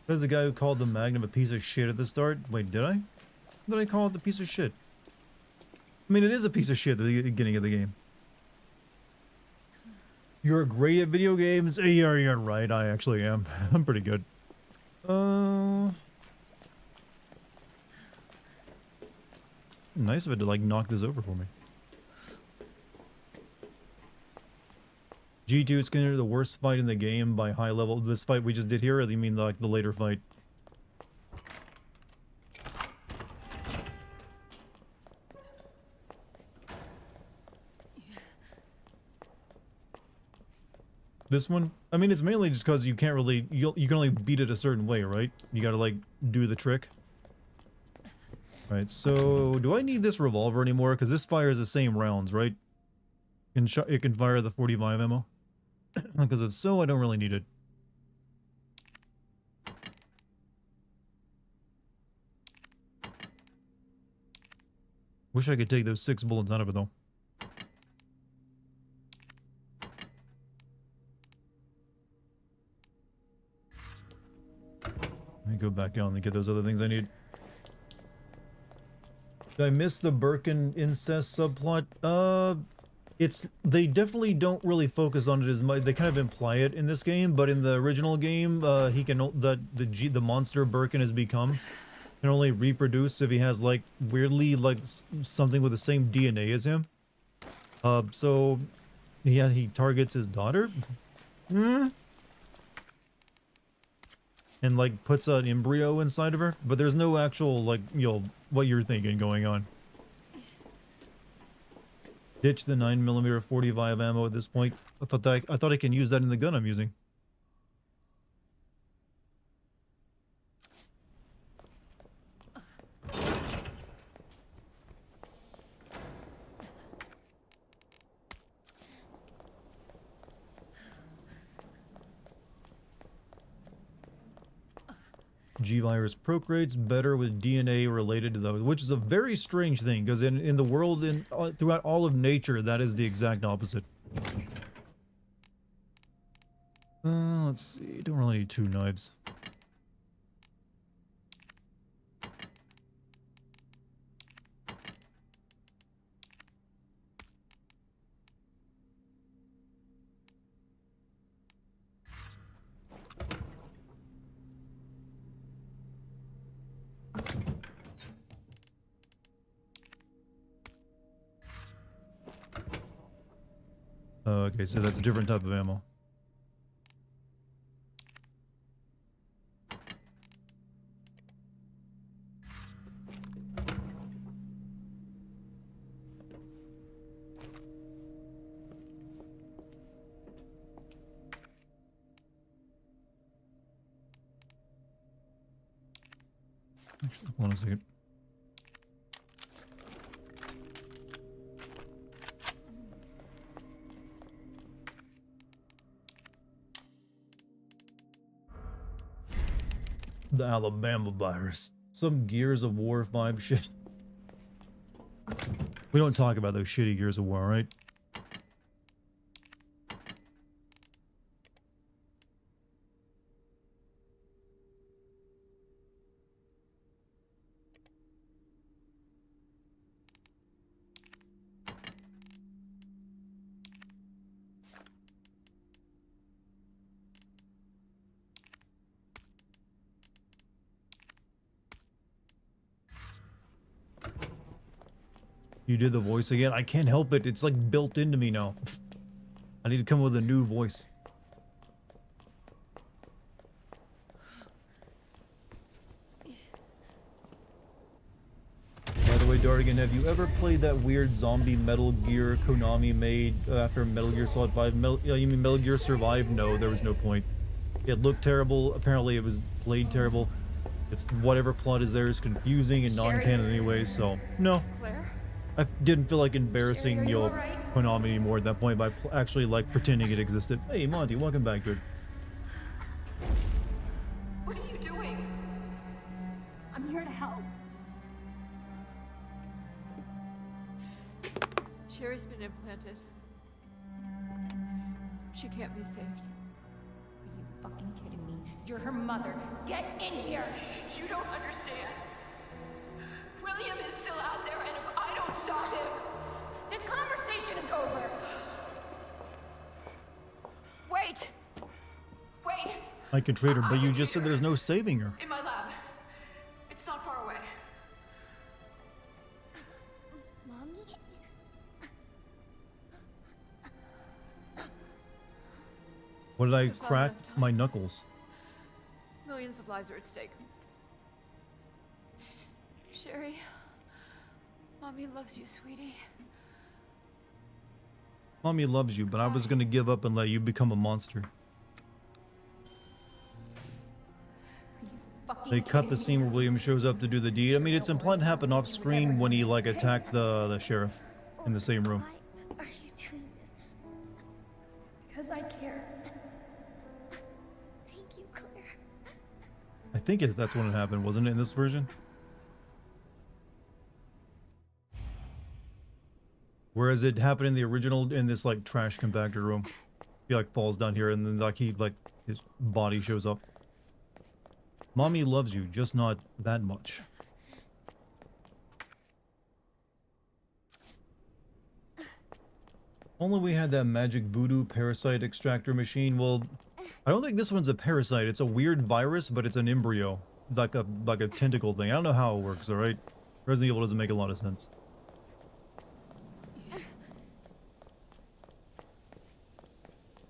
There's the guy who called the Magnum a piece of shit at the start. Wait, did I? Did I call it the piece of shit? I mean, it is a piece of shit at the beginning of the game. You're great at video games? Yeah, you're right. I actually am. I'm pretty good. Nice of it to, like, knock this over for me. G2 is considered the worst fight in the game by high level. This fight we just did here, or do you mean like the later fight? This one? I mean, it's mainly just because you can't really... You can only beat it a certain way, right? You gotta, like, do the trick. Right, so... Do I need this revolver anymore? Because this fires the same rounds, right? It can fire the 45 ammo. Because if so, I don't really need it. Wish I could take those 6 bullets out of it, though. Let me go back down and get those other things I need. Did I miss the Birkin incest subplot? They definitely don't really focus on it as much. They kind of imply it in this game, but in the original game, he can the monster Birkin has become can only reproduce if he has like weirdly like something with the same DNA as him. So yeah, he targets his daughter. And like puts an embryo inside of her, but there's no actual like, you know, what you're thinking going on. Ditch the 9mm 45 ammo at this point. I thought I can use that in the gun I'm using. G-virus procreates better with DNA related to those, which is a very strange thing, because in the world, throughout all of nature, that is the exact opposite. Let's see, don't really need 2 knives. Okay, so that's a different type of ammo. Actually, hold on a second. The Alabama virus. Some Gears of War vibe shit. We don't talk about those shitty Gears of War, right? You did the voice again? I can't help it. It's like built into me now. I need to come up with a new voice. By the way, Dartigan, have you ever played that weird zombie Metal Gear Konami made after Metal Gear Solid 5? You mean Metal Gear Survive? No, there was no point. It looked terrible. Apparently it was played terrible. It's whatever plot is there is confusing and non-canon anyway, so no. Claire? I didn't feel like embarrassing Sherry, are you Yo alright? Konami anymore at that point by actually like pretending it existed. Hey Monty, welcome back, dude. What are you doing? I'm here to help. Sherry's been implanted. She can't be saved. Are you fucking kidding me? You're her mother. Get in here! You don't understand. William is still out there, and if I don't stop him... This conversation is over! Wait! Wait! I can trade her, but you just said there's no saving her. In my lab. It's not far away. Mommy? What did I There's not crack? enough time. My knuckles. Millions of lives are at stake. Sherry, Mommy loves you, sweetie. Mommy loves you, but I was gonna give up and let you become a monster. They cut the scene where William shows up to do the deed. I mean, it's implied to happen off screen when he like attacked the sheriff in the same room. Why are you doing this? Because I care. Thank you, Claire. I think that's when it happened, wasn't it, in this version? Whereas it happened in the original in this like trash compactor room. He like falls down here and then like his body shows up. Mommy loves you, just not that much. Only we had that magic voodoo parasite extractor machine. Well, I don't think this one's a parasite. It's a weird virus, but it's an embryo. Like a tentacle thing. I don't know how it works, alright? Resident Evil doesn't make a lot of sense.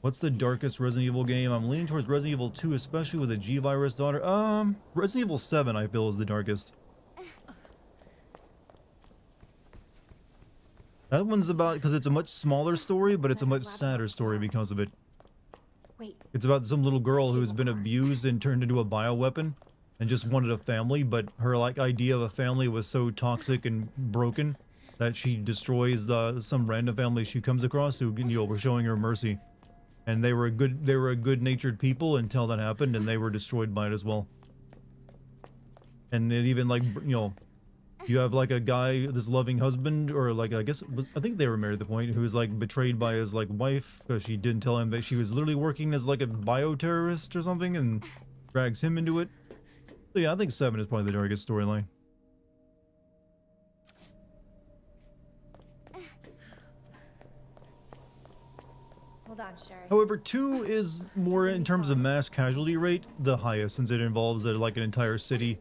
What's the darkest Resident Evil game? I'm leaning towards Resident Evil 2, especially with a G-Virus daughter. Resident Evil 7 I feel is the darkest. That one's about, because it's a much smaller story, but it's a much sadder story because of it. Wait, It's about some little girl who's been abused and turned into a bioweapon and just wanted a family, but her like idea of a family was so toxic and broken that she destroys some random family she comes across who, you know, were showing her mercy. And they were a good-natured people until that happened, and they were destroyed by it as well. And it even, like, you know, you have like a guy, this loving husband, or like, I think they were married at the point, who was like betrayed by his like wife because she didn't tell him that she was literally working as like a bioterrorist or something, and drags him into it. So yeah, I think 7 is probably the darkest storyline. hold on, Sherry. However, 2 is more, in terms of mass casualty rate, the highest, since it involves like an entire city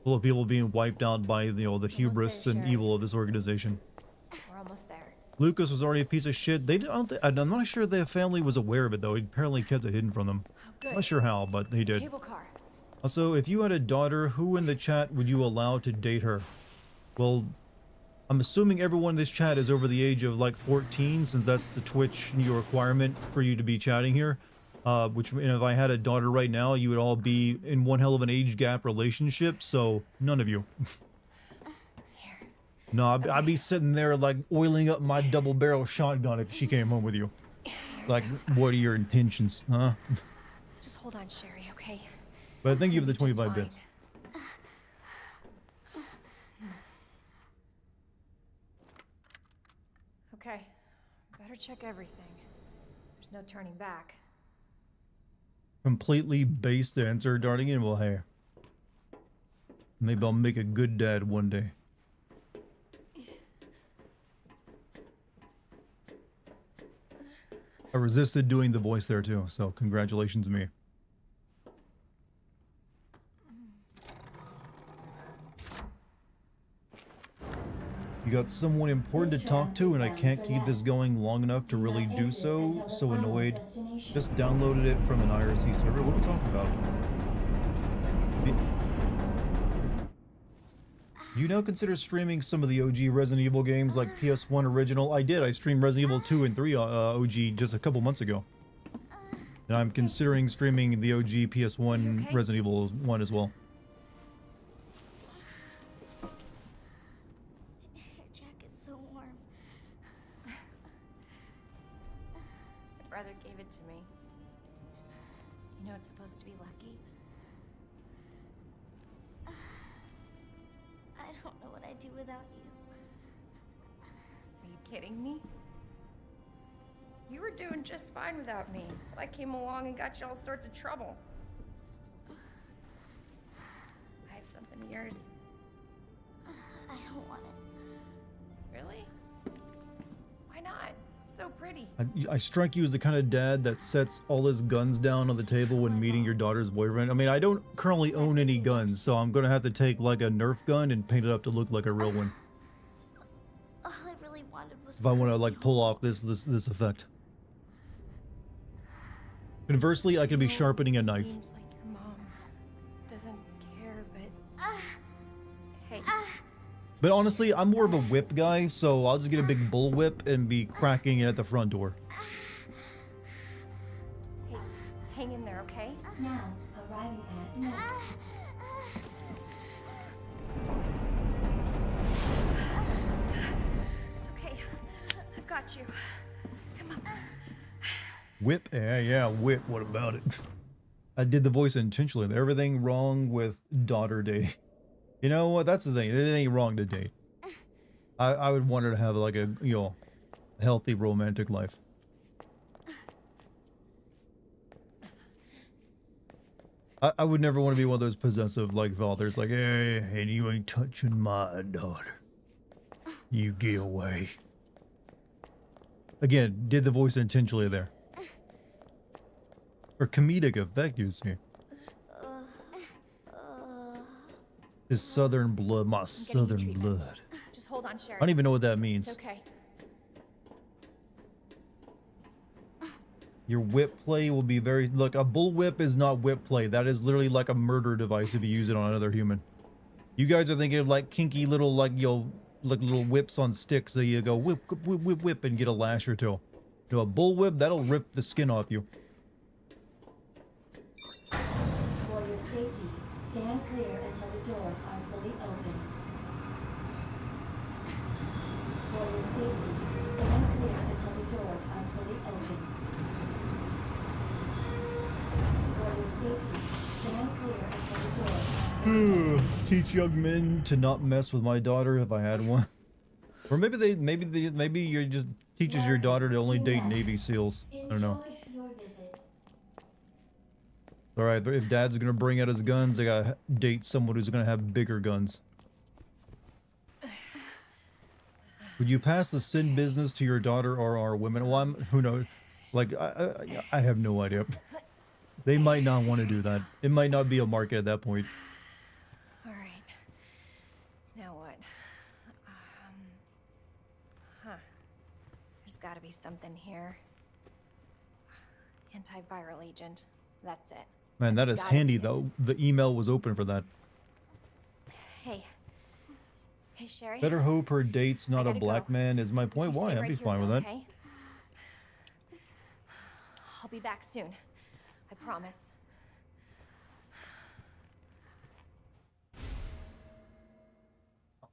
full of people being wiped out by, you know, the hubris and evil of this organization. We're almost there. Lucas was already a piece of shit. I'm not sure their family was aware of it though. He apparently kept it hidden from them. Good. Not sure how, but he did. Cable car. Also, if you had a daughter, who in the chat would you allow to date her? Well, I'm assuming everyone in this chat is over the age of like 14, since that's the Twitch requirement for you to be chatting here. Which, and if I had a daughter right now, you would all be in one hell of an age gap relationship, so none of you. Here. No, I'd be sitting there like oiling up my double barrel shotgun if she came home with you. Like, what are your intentions, huh? Just hold on, Sherry, okay? But I think you have the Just 25 fine. bits. Okay. Better check everything. There's no turning back. Completely based answer, Dartigan. Well, hey. Maybe I'll make a good dad one day. I resisted doing the voice there too, so congratulations me. You got someone important to talk to and I can't keep this going long enough to really do so. So annoyed. Just downloaded it from an IRC server. What are we talking about? You now consider streaming some of the OG Resident Evil games like PS1 original? I did. I streamed Resident Evil 2 and 3 OG just a couple months ago. And I'm considering streaming the OG PS1 Okay? Resident Evil 1 as well. Your jacket's so warm. My brother gave it to me. You know it's supposed to be lucky? I don't know what I'd do without you. Are you kidding me? You were doing just fine without me, so I came along and got you all sorts of trouble. I have something of yours. I don't want it. Really? Why not? So pretty. I strike you as the kind of dad that sets all his guns down on the table when meeting your daughter's boyfriend. I mean, I don't currently own any guns, so I'm gonna have to take like a Nerf gun and paint it up to look like a real one All I really wanted was if I want to like pull off this effect. Conversely, I could be sharpening a knife. Seems like your mom doesn't care, but hey, But honestly, I'm more of a whip guy, so I'll just get a big bull whip and be cracking it at the front door. hey, hang in there, okay? Now, arriving at next. It's okay. I've got you. Come on. Whip? Yeah, whip. What about it? I did the voice intentionally. Everything wrong with daughter dating. You know what? That's the thing. It ain't wrong to date. I would want her to have like a, you know, healthy romantic life. I would never want to be one of those possessive like fathers, like, hey, and you ain't touching my daughter. You get away. Again, did the voice intentionally there. Or comedic effect you see. His southern blood, my southern treatment. blood. Just hold on, Sherry. I don't even know what that means. It's okay. Your whip play will be very... Look, a bullwhip is not whip play. That is literally like a murder device if you use it on another human. You guys are thinking of like kinky little, like, like little whips on sticks that you go whip, whip, whip, whip, and get a lash or two. To a bullwhip, that'll rip the skin off you. For your safety, stand clear until the doors are fully open. For your safety, stand clear until the doors are fully open. For your safety, stand clear until the doors are fully open. Teach young men to not mess with my daughter if I had one. Or maybe you just teaches your daughter to only date Navy SEALs. I don't know. Enjoy your visit. Alright, but if dad's gonna bring out his guns, I gotta date someone who's gonna have bigger guns. Would you pass the sin business to your daughter or our women? Well, who knows? Like, I have no idea. They might not want to do that. It might not be a market at that point. All right. Now what? There's got to be something here. Antiviral agent. That's it. Man, that That's is gotta handy, be it. though. The email was open for that. Hey. Hey, Sherry. Better hope her date's not a gotta black go. man is my point. You Why? stay I'd right be here, fine with though, that. okay? I'll be back soon. I promise.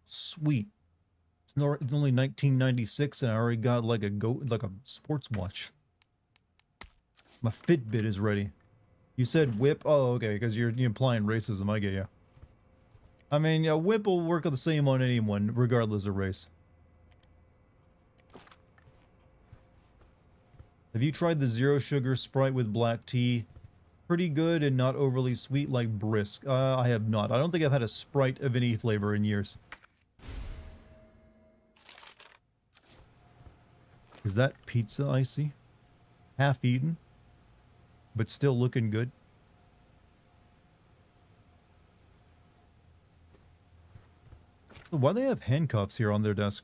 Sweet. It's only 1996 and I already got like a sports watch. My Fitbit is ready. You said whip? Oh, okay, because you're implying racism. I get you. I mean, yeah, whip will work the same on anyone, regardless of race. Have you tried the zero sugar Sprite with black tea? Pretty good and not overly sweet like Brisk. I have not. I don't think I've had a Sprite of any flavor in years. Is that pizza I see? Half eaten, but still looking good. Why do they have handcuffs here on their desk?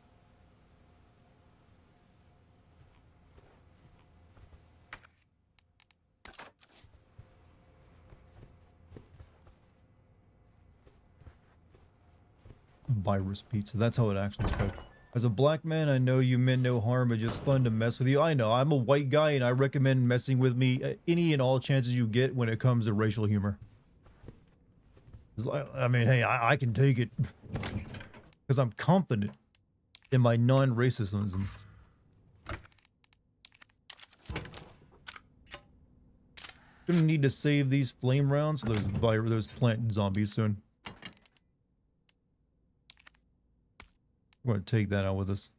Virus pizza. That's how it actually spelled. As a black man, I know you meant no harm, but just fun to mess with you. I know. I'm a white guy, and I recommend messing with me any and all chances you get when it comes to racial humor. I mean, hey, I can take it. Because I'm confident in my non-racism. Gonna need to save these flame rounds for those plant zombies soon. We're gonna take that out with us.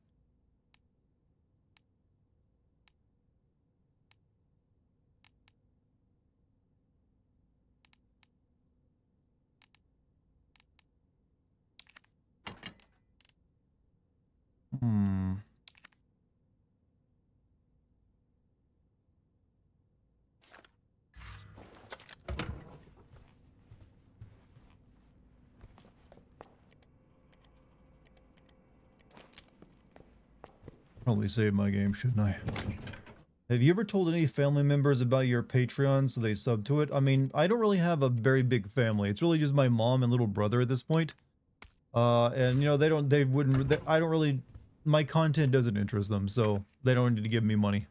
Probably save my game, shouldn't I? Have you ever told any family members about your Patreon so they sub to it? I mean, I don't really have a very big family. It's really just my mom and little brother at this point. And you know, I don't really, my content doesn't interest them, so they don't need to give me money.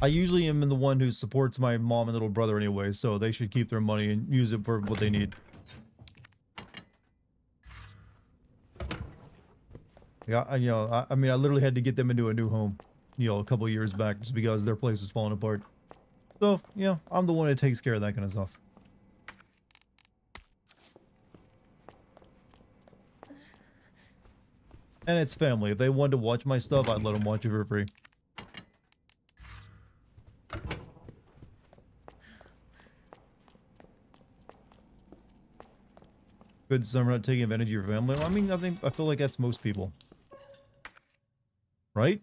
I usually am the one who supports my mom and little brother anyway, so they should keep their money and use it for what they need. Yeah, I mean, I literally had to get them into a new home, a couple years back just because their place was falling apart. So, I'm the one that takes care of that kind of stuff. And it's family. If they wanted to watch my stuff, I'd let them watch it for free. Good summer, not taking advantage of your family. Well, I mean, I feel like that's most people. Right?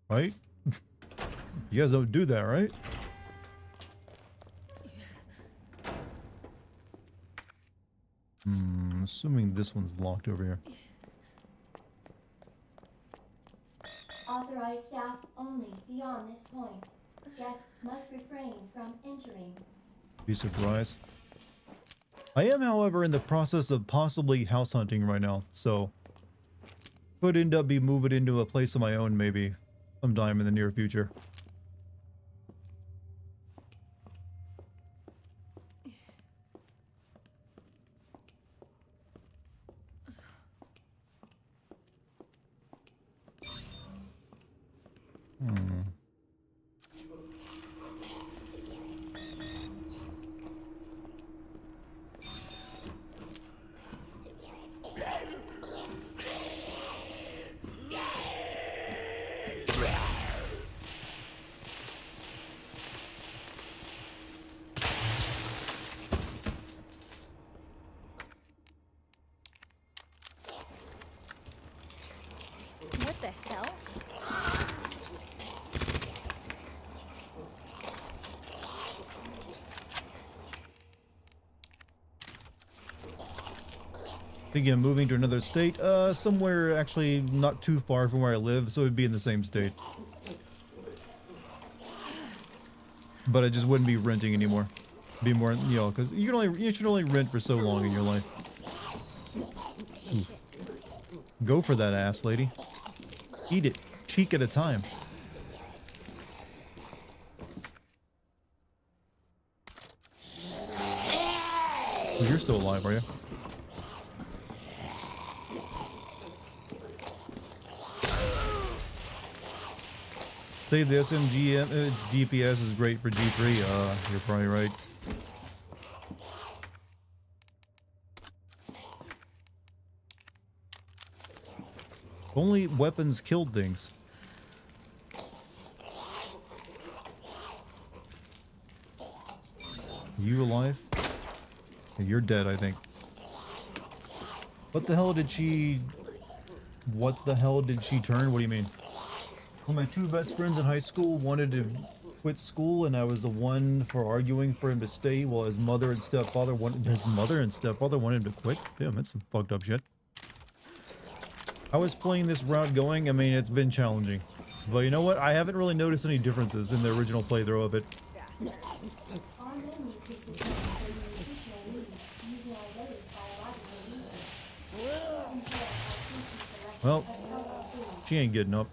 Right? You guys don't do that, right? Assuming this one's locked over here. Authorized staff only beyond this point. Guests must refrain from entering. Be surprised. I am, however, in the process of possibly house hunting right now, so could end up be moving into a place of my own maybe sometime in the near future. What the hell? Thinking of moving to another state, somewhere actually not too far from where I live, so it'd be in the same state. But I just wouldn't be renting anymore. Be more, you know, because you should only rent for so long in your life. Ooh. Go for that ass, lady. Eat it, cheek at a time. Oh, you're still alive, are you? Say the SMG its DPS is great for G3. You're probably right. Only weapons killed things. You alive? You're dead, I think. What the hell did she... What the hell did she turn? What do you mean? Well, my two best friends in high school wanted to quit school, and I was the one for arguing for him to stay, while his mother and stepfather wanted him to quit. Damn, that's some fucked up shit. I was playing this route going. I mean, it's been challenging, but you know what? I haven't really noticed any differences in the original playthrough of it. Our menu is determined for your nutritional needs using our latest biological research. Enjoy our tasty selection Well, of healthy foods. she ain't getting up.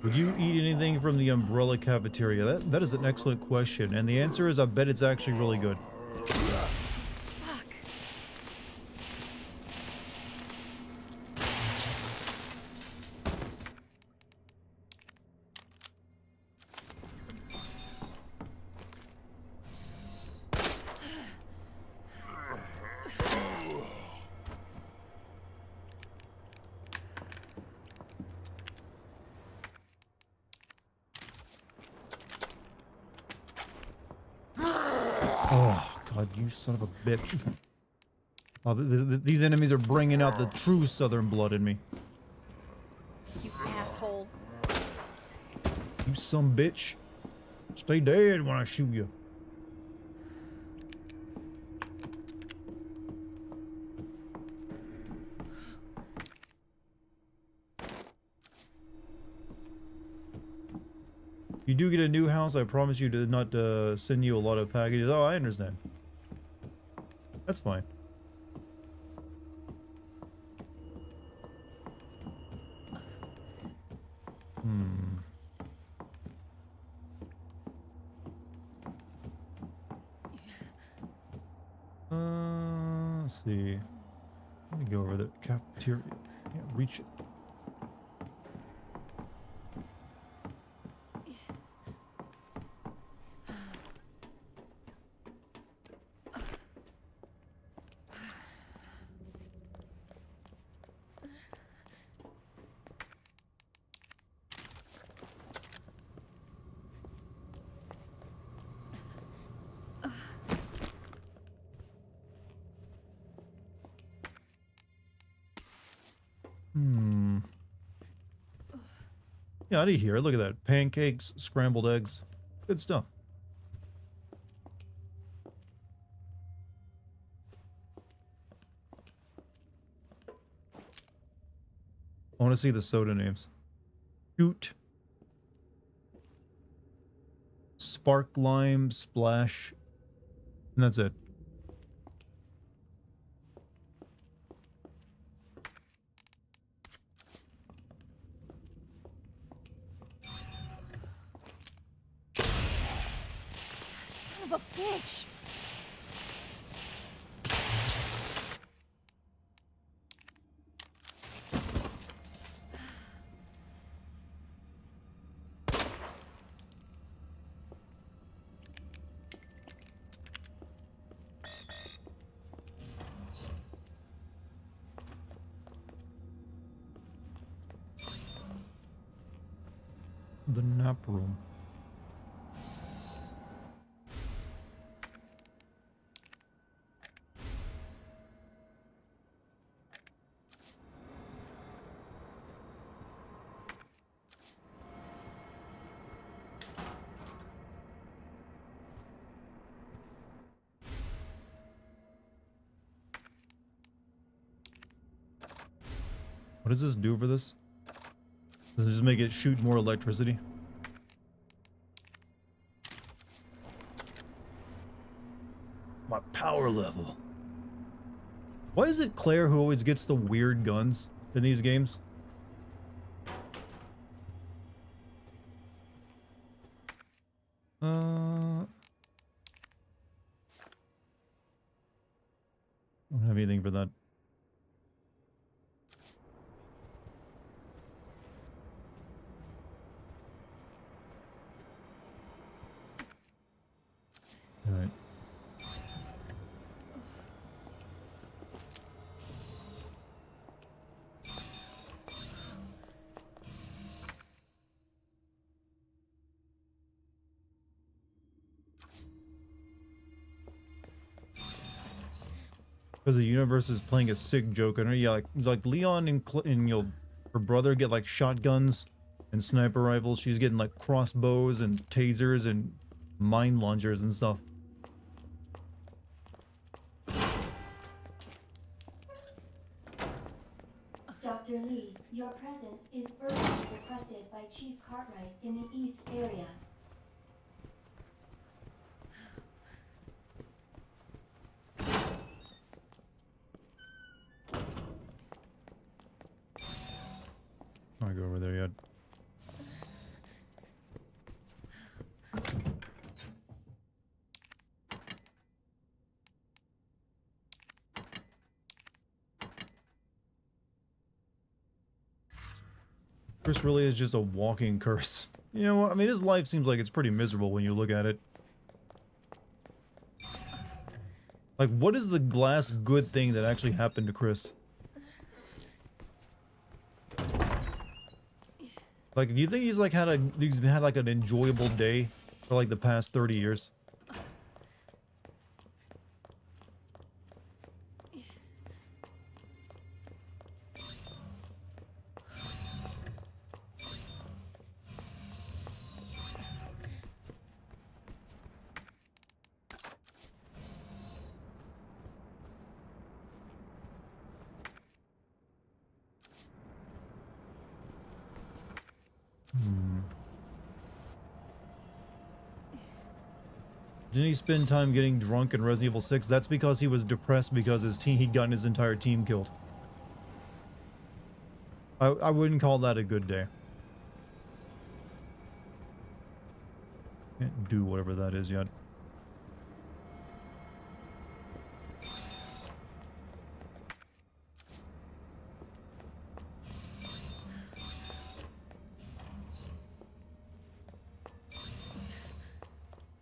Would you eat anything from the Umbrella cafeteria? That is an excellent question, and the answer is I bet it's actually really good. Fuck. Oh, God, you son of a bitch. Oh, these enemies are bringing out the true southern blood in me. You asshole. You some bitch. Stay dead when I shoot you. You do get a new house, I promise you to not send you a lot of packages. Oh, I understand. That's fine. Let's see. Let me go over the cafeteria. Can't reach it. Hmm. Yeah, out of here. Look at that. Pancakes, scrambled eggs. Good stuff. I want to see the soda names. Shoot. Spark Lime, Splash. And that's it. Son of a bitch! The nap room. What does this do for this? Does it just make it shoot more electricity? My power level. Why is it Claire who always gets the weird guns in these games? I don't have anything for that. All right. Because the universe is playing a sick joke on her. Yeah, like Leon and her brother get like shotguns and sniper rifles. She's getting like crossbows and tasers and mine launchers and stuff. Dr. Lee, your presence is urgently requested by Chief Cartwright in the East area. I go over there yet. Chris really is just a walking curse. You know, I mean, his life seems like it's pretty miserable when you look at it. Like, what is the last good thing that actually happened to Chris? Like, do you think he's had like an enjoyable day for like the past 30 years? Didn't he spend time getting drunk in Resident Evil 6? That's because he was depressed because he'd gotten his entire team killed. I wouldn't call that a good day. Can't do whatever that is yet.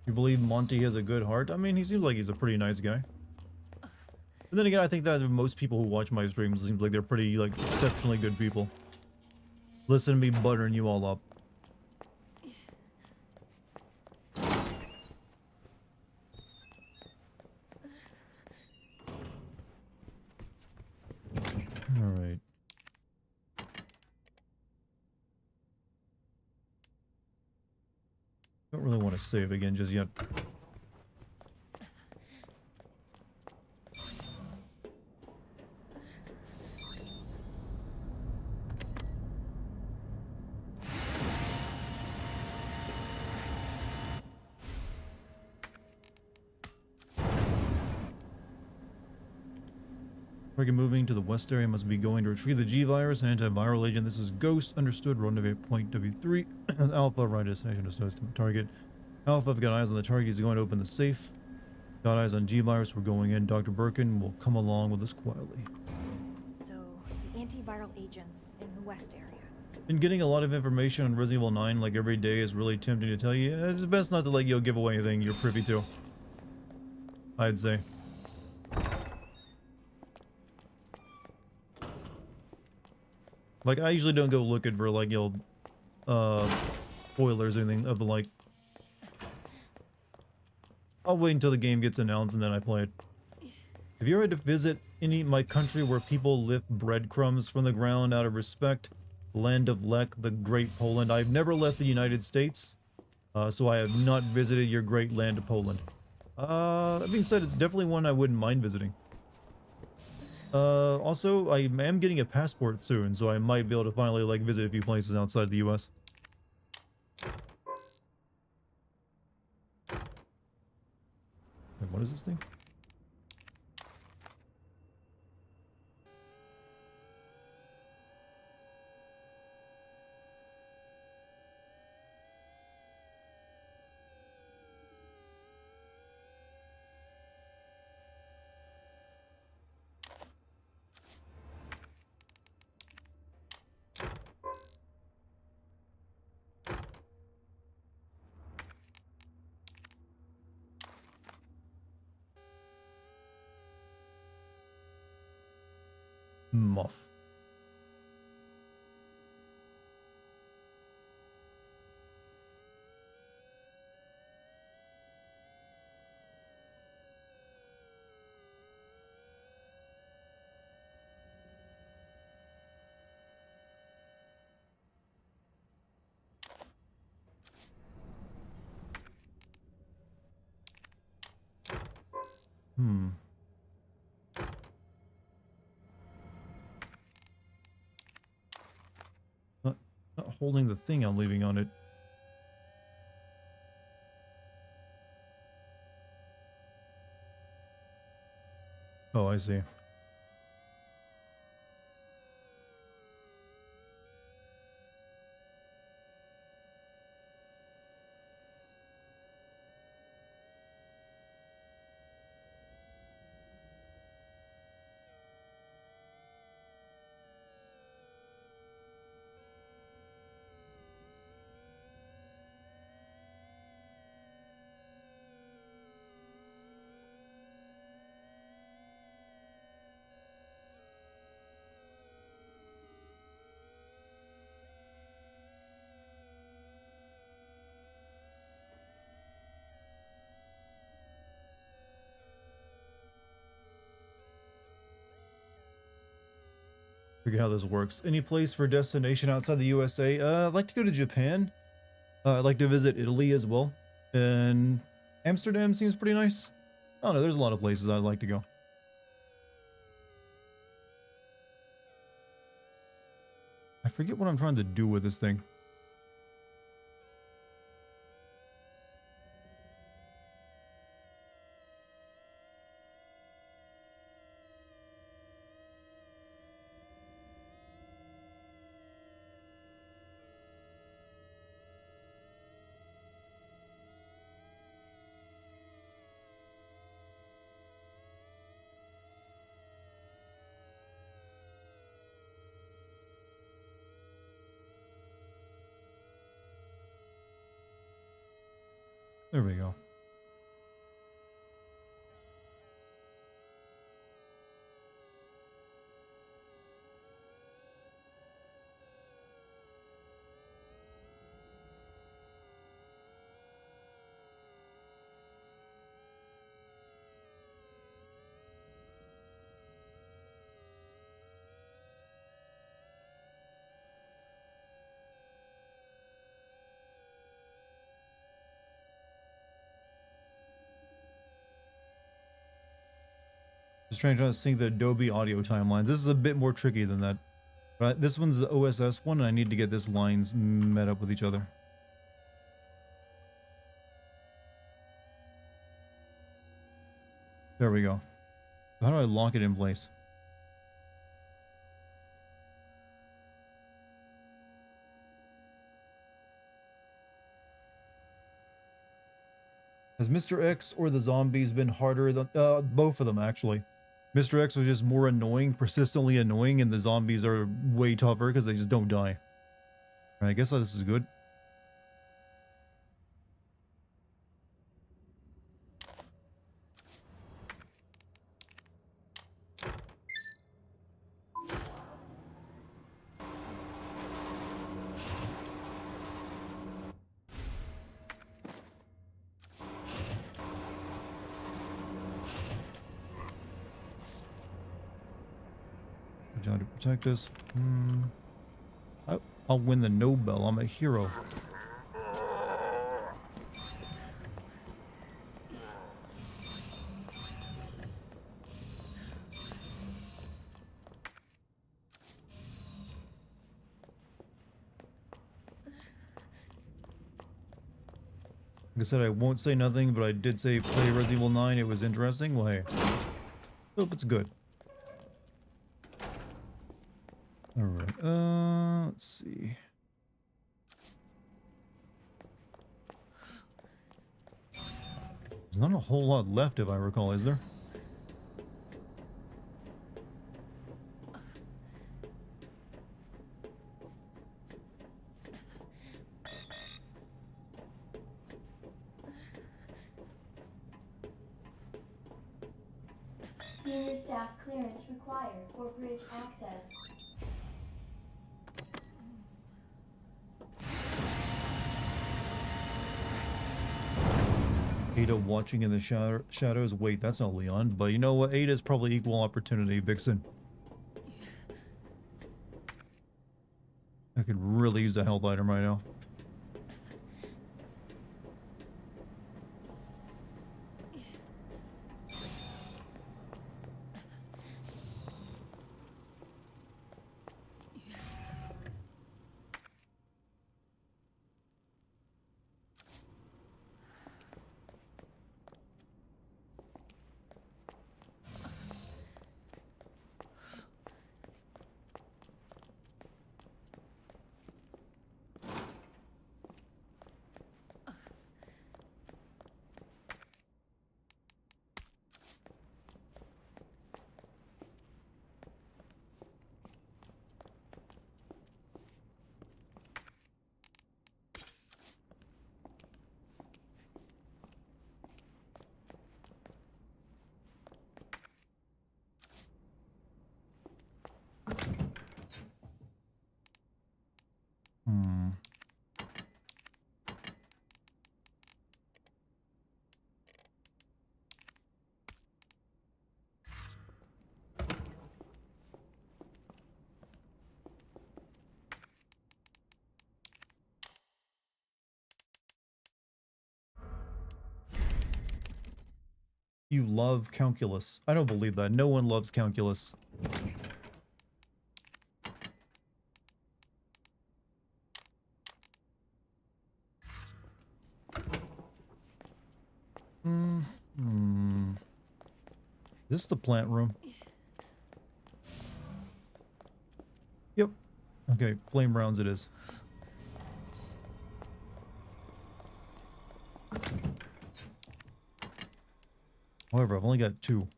You believe Monty has a good heart? I mean, he seems like he's a pretty nice guy. But then again, I think that most people who watch my streams seems like they're pretty, like, exceptionally good people. Listen to me buttering you all up. Alright. Don't really want to save again just yet. Target moving to the west area must be going to retrieve the G-Virus, an antiviral agent. This is Ghost, understood, rendezvous point W3. Alpha, right destination, associated target. Alpha, I've got eyes on the target, he's going to open the safe. Got eyes on G-Virus, we're going in. Dr. Birkin will come along with us quietly. So, the antiviral agents in the west area. Been getting a lot of information on Resident Evil 9, like every day is really tempting to tell you. It's best not to let you give away anything you're privy to, I'd say. Like, I usually don't go looking for, like, spoilers or anything of the like. I'll wait until the game gets announced and then I play it. Have you ever had to visit my country where people lift breadcrumbs from the ground out of respect? Land of Lek, the Great Poland. I've never left the United States, so I have not visited your great land of Poland. That being said, it's definitely one I wouldn't mind visiting. Also, I am getting a passport soon, so I might be able to finally, like, visit a few places outside the US. Wait, what is this thing? Muff. Not holding the thing I'm leaving on it. Oh, I see. Figure how this works. Any place for destination outside the USA? I'd like to go to Japan. I'd like to visit Italy as well. And Amsterdam seems pretty nice. I don't know, there's a lot of places I'd like to go. I forget what I'm trying to do with this thing. There we go. Just trying to sync the Adobe audio timelines. This is a bit more tricky than that. But this one's the OSS one, and I need to get this lines met up with each other. There we go. How do I lock it in place? Has Mr. X or the zombies been harder than both of them actually? Mr. X was just more annoying, persistently annoying, and the zombies are way tougher because they just don't die. Alright, I guess this is good. Trying to protect us. I'll win the Nobel. I'm a hero. Like I said, I won't say nothing, but I did say play Resident Evil 9. It was interesting. Well, hey. Hope it's good. Alright, let's see. There's not a whole lot left, if I recall, is there? Senior staff clearance required for bridge access. Ada watching in the shadows. Wait, that's not Leon. But you know what? Ada's probably equal opportunity, Vixen. I could really use a health item right now. You love calculus. I don't believe that. No one loves calculus. Is this the plant room? Yep. Okay, flame rounds it is. However, I've only got 2.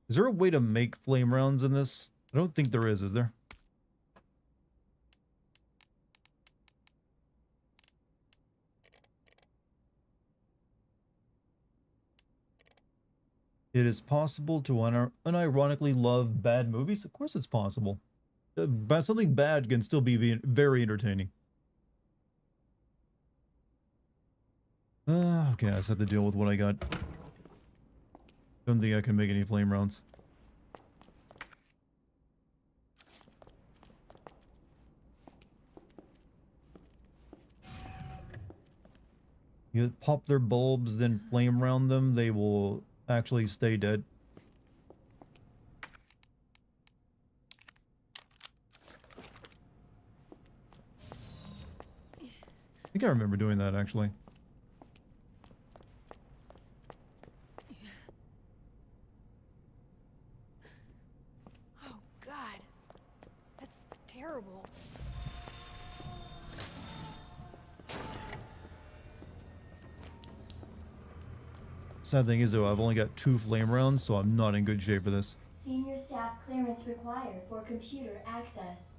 Is there a way to make flame rounds in this? I don't think there is there? It is possible to unironically love bad movies? Of course it's possible. But something bad can still be very entertaining. Okay, I just have to deal with what I got. Don't think I can make any flame rounds. You pop their bulbs, then flame round them, they will actually stay dead. think I remember doing that actually. Oh, God. That's terrible. Sad thing is though, I've only got 2 flame rounds, so I'm not in good shape for this. Senior staff clearance required for computer access.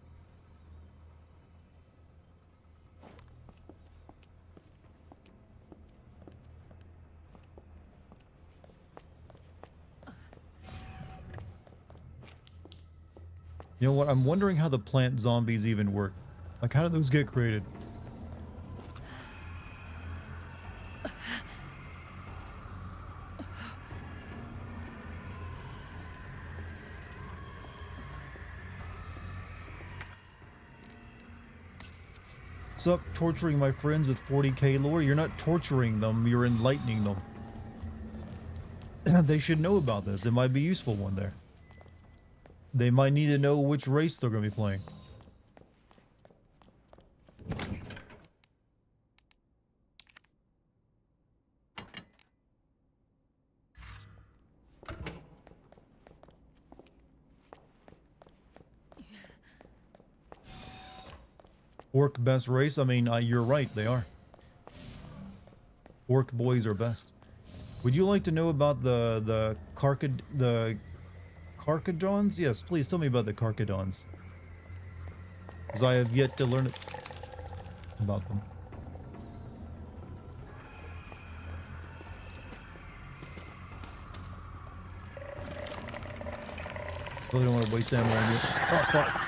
You know what? I'm wondering how the plant zombies even work. Like, how do those get created? Sup, torturing my friends with 40k lore? You're not torturing them, you're enlightening them. They should know about this. It might be useful one day. They might need to know which race they're going to be playing. Orc best race? I mean, you're right, they are. Orc boys are best. Would you like to know about the Carcadons? Yes, please tell me about the Carcadons. Because I have yet to learn about them. Really don't want to waste ammo on you. Oh, fuck.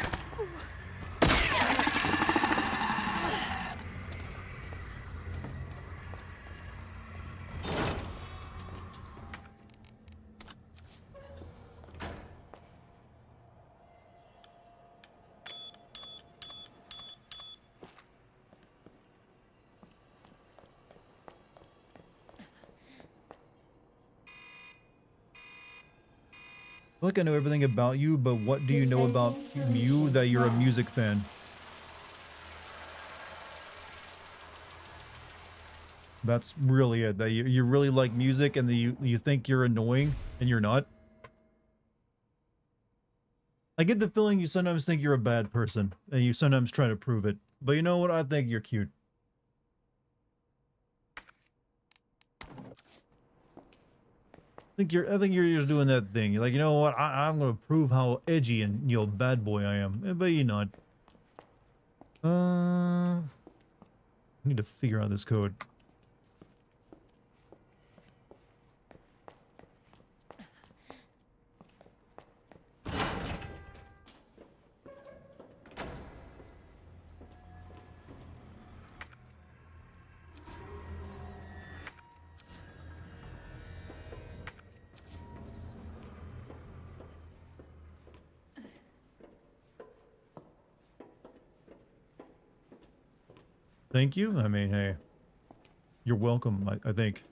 I feel like I know everything about you, but what do you know about you that you're a music fan? That's really it. That you really like music and you think you're annoying and you're not. I get the feeling you sometimes think you're a bad person and you sometimes try to prove it. But you know what? I think you're cute. I think you're just doing that thing. You're like, you know what? I'm gonna prove how edgy and bad boy I am. But you're not. I need to figure out this code. Thank you. I mean, hey, you're welcome, I think.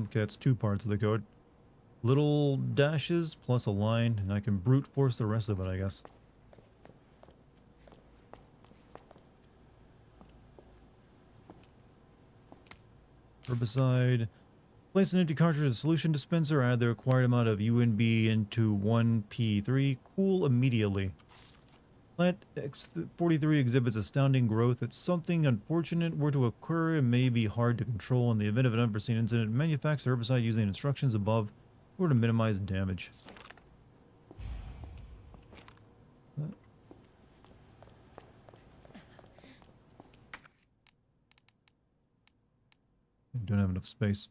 Okay, it's 2 parts of the code. Little dashes plus a line, and I can brute force the rest of it, I guess. Herbicide. Place an empty cartridge in the solution dispenser. Add the required amount of UNB into 1P3. Cool immediately. Plant X43 exhibits astounding growth. If something unfortunate were to occur, it may be hard to control. In the event of an unforeseen incident, manufacture herbicide using the instructions above or to minimize damage. I don't have enough space.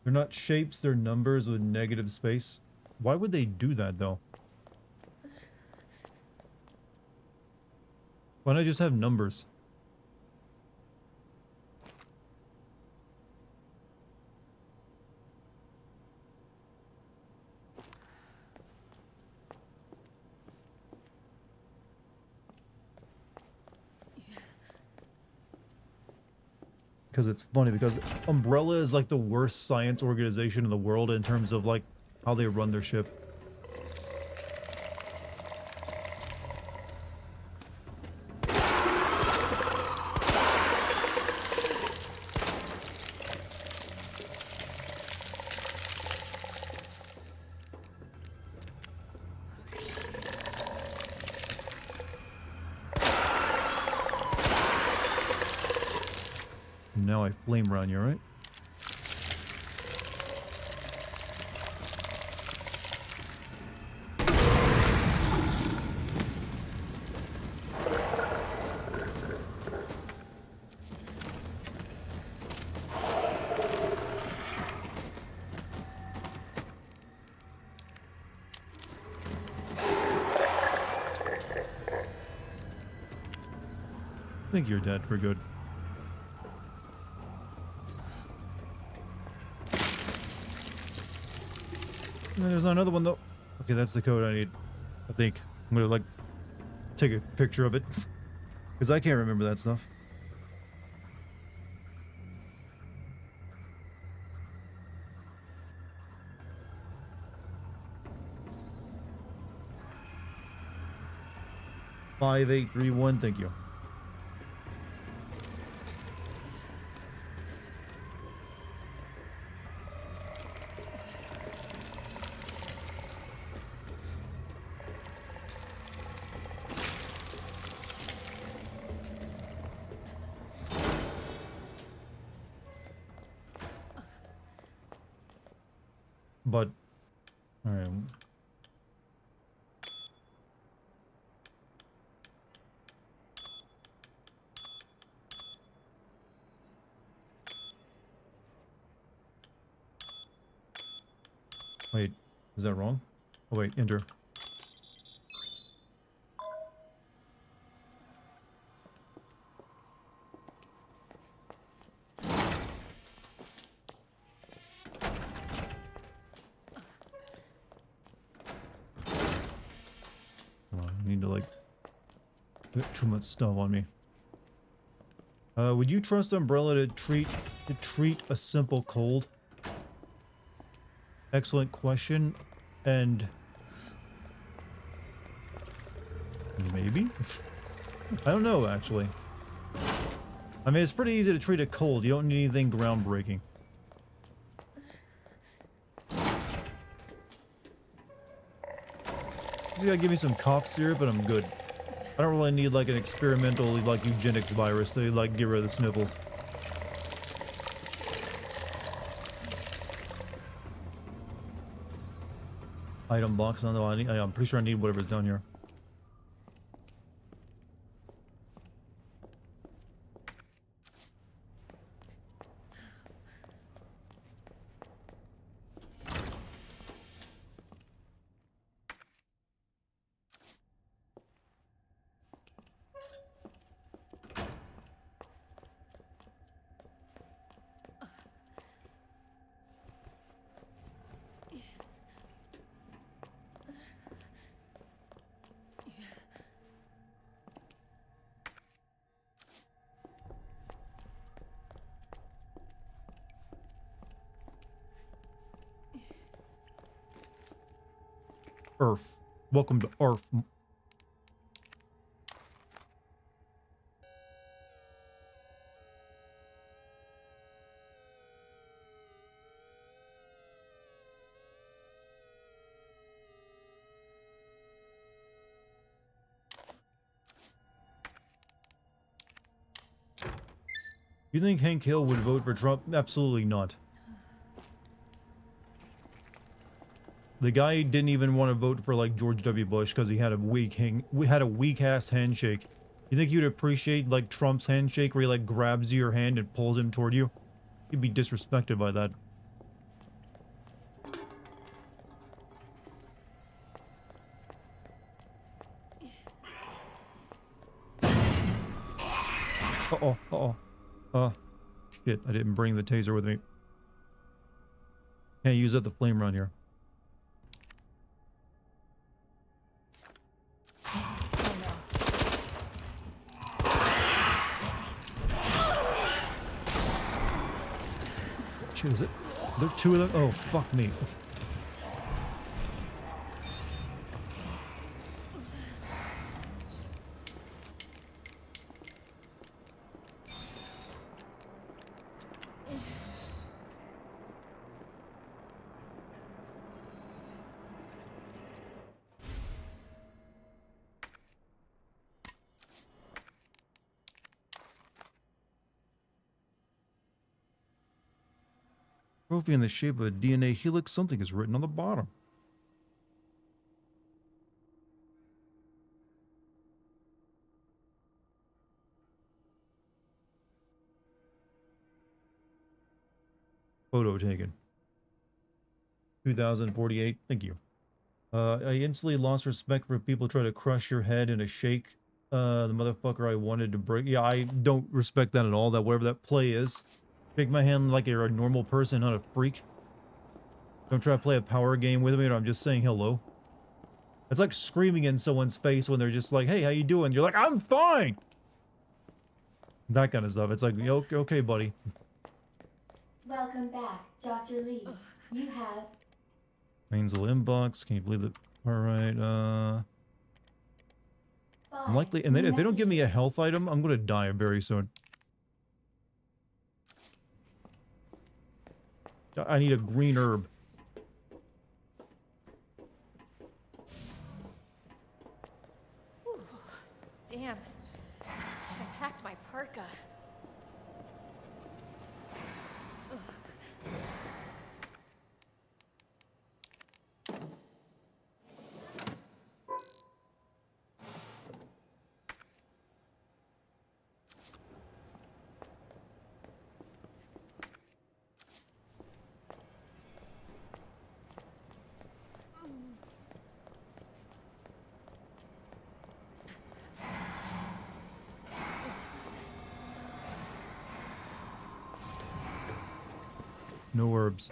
They're not shapes, they're numbers with negative space. Why would they do that, though? Why not just have numbers? Because it's funny, because Umbrella is like the worst science organization in the world in terms of like how they run their ship. Now I flame run you, right? I think you're dead for good. And there's another one though. Okay, that's the code I need. I think I'm gonna like take a picture of it because I can't remember that stuff. Five, 8, 3, 1. Thank you. But, all right. Wait, is that wrong? Oh wait, enter. I need to like put too much stuff on me. Would you trust Umbrella to treat a simple cold? Excellent question, and maybe? I don't know, actually. I mean, it's pretty easy to treat a cold. You don't need anything groundbreaking. You gotta give me some cough syrup and I'm good. I don't really need like an experimental like eugenics virus to like get rid of the sniffles. Item box on the I'm pretty sure I need whatever's down here. Earth. Welcome to Earth. You think Hank Hill would vote for Trump? Absolutely not. The guy didn't even want to vote for like George W. Bush because he had a weak ass handshake. You think you'd appreciate like Trump's handshake where he like grabs your hand and pulls him toward you? You'd be disrespected by that. Uh-oh, uh-oh. Shit, I didn't bring the taser with me. Can't use up the flame run here. Shit, is it? There are two of them? Oh, fuck me. Trophy in the shape of a DNA helix. Something is written on the bottom. Photo taken. 2048. Thank you. I instantly lost respect for people who try to crush your head in a shake. The motherfucker I wanted to break. Yeah, I don't respect that at all. That whatever that play is. Shake my hand like you're a normal person, not a freak. Don't try to play a power game with me, or I'm just saying hello. It's like screaming in someone's face when they're just like, hey, how you doing? You're like, I'm fine! That kind of stuff. It's like, okay, buddy. Welcome back, Dr. Lee. You have... Angel inbox. Can you believe it? Alright, I'm likely... And if they don't give me a health item, I'm gonna die very soon. I need a green herb. Damn. I packed my parka. No herbs.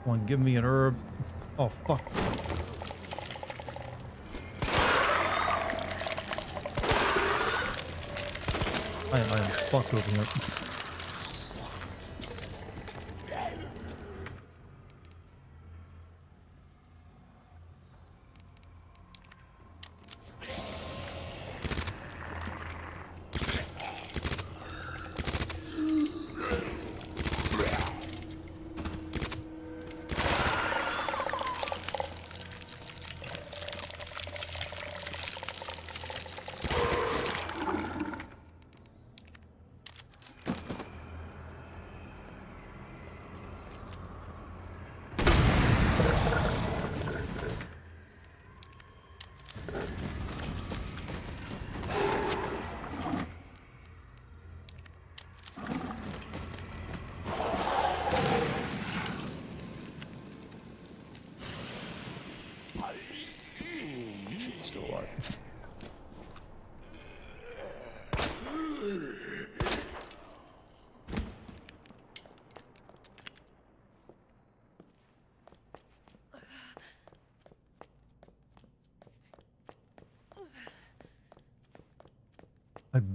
Come on, give me an herb. Oh, fuck. I am fucked over here.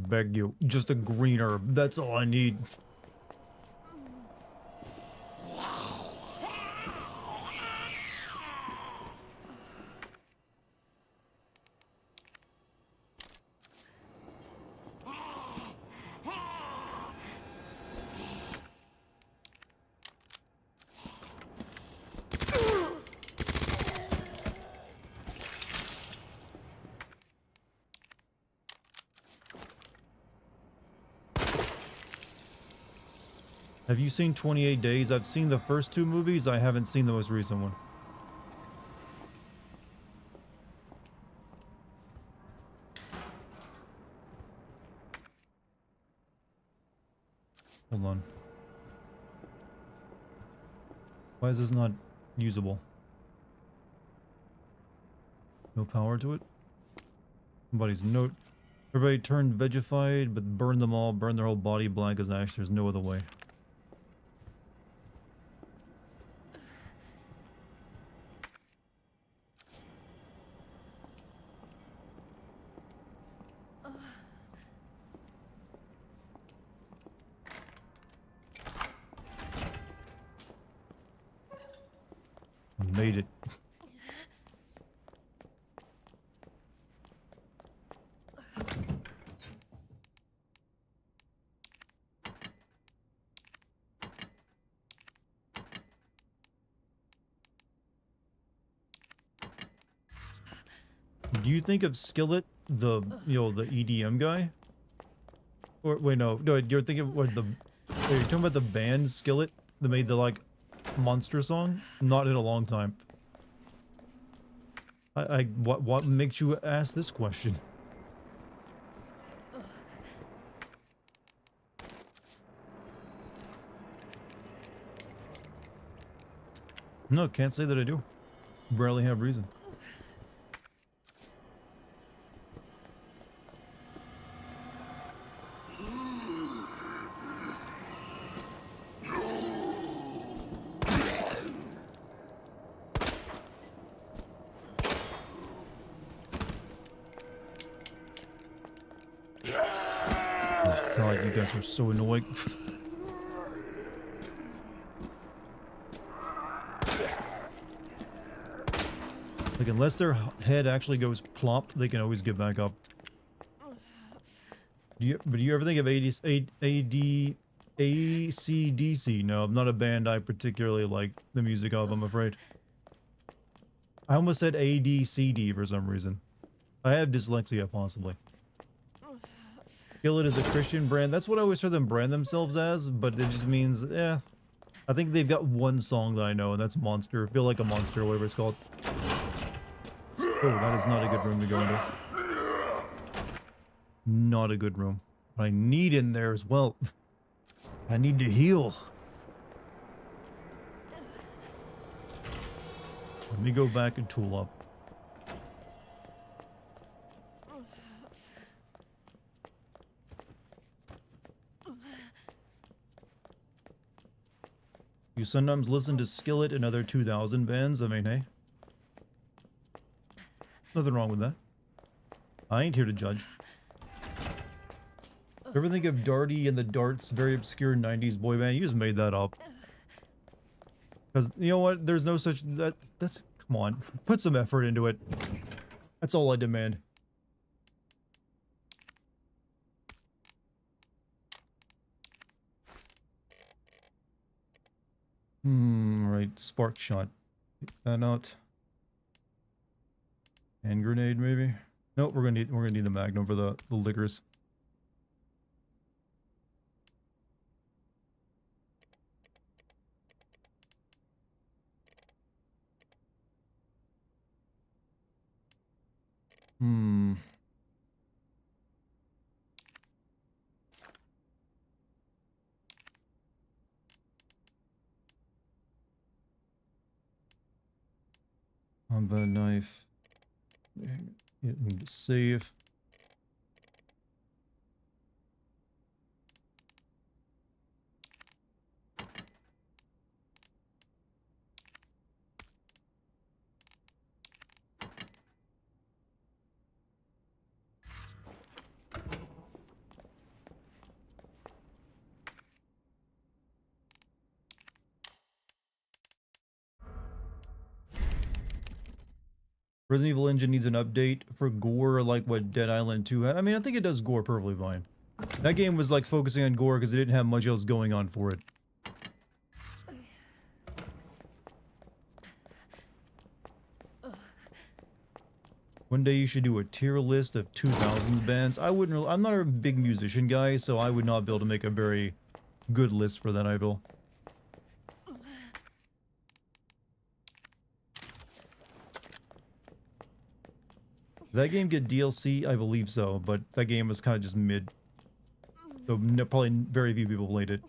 beg you. Just a green herb. That's all I need. Have you seen 28 Days? I've seen the first two movies. I haven't seen the most recent one. Hold on. Why is this not usable? No power to it? Somebody's note. Everybody turned vegified, but burn them all. Burn their whole body black as ash. There's no other way. Made it. Do you think of Skillet, the the EDM guy? Or wait, no, you're thinking of what you're talking about the band Skillet that made the like monster song? Not in a long time. What makes you ask this question? No, can't say that I do. Barely have reason. God, you guys are so annoying. Like, unless their head actually goes plop, they can always get back up. Do you ever think of AC/DC? No, I'm not a band I particularly like the music of, I'm afraid. I almost said ADCD for some reason. I have dyslexia, possibly. Skillet is a Christian brand. That's what I always heard them brand themselves as, but it just means, I think they've got one song that I know, and that's Monster. Feel Like a Monster, whatever it's called. Oh, that is not a good room to go into. Not a good room. But I need in there as well. I need to heal. Let me go back and tool up. You sometimes listen to Skillet and other 2000 bands. I mean, hey. Nothing wrong with that. I ain't here to judge. Ever think of Darty and the Darts, very obscure 90s boy band? You just made that up. Because, you know what? There's no such... That's... Come on. Put some effort into it. That's all I demand. Right. Spark shot. Take that out. Hand grenade, maybe? Nope, we're gonna need the magnum for the liquors. Combat knife. Save. Resident Evil Engine needs an update for gore like what Dead Island 2 had. I mean, I think it does gore perfectly fine. That game was like focusing on gore because it didn't have much else going on for it. One day you should do a tier list of 2000s bands. I wouldn't I'm not a big musician guy, so I would not be able to make a very good list for that, I feel. Did that game get DLC? I believe so, but that game was kind of just mid. So probably very few people played it.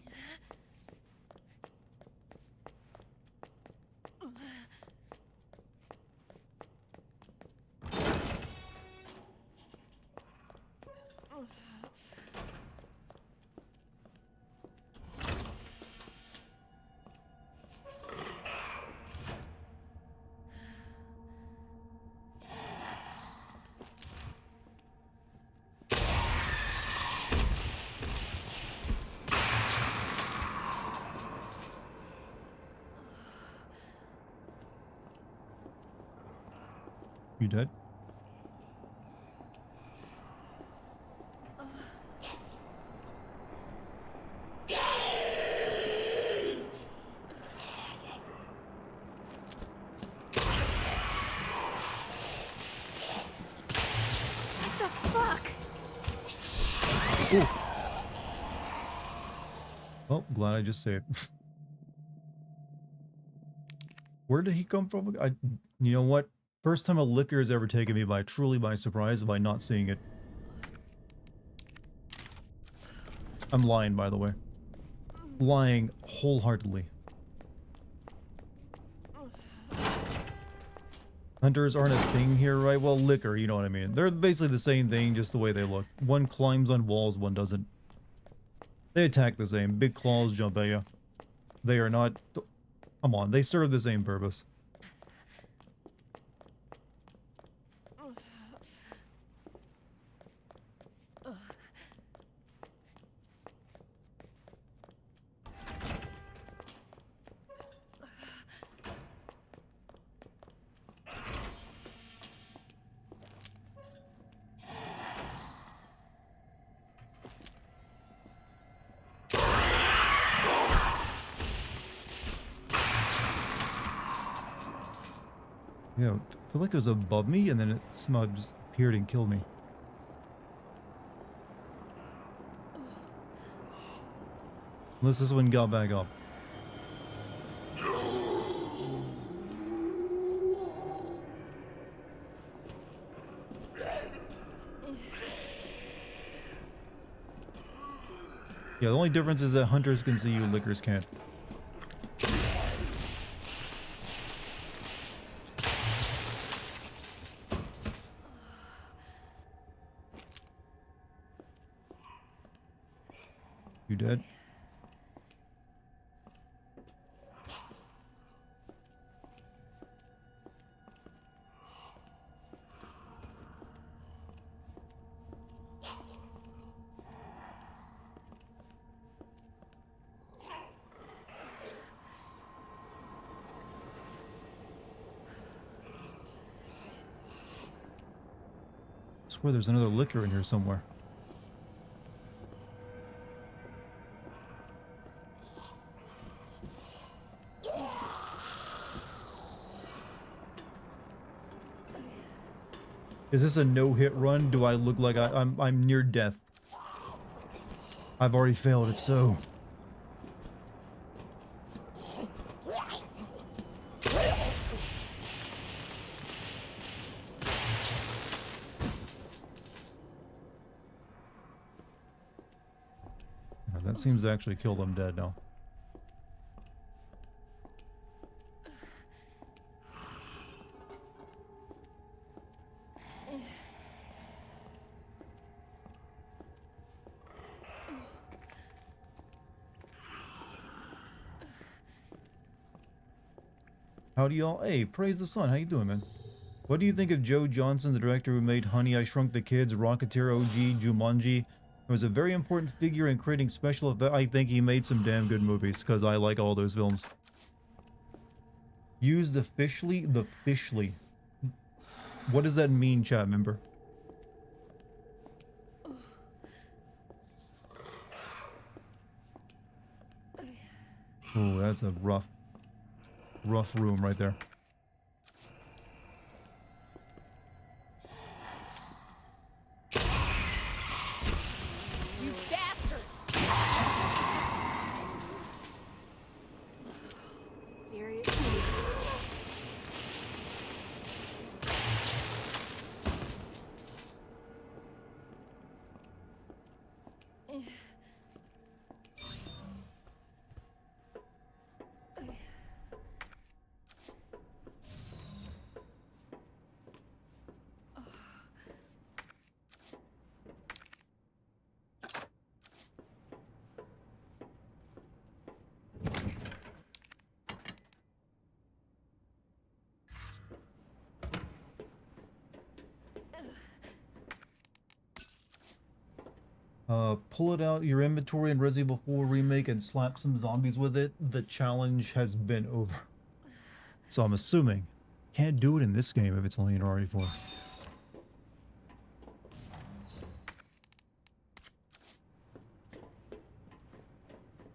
You dead? What the fuck? Ooh. Oh, glad I just saved. Where did he come from? You know what? First time a liquor has ever taken me truly by surprise by not seeing it. I'm lying, by the way. Lying wholeheartedly. Hunters aren't a thing here, right? Well, liquor, you know what I mean. They're basically the same thing, just the way they look. One climbs on walls, one doesn't. They attack the same. Big claws jump at you. They are not... Come on, they serve the same purpose. Yeah, I feel like it was above me, and then it somehow just appeared and killed me. Unless this one got back up. Yeah, the only difference is that hunters can see you, lickers can't. You dead? I swear there's another liquor in here somewhere. Is this a no-hit run? Do I look like I'm near death? I've already failed if so. That seems to actually kill them dead now. Howdy y'all. Hey, praise the sun. How you doing, man? What do you think of Joe Johnson, the director who made Honey, I Shrunk the Kids, Rocketeer OG, Jumanji? He was a very important figure in creating special effects. I think he made some damn good movies, because I like all those films. Use the Fishly. What does that mean, chat member? Oh, that's a rough room right there. You bastard! Seriously? Pull it out your inventory in Resident Evil 4 Remake and slap some zombies with it. The challenge has been over. So I'm assuming can't do it in this game if it's only in RE4.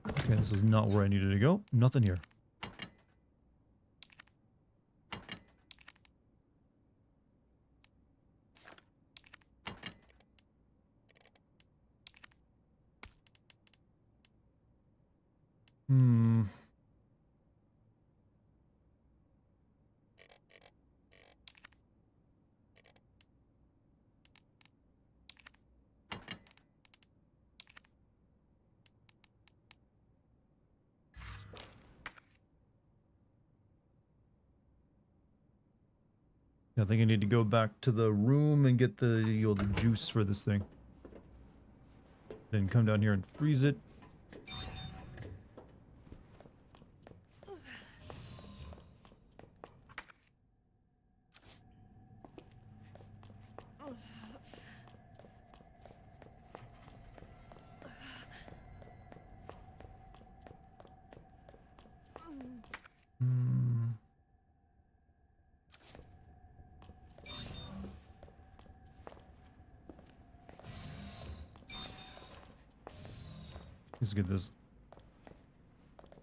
Okay, this is not where I needed to go. Nothing here. I think I need to go back to the room and get the, you know, the juice for this thing. Then come down here and freeze it. Let's get this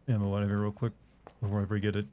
ammo out of here real quick before I forget it.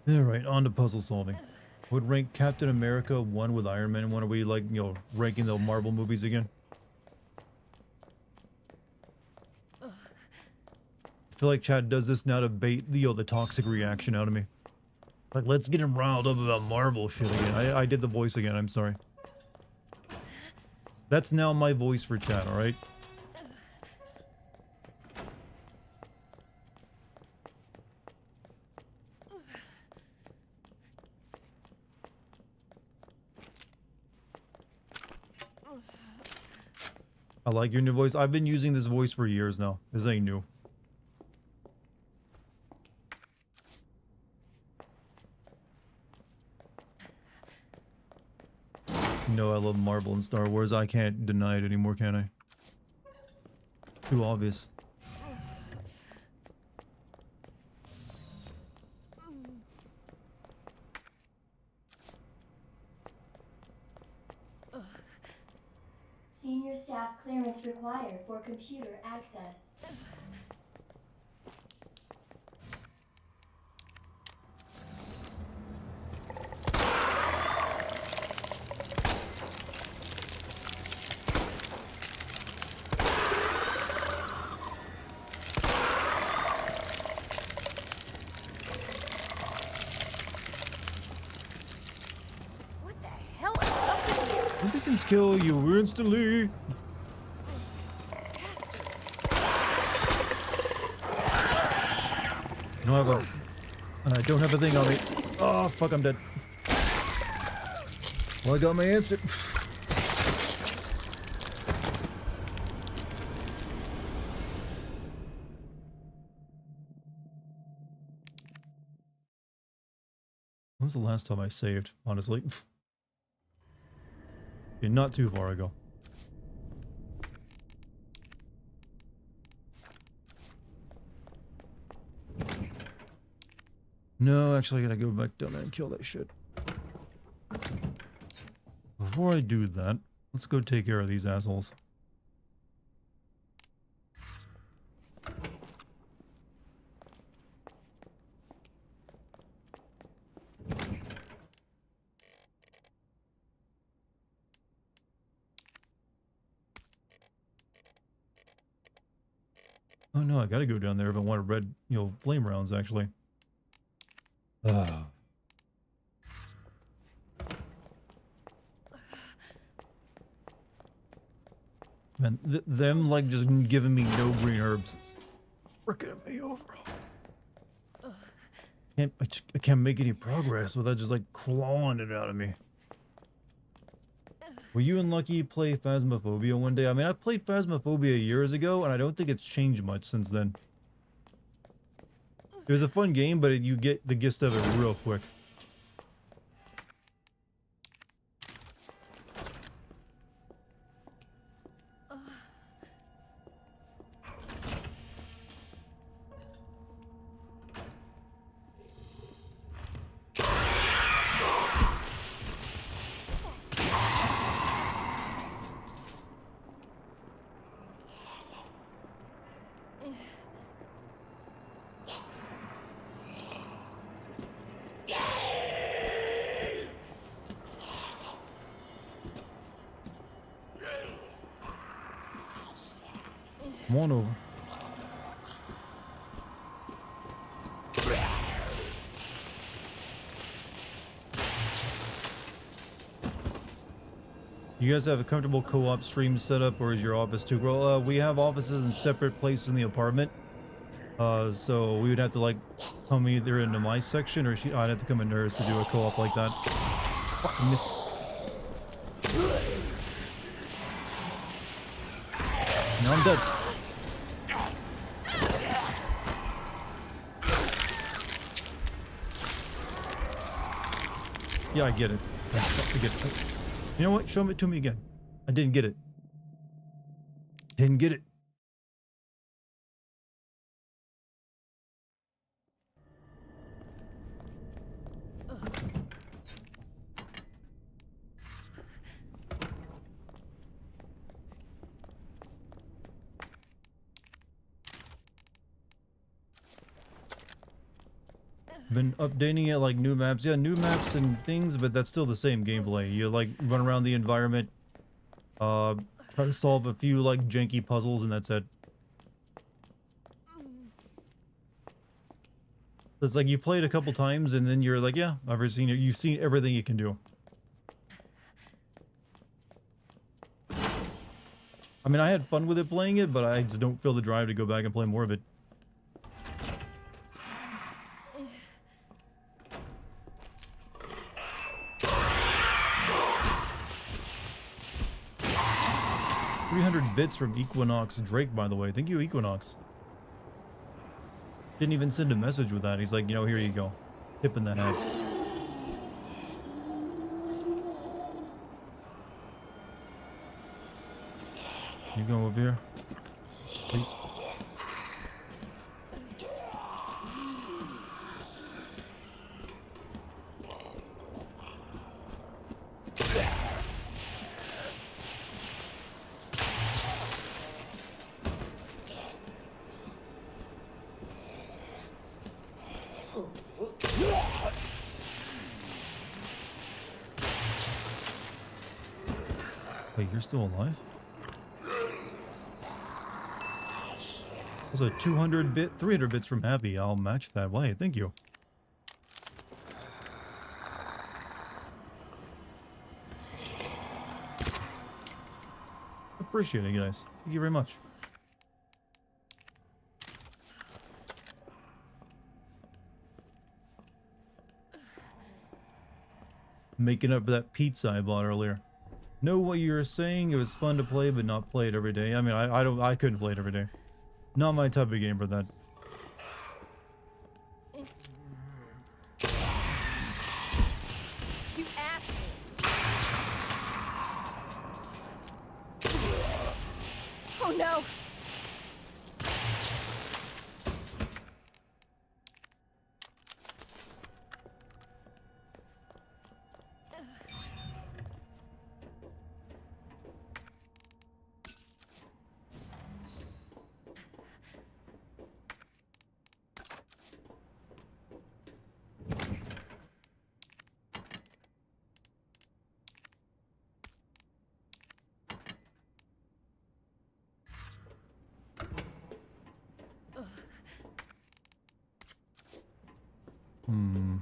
Alright, on to puzzle solving. Would rank Captain America 1 with Iron Man 1? Are we like, you know, ranking the Marvel movies again? I feel like Chad does this now to bait the, you know, the toxic reaction out of me. Like, let's get him riled up about Marvel shit again. I did the voice again, I'm sorry. That's now my voice for Chad, alright? I like your new voice. I've been using this voice for years now. This ain't new. You know I love Marvel and Star Wars. I can't deny it anymore, can I? Too obvious. Senior staff clearance required for computer access. What the hell is up in here? When these kill you instantly. I don't have a thing on me. Oh, fuck, I'm dead. Well, I got my answer. When was the last time I saved, honestly? Yeah, not too far ago. No, actually I gotta go back down there and kill that shit. Before I do that, let's go take care of these assholes. Oh no, I gotta go down there if I want red, flame rounds actually. Ah. Man, them like just giving me no green herbs. It's freaking me over. I can't make any progress without just like clawing it out of me. Were you and Lucky play Phasmophobia one day? I mean, I played Phasmophobia years ago, and I don't think it's changed much since then. It was a fun game, but you get the gist of it real quick. Come on over. You guys have a comfortable co-op stream setup, or is your office too? Well, we have offices in separate places in the apartment. So we would have to like come either into my section, or I'd have to come into hers to do a co-op like that. Fucking missed. Now I'm dead. Yeah, I get it. I get it. You know what? Show it to me again. I didn't get it. Didn't get it. Been updating it like new maps. Yeah, new maps and things, but that's still the same gameplay. You like run around the environment, try to solve a few like janky puzzles, and that's it. It's like you play it a couple times and then you're like, yeah, I've seen it. You've seen everything you can do. I mean, I had fun with it playing it, but I just don't feel the drive to go back and play more of it. Bits from Equinox Drake, by the way. Thank you, Equinox. Didn't even send a message with that. He's like, here you go. Tip in the head. You go over here, please. Wait, you're still alive? Also 200 bit, 300 bits from Happy. I'll match that. Why? Thank you. Appreciate it, guys. Thank you very much. Making up for that pizza I bought earlier. Know what you were saying? It was fun to play, but not play it every day. I mean, I couldn't play it every day. Not my type of game for that. You asshole! Oh no! Hmm.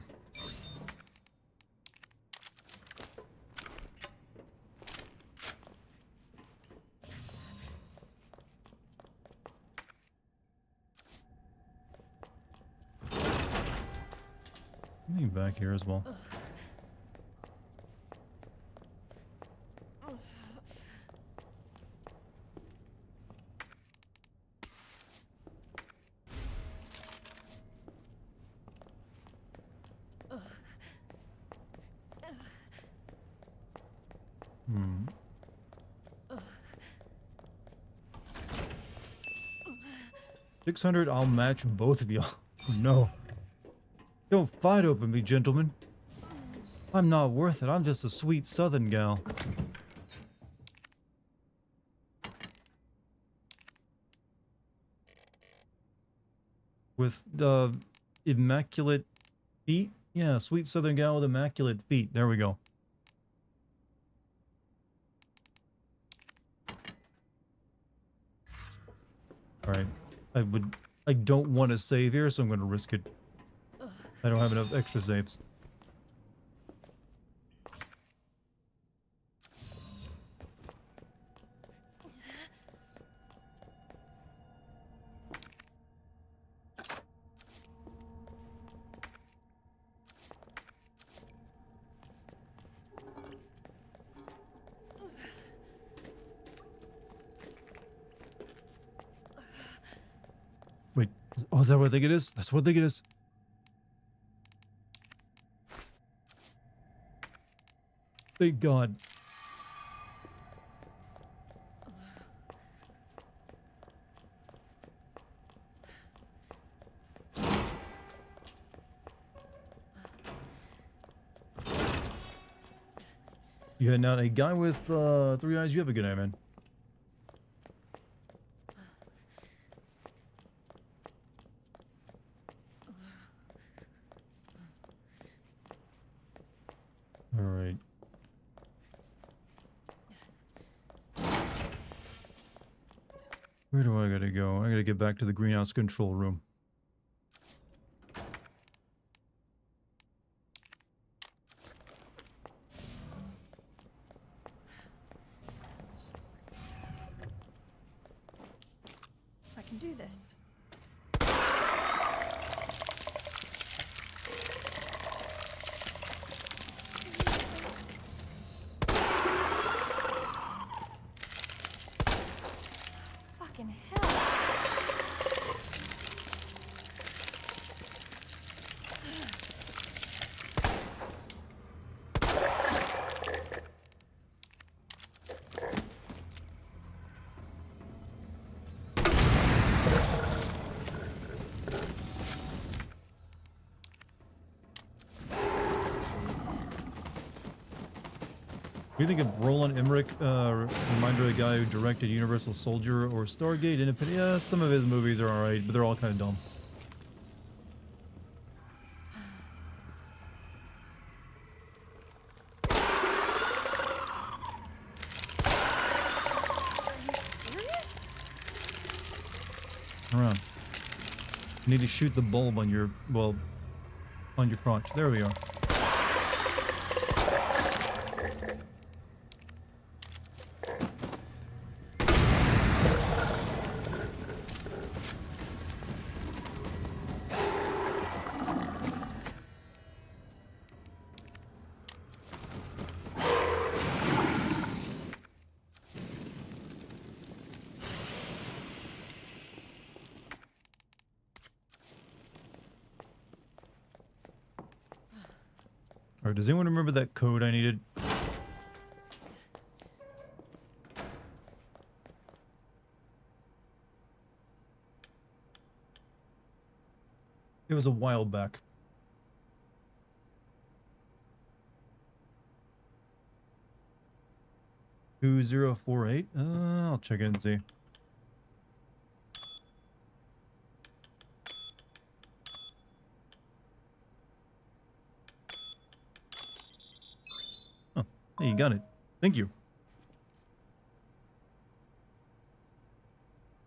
Something back here as well. Hmm. 600, I'll match both of y'all. No. Don't fight openly, gentlemen. I'm not worth it. I'm just a sweet southern gal. With the immaculate feet? Yeah, sweet southern gal with immaculate feet. There we go. Alright. I don't want to save here, so I'm going to risk it. I don't have enough extra saves. Wait, oh, is that what I think it is? That's what I think it is. Thank God. You had out a guy with 3 eyes. You have a good eye, man. All right. Where do I gotta go? I gotta get back to the greenhouse control room. I can do this. Fucking hell. Do you think of Roland Emmerich, reminder of the guy who directed Universal Soldier or Stargate? Independent? Yeah, some of his movies are alright, but they're all kind of dumb. Serious? Around. You need to shoot the bulb on your, well, on your crotch. There we are. Alright, does anyone remember that code I needed? It was a while back. $2048? I'll check it and see. Oh, hey, you got it. Thank you.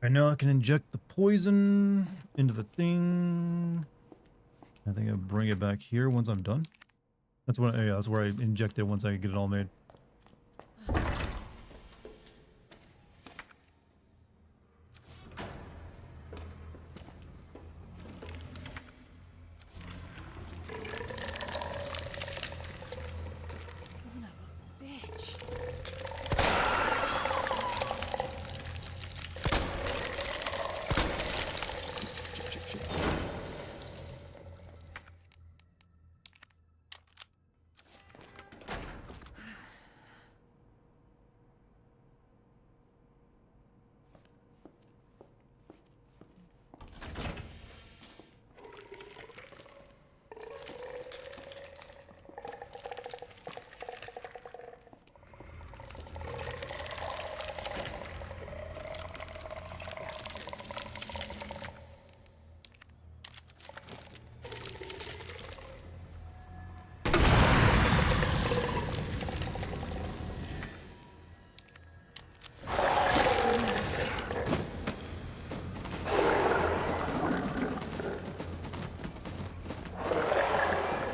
Right now I can inject the poison into the thing. I think I'll bring it back here once I'm done. That's what, yeah, that's where I inject it once I get it all made. Son of a bitch.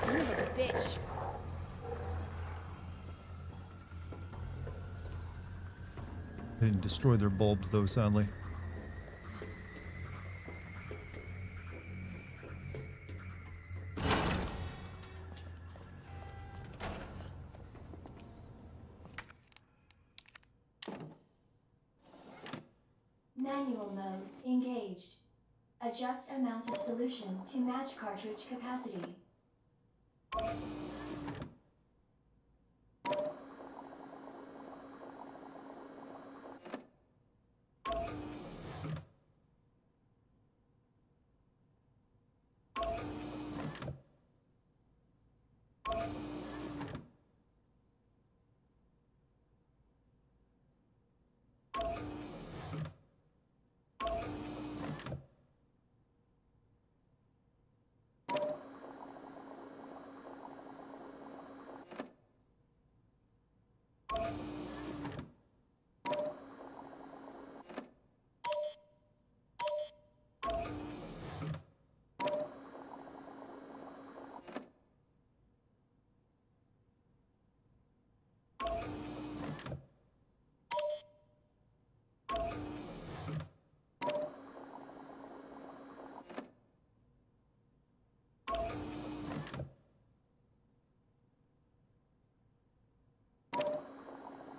Son of a bitch. I didn't destroy their bulbs though, sadly. Manual mode engaged. Adjust amount of solution to match cartridge capacity.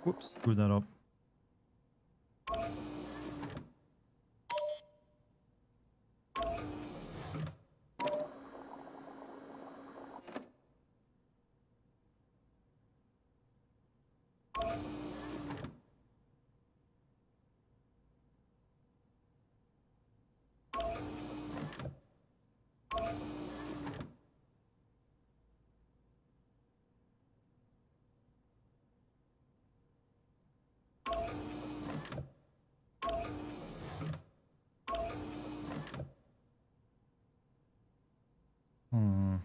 Whoops, screwed that up. Hmm.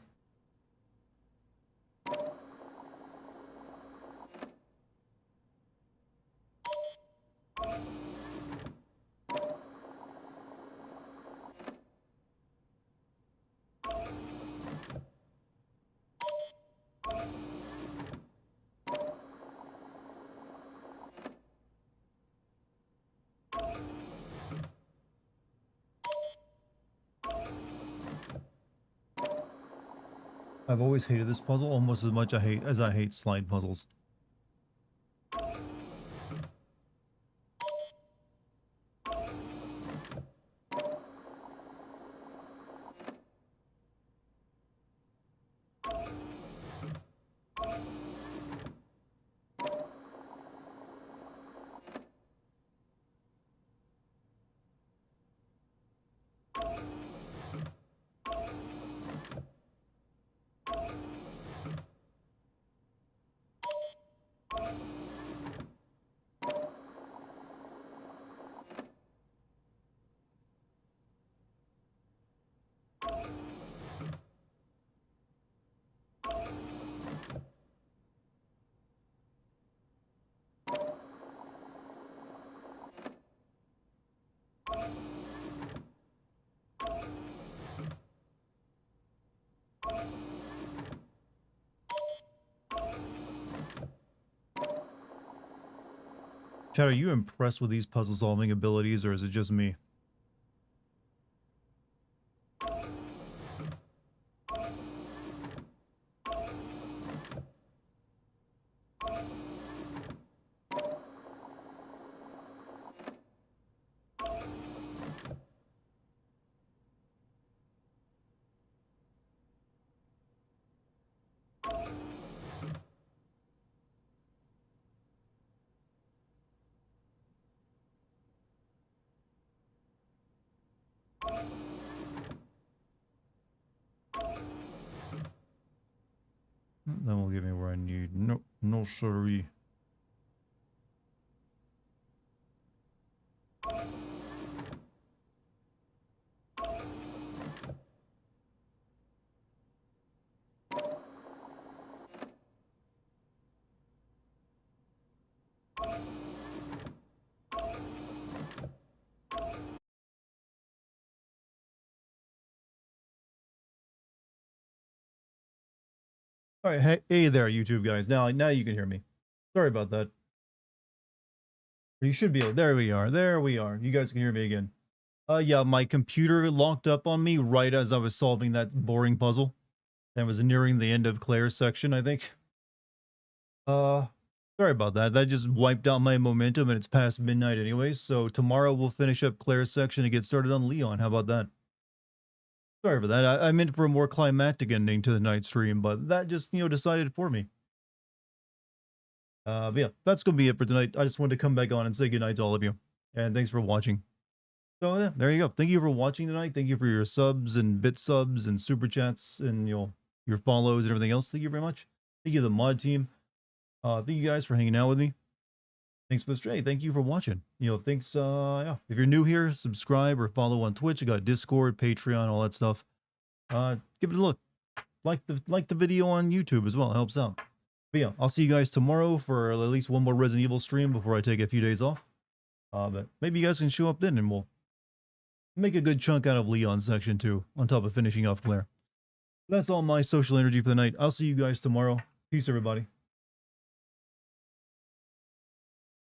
I've always hated this puzzle almost as much as I hate slide puzzles. Chad, are you impressed with these puzzle solving abilities, or is it just me? That will give me where I need. No, no, sorry. All right, hey there, YouTube guys. Now you can hear me. Sorry about that. You should be able. There we are. There we are. You guys can hear me again. Yeah, my computer locked up on me right as I was solving that boring puzzle, and was nearing the end of Claire's section, I think. Sorry about that. That just wiped out my momentum, and it's past midnight anyways. So tomorrow we'll finish up Claire's section and get started on Leon. How about that? Sorry for that. I meant for a more climactic ending to the night stream, but that just, decided for me. But yeah, that's going to be it for tonight. I just wanted to come back on and say goodnight to all of you. And thanks for watching. So yeah, there you go. Thank you for watching tonight. Thank you for your subs and bit subs and super chats and, your follows and everything else. Thank you very much. Thank you to the mod team. Thank you guys for hanging out with me. Thanks for the stray. Thank you for watching. Thanks. Yeah. If you're new here, subscribe or follow on Twitch. I got Discord, Patreon, all that stuff. Give it a look. Like the video on YouTube as well. It helps out. But yeah, I'll see you guys tomorrow for at least one more Resident Evil stream before I take a few days off. But maybe you guys can show up then and we'll make a good chunk out of Leon section 2 on top of finishing off Claire. That's all my social energy for the night. I'll see you guys tomorrow. Peace, everybody.